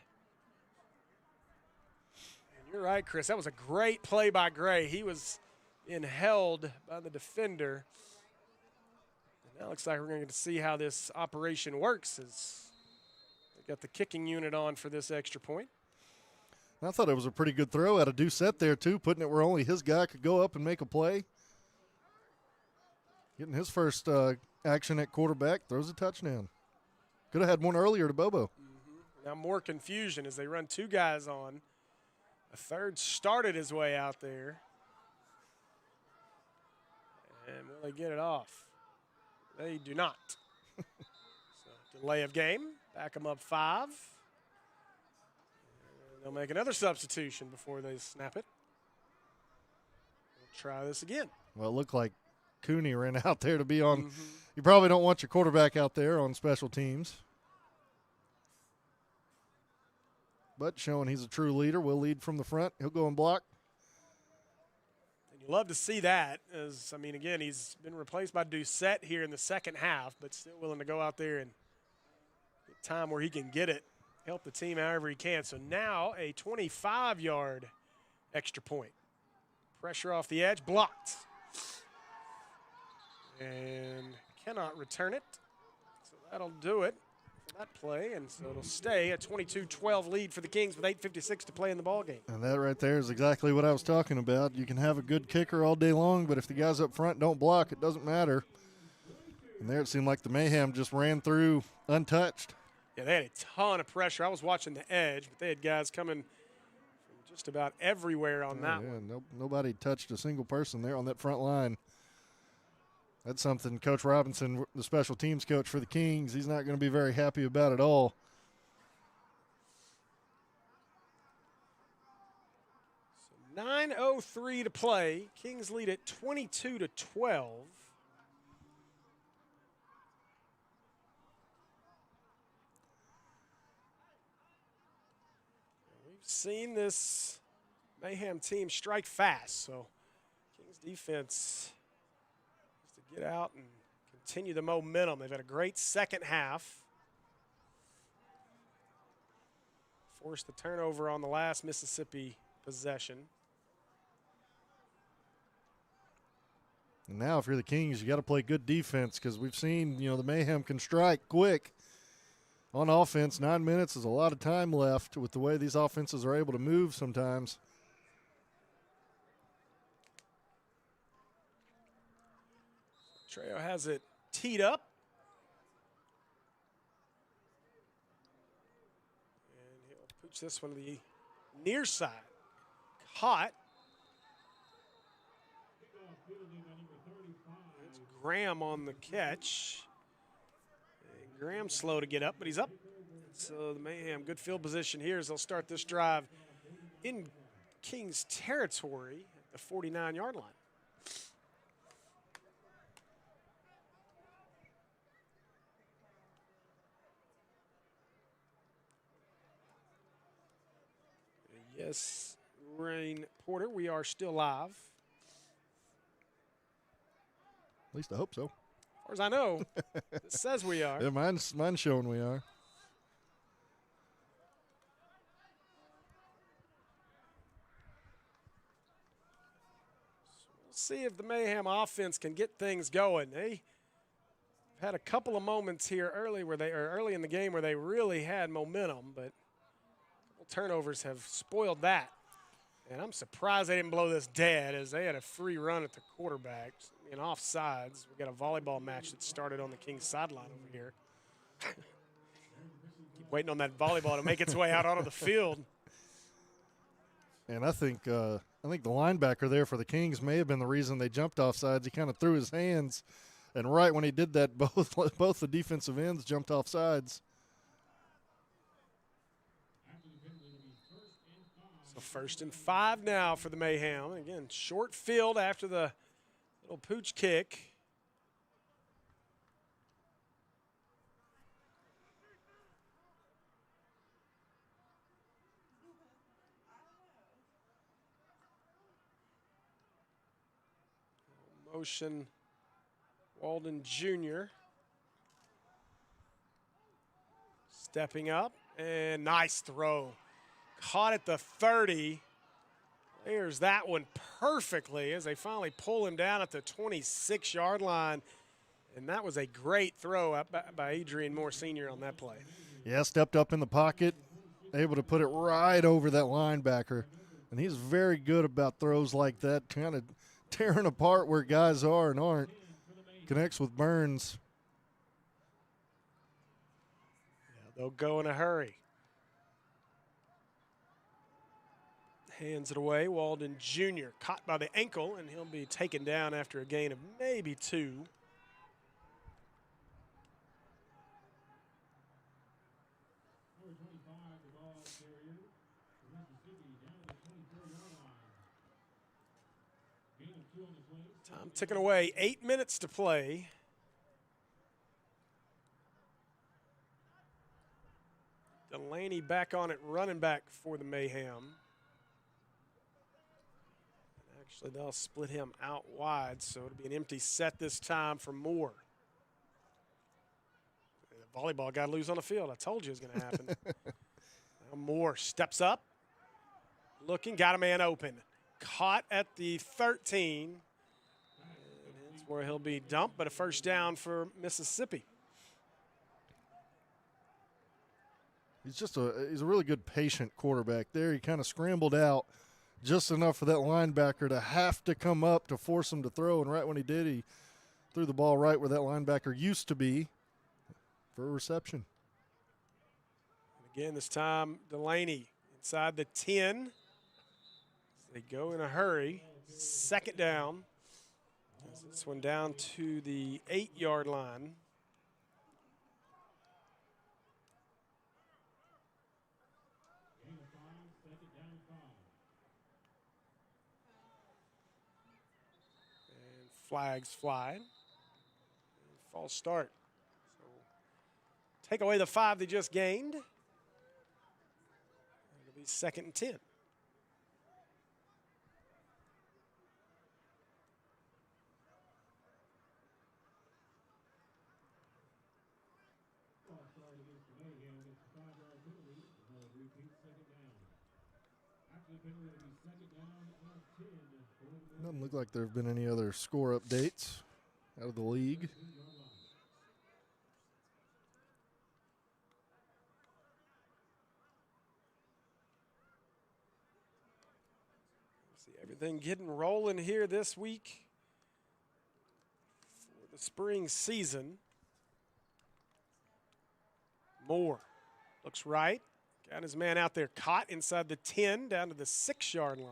you're right, Chris. That was a great play by Gray. He was being held by the defender. Now it looks like we're going to get to see how this operation works as they got the kicking unit on for this extra point. I thought it was a pretty good throw out of Doucette there, too, putting it where only his guy could go up and make a play. Getting his first action at quarterback, throws a touchdown. Could have had one earlier to Bobo. Now more confusion as they run 2 guys on. A third started his way out there. And will they get it off? They do not. So delay of game. Back them up 5. And they'll make another substitution before they snap it. We'll try this again. Well, it looked like Cooney ran out there to be on. You probably don't want your quarterback out there on special teams. But showing he's a true leader, will lead from the front. He'll go and block. You love to see that. As I mean, again, he's been replaced by Doucette here in the second half, but still willing to go out there and get time where he can get it, help the team however he can. So now a 25-yard extra point. Pressure off the edge, blocked. And cannot return it. So that'll do it for that play, and so it'll stay a 22-12 lead for the Kings with 8:56 to play in the ballgame. And that right there is exactly what I was talking about. You can have a good kicker all day long, but if the guys up front don't block, it doesn't matter. And there it seemed like the Mayhem just ran through untouched. Yeah, they had a ton of pressure. I was watching the edge, but they had guys coming from just about everywhere on that one. Nobody touched a single person there on that front line. That's something Coach Robinson, the special teams coach for the Kings, he's not going to be very happy about at all. So 9:03 to play. Kings lead at 22-12. We've seen this Mayhem team strike fast, so Kings defense get out and continue the momentum. They've had a great second half. Forced the turnover on the last Mississippi possession. And now if you're the Kings, you got to play good defense because we've seen, the Mayhem can strike quick on offense. 9 minutes is a lot of time left with the way these offenses are able to move sometimes. Trejo has it teed up. And he'll pooch this one to the near side. Caught. It's Graham on the catch. And Graham's slow to get up, but he's up. So the Mayhem, good field position here as they'll start this drive in Kings territory at the 49-yard line. Yes, Rain Porter, we are still live. At least I hope so. As far as I know, it says we are. Yeah, mine's showing we are. So we'll see if the Mayhem offense can get things going. They had a couple of moments here early in the game where they really had momentum, but turnovers have spoiled that. And I'm surprised they didn't blow this dead as they had a free run at the quarterback and offsides. We got a volleyball match that started on the Kings sideline over here. Keep waiting on that volleyball to make its way out onto the field. And I think the linebacker there for the Kings may have been the reason they jumped offsides. He kind of threw his hands, and right when he did that, both the defensive ends jumped offsides. So 1st and 5 now for the Mayhem. Again, short field after the little pooch kick. Motion Walden Jr. stepping up, and nice throw. Caught at the 30. There's that one perfectly as they finally pull him down at the 26-yard line. And that was a great throw up by Adrian Moore Sr. on that play. Yeah, stepped up in the pocket, able to put it right over that linebacker. And he's very good about throws like that, kind of tearing apart where guys are and aren't. Connects with Burns. Yeah, they'll go in a hurry. Hands it away. Walden Jr. caught by the ankle, and he'll be taken down after a gain of maybe 2. Time ticking away. 8 minutes to play. Delaney back on it, running back for the Mayhem. Actually, they'll split him out wide, so it'll be an empty set this time for Moore. The Volleyball got loose on the field. I told you it was going to happen. Now Moore steps up, looking, got a man open. Caught at the 13. And that's where he'll be dumped, but a first down for Mississippi. He's a really good patient quarterback there. He kind of scrambled out just enough for that linebacker to have to come up to force him to throw, and right when he did, he threw the ball right where that linebacker used to be for a reception. And again, this time Delaney inside the 10. They go in a hurry. Second down. This one down to the 8-yard line. And flags fly. False start. So take away the 5 they just gained. It'll be 2nd and 10. Doesn't look like there have been any other score updates out of the league. See everything getting rolling here this week for the spring season. Moore looks right. Got his man out there caught inside the 10 down to the 6-yard line.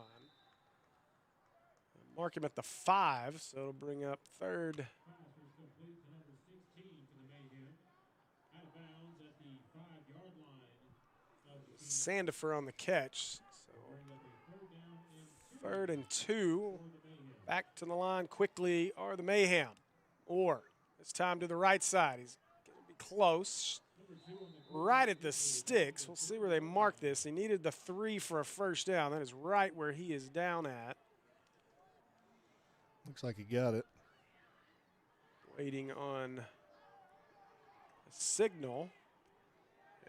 Mark him at the 5, so it'll bring up 3rd. Sandifer on the catch. So 3rd and 2. Back to the line quickly are the Mayhem. Or this time to the right side. He's going to be close. Right at the sticks. We'll see where they mark this. He needed the 3 for a first down. That is right where he is down at. Looks like he got it. Waiting on a signal.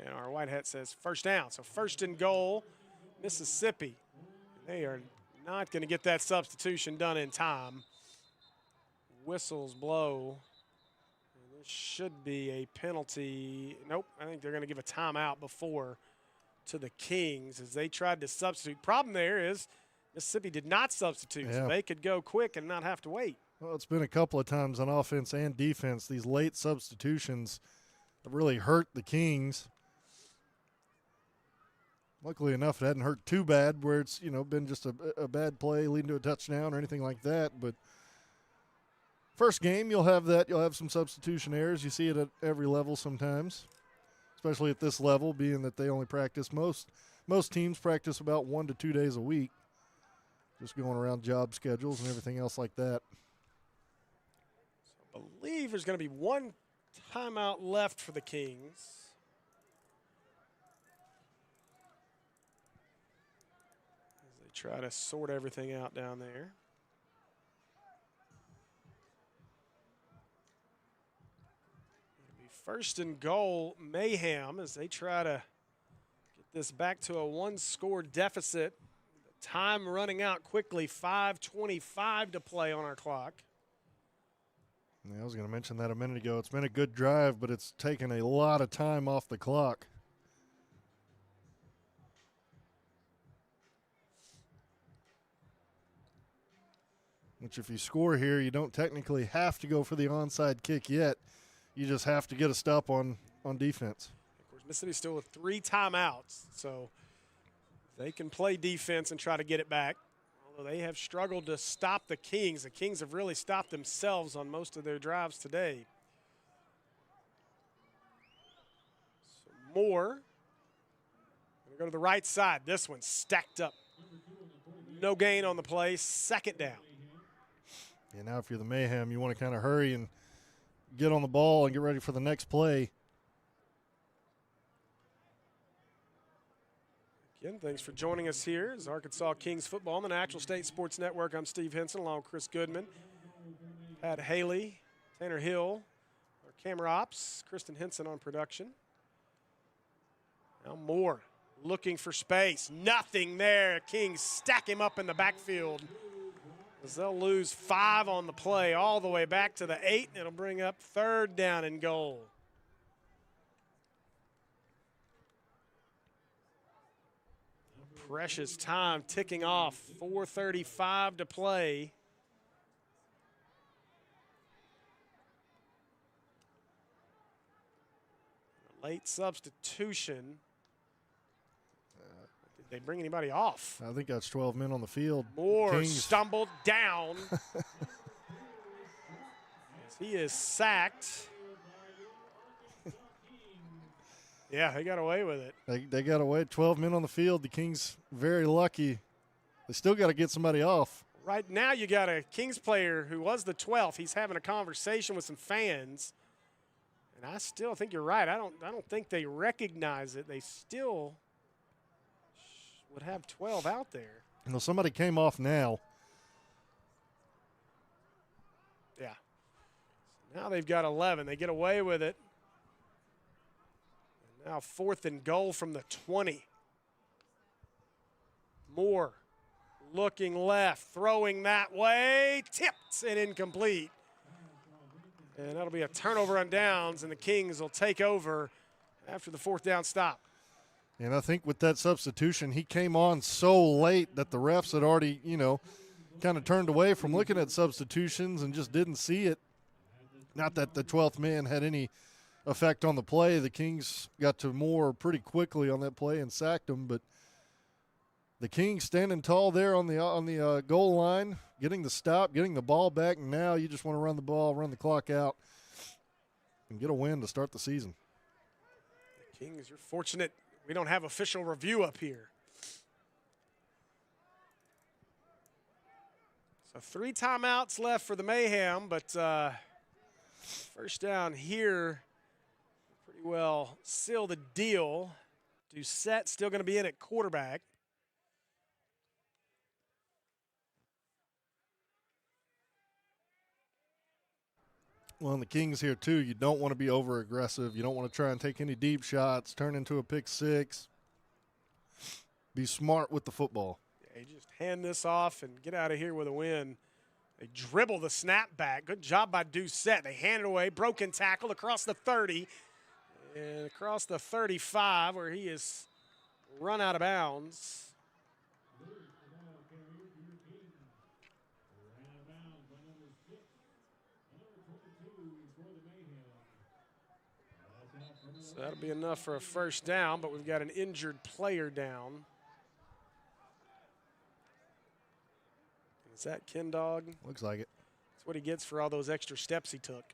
And our white hat says first down. So 1st and goal, Mississippi. They are not going to get that substitution done in time. Whistles blow. And this should be a penalty. Nope, I think they're going to give a timeout before to the Kings as they tried to substitute. Problem there is Mississippi did not substitute, so they could go quick and not have to wait. Well, it's been a couple of times on offense and defense. These late substitutions have really hurt the Kings. Luckily enough, it hadn't hurt too bad where it's, been just a bad play leading to a touchdown or anything like that. But first game, you'll have that. You'll have some substitution errors. You see it at every level sometimes, especially at this level, being that they only practice most teams practice about 1 to 2 days a week. Just going around job schedules and everything else like that. So I believe there's going to be 1 timeout left for the Kings. As they try to sort everything out down there. It'll be 1st and goal, Mayhem, as they try to get this back to a 1-score deficit. Time running out quickly, 5:25 to play on our clock. Yeah, I was going to mention that a minute ago. It's been a good drive, but it's taken a lot of time off the clock. Which if you score here, you don't technically have to go for the onside kick yet. You just have to get a stop on defense. Of course, Mississippi's still with 3 timeouts, so they can play defense and try to get it back. Although they have struggled to stop the Kings. The Kings have really stopped themselves on most of their drives today. So Moore. Going to go to the right side. This one stacked up. No gain on the play. 2nd down. Yeah, now if you're the Mayhem, you want to kind of hurry and get on the ball and get ready for the next play. Again, thanks for joining us here as Arkansas Kings football on the Natural State Sports Network. I'm Steve Hinson along with Chris Goodman, Pat Haley, Tanner Hill, our camera ops, Kristen Hinson on production. Now Moore looking for space. Nothing there. Kings stack him up in the backfield. As they'll lose 5 on the play all the way back to the 8. It'll bring up 3rd down and goal. Precious time ticking off. 4:35 to play. Late substitution. Did they bring anybody off? I think that's 12 men on the field. Moore Kings stumbled down. As he is sacked. Yeah, they got away with it. They got away. 12 men on the field. The Kings very lucky. They still got to get somebody off. Right now you got a Kings player who was the 12th. He's having a conversation with some fans. And I still think you're right. I don't think they recognize it. They still would have 12 out there. You know, somebody came off now. Yeah. So now they've got 11. They get away with it. And now 4th and goal from the 20. Moore looking left, throwing that way, tipped and incomplete. And that'll be a turnover on downs, and the Kings will take over after the 4th down stop. And I think with that substitution, he came on so late that the refs had already, you know, kind of turned away from looking at substitutions and just didn't see it. Not that the 12th man had any effect on the play. The Kings got to Moore pretty quickly on that play and sacked him, but the Kings standing tall there on the goal line, getting the stop, getting the ball back, and now you just want to run the ball, run the clock out, and get a win to start the season. The Kings, you're fortunate we don't have official review up here. So 3 timeouts left for the Mayhem, but first down here pretty well seal the deal. Doucette still going to be in at quarterback. Well, in the Kings here, too, you don't want to be over-aggressive. You don't want to try and take any deep shots, turn into a pick six. Be smart with the football. Yeah, you just hand this off and get out of here with a win. They dribble the snap back. Good job by Doucette. They hand it away. Broken tackle across the 30 and across the 35 where he is run out of bounds. So that'll be enough for a first down, but we've got an injured player down. Is that Kendog? Looks like it. That's what he gets for all those extra steps he took.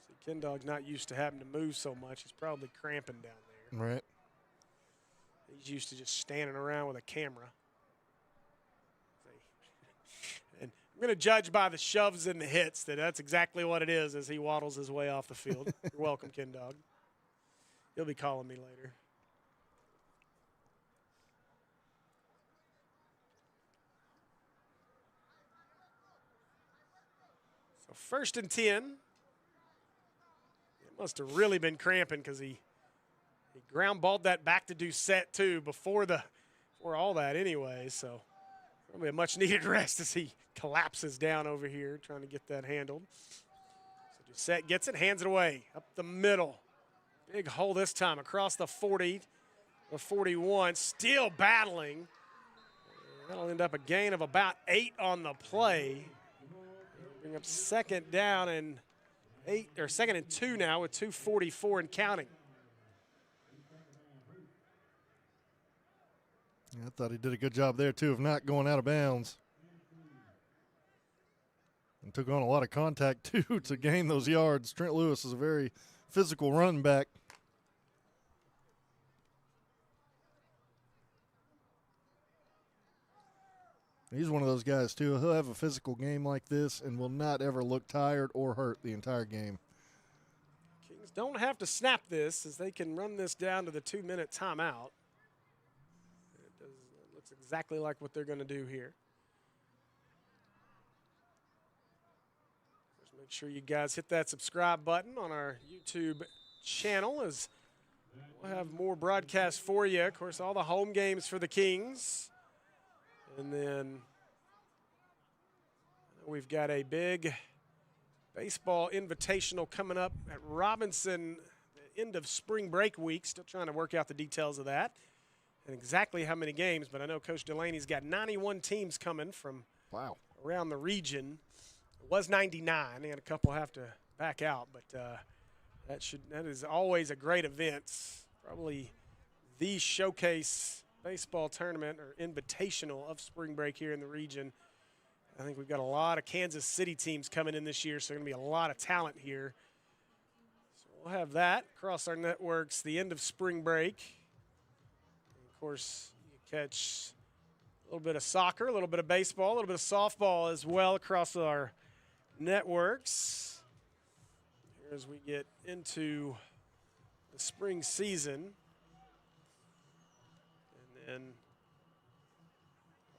See, Kendog's not used to having to move so much. He's probably cramping down there. Right. He's used to just standing around with a camera. And I'm going to judge by the shoves and the hits that's exactly what it is as he waddles his way off the field. You're welcome, Kendog. He'll be calling me later. So 1st and 10. It must have really been cramping because he ground balled that back to Doucette too before all that anyway. So probably a much needed rest as he collapses down over here trying to get that handled. So Doucette gets it, hands it away up the middle. Big hole this time across the 40, the 41, still battling. That'll end up a gain of about 8 on the play. Bring up 2nd down and 8, or 2nd and 2 now with 2:44 and counting. Yeah, I thought he did a good job there, too, of not going out of bounds. And took on a lot of contact, too, to gain those yards. Trent Lewis is a very physical running back. He's one of those guys, too. He'll have a physical game like this and will not ever look tired or hurt the entire game. Kings don't have to snap this as they can run this down to the 2-minute timeout. It looks exactly like what they're going to do here. Make sure you guys hit that subscribe button on our YouTube channel as we'll have more broadcasts for you. Of course, all the home games for the Kings. And then we've got a big baseball invitational coming up at Robinson, the end of spring break week. Still trying to work out the details of that and exactly how many games. But I know Coach Delaney's got 91 teams coming from around the region. It was 99. They had a couple have to back out, but that is always a great event. Probably the showcase baseball tournament or invitational of spring break here in the region. I think we've got a lot of Kansas City teams coming in this year, so there's going to be a lot of talent here. So we'll have that across our networks the end of spring break. And of course, you catch a little bit of soccer, a little bit of baseball, a little bit of softball as well across our networks. Here as we get into the spring season. And then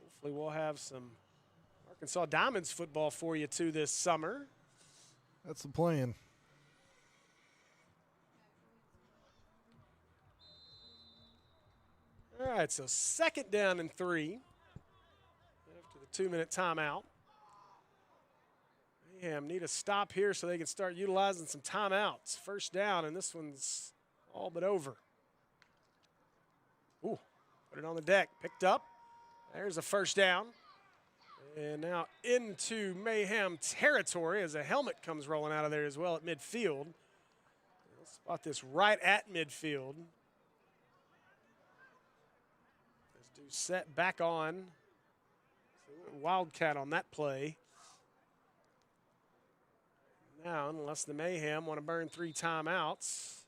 hopefully we'll have some Arkansas Diamonds football for you too this summer. That's the plan. All right, so 2nd down and 3 after the 2-minute timeout. Mayhem need a stop here so they can start utilizing some timeouts. 1st down, and this one's all but over. Ooh, put it on the deck, picked up. There's a 1st down. And now into Mayhem territory as a helmet comes rolling out of there as well at midfield. We'll spot this right at midfield. Let's do set back on. Wildcat on that play. Now, unless the Mayhem want to burn 3 timeouts,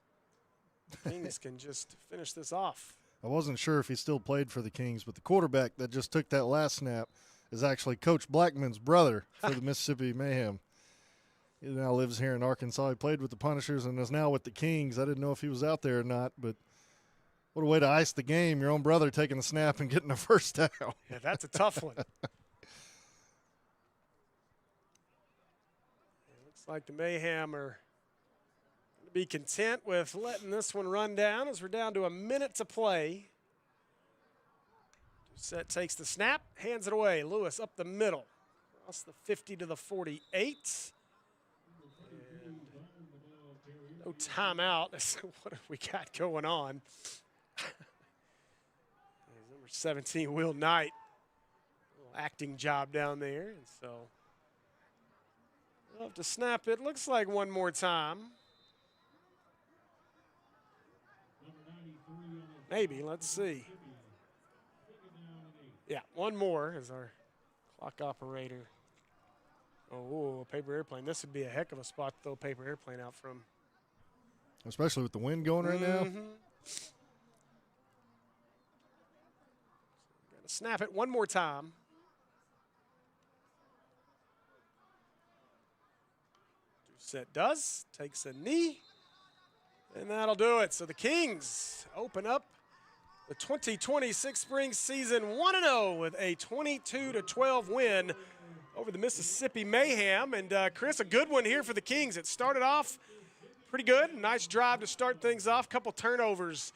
the Kings can just finish this off. I wasn't sure if he still played for the Kings, but the quarterback that just took that last snap is actually Coach Blackman's brother for the Mississippi Mayhem. He now lives here in Arkansas. He played with the Punishers and is now with the Kings. I didn't know if he was out there or not, but what a way to ice the game. Your own brother taking a snap and getting a 1st down. Yeah, that's a tough one. Looks like the Mayhem are going to be content with letting this one run down as we're down to a minute to play. Set takes the snap, hands it away. Lewis up the middle, across the 50 to the 48. And no timeout. What have we got going on? Number 17, Will Knight. Little acting job down there. And so we'll have to snap it. Looks like one more time. Maybe, let's see. Yeah, one more as our clock operator. Oh, a paper airplane. This would be a heck of a spot to throw a paper airplane out from. Especially with the wind going right now. Got to snap it one more time. Set does. Takes a knee. And that'll do it. So the Kings open up the 2026 spring season 1-0 with a 22-12 win over the Mississippi Mayhem. And Chris, a good one here for the Kings. It started off pretty good. Nice drive to start things off. Couple turnovers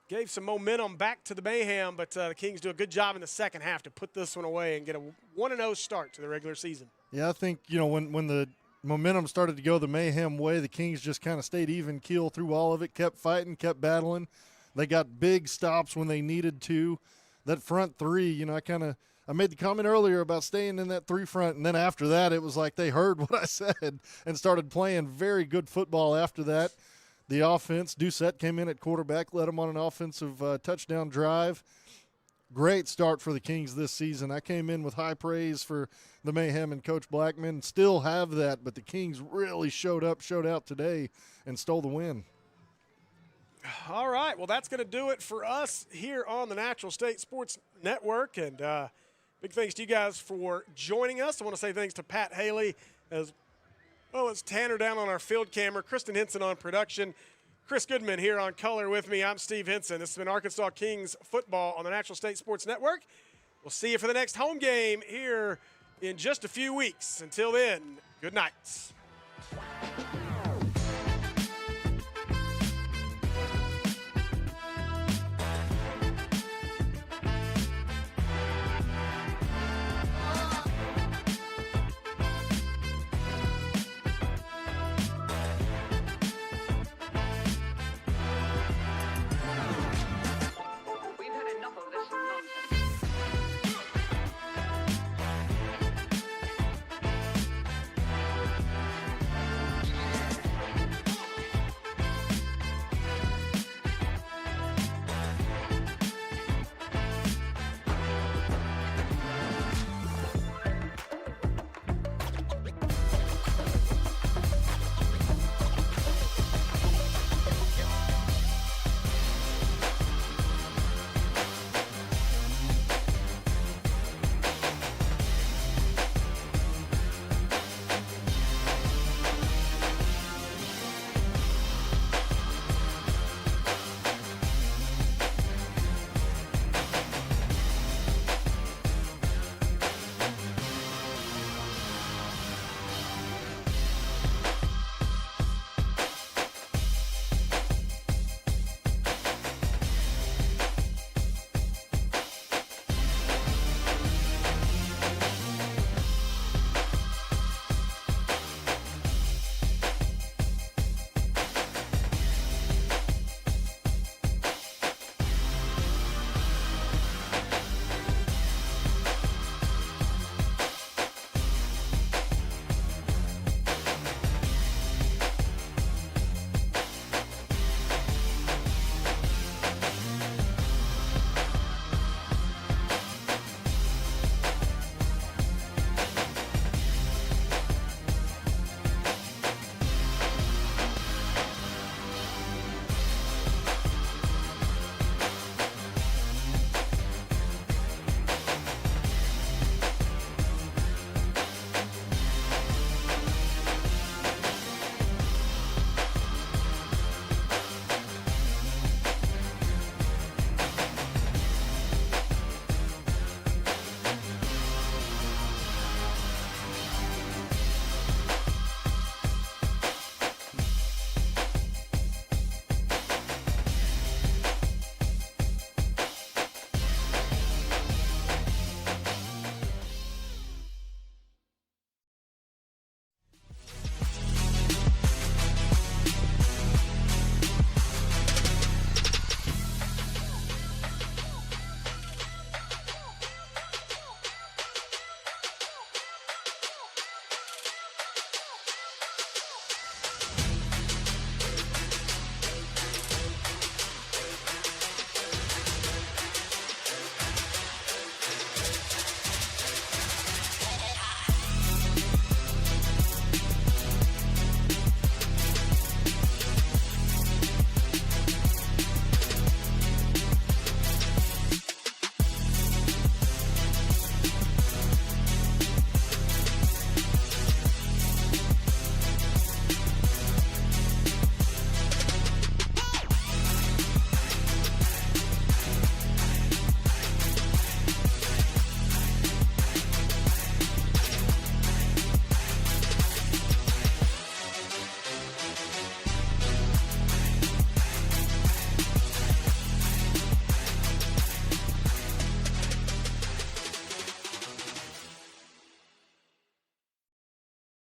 gave some momentum back to the Mayhem, but the Kings do a good job in the second half to put this one away and get a 1-0 start to the regular season. Yeah, I think, when the momentum started to go the Mayhem way, the Kings just kind of stayed even keel through all of it, kept fighting, kept battling. They got big stops when they needed to. That front three, I made the comment earlier about staying in that 3 front, and then after that it was like they heard what I said and started playing very good football after that. The offense, Doucette came in at quarterback, led them on an offensive touchdown drive. Great start for the Kings this season. I came in with high praise for the Mayhem and Coach Blackman. Still have that, but the Kings really showed out today and stole the win. All right, well, that's going to do it for us here on the Natural State Sports Network. And big thanks to you guys for joining us. I want to say thanks to Pat Haley as well as Tanner down on our field camera, Kristen Hinson on production, Chris Goodman here on color with me. I'm Steve Hinson. This has been Arkansas Kings football on the Natural State Sports Network. We'll see you for the next home game here in just a few weeks. Until then, good night. Wow.